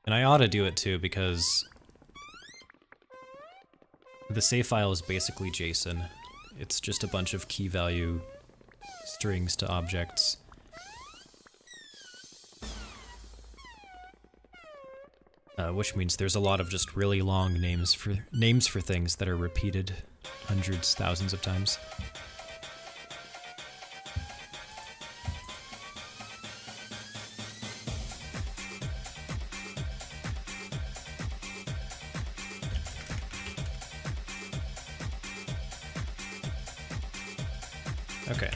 And I ought to do it too because the save file is basically JSON. It's just a bunch of key value strings to objects. Which means there's a lot of just really long names for things that are repeated hundreds, thousands of times. Okay,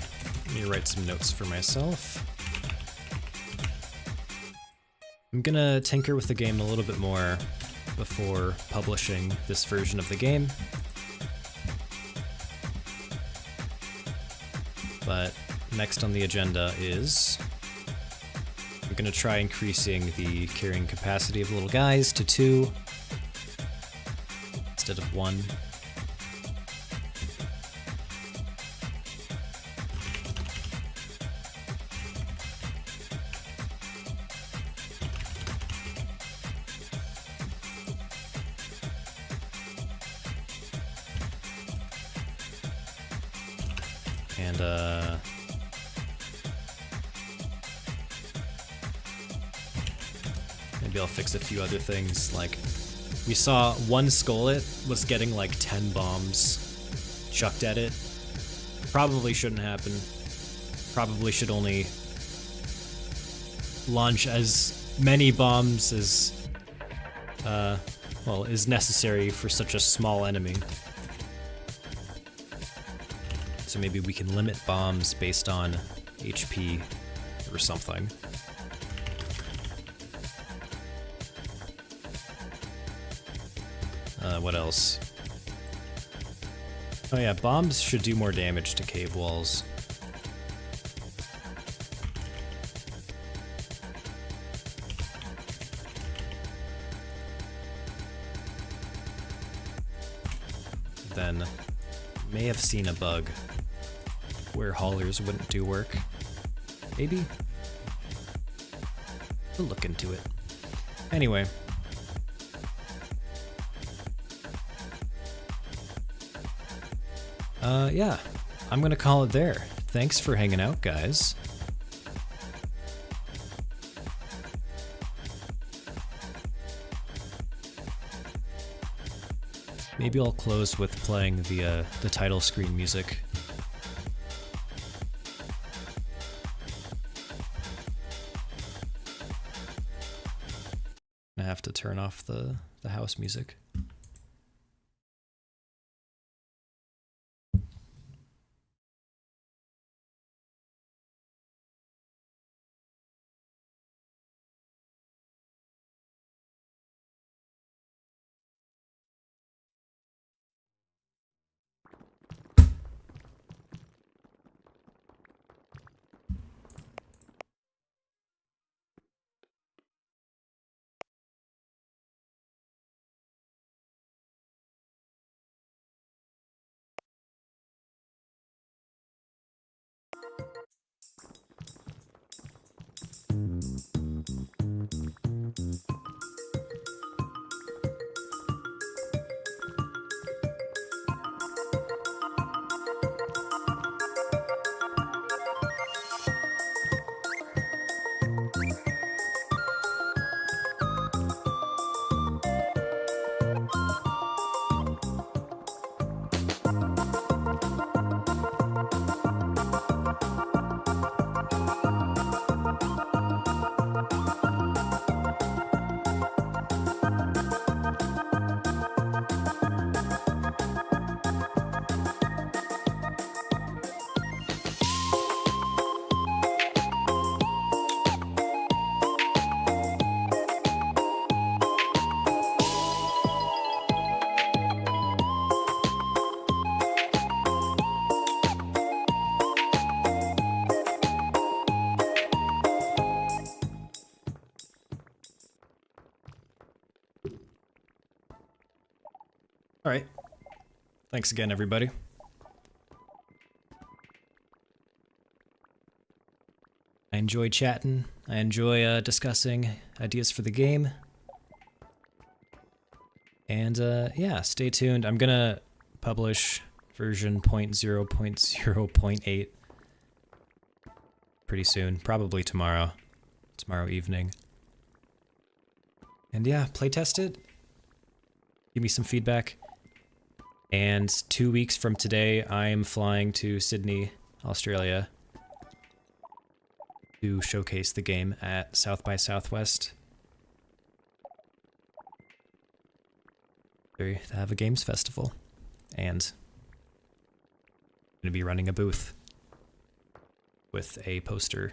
let me write some notes for myself. I'm gonna tinker with the game a little bit more before publishing this version of the game. But next on the agenda is I'm gonna try increasing the carrying capacity of Little Guys to 2 instead of 1. And, maybe I'll fix a few other things, like, we saw one Skull-It was getting like 10 bombs chucked at it. Probably shouldn't happen. Probably should only launch as many bombs as, well, is necessary for such a small enemy. So maybe we can limit bombs based on HP or something. What else? Oh yeah, bombs should do more damage to cave walls. Then may have seen a bug where haulers wouldn't do work. Maybe? We'll look into it. Anyway. Yeah, I'm gonna call it there. Thanks for hanging out, guys. Maybe I'll close with playing the title screen music. I have to turn off the house music. All right. Thanks again, everybody. I enjoy chatting. I enjoy discussing ideas for the game. And yeah, stay tuned. I'm gonna publish version 0.0.0.8 pretty soon, probably tomorrow evening. And yeah, playtest it. Give me some feedback. And 2 weeks from today, I am flying to Sydney, Australia, to showcase the game at South by Southwest. To have a games festival. And I'm going to be running a booth with a poster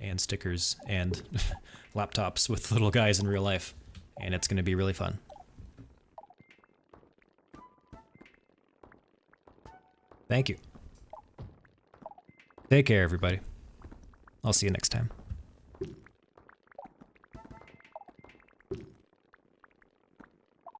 and stickers and laptops with little guys in real life. And it's going to be really fun. Thank you. Take care, everybody. I'll see you next time.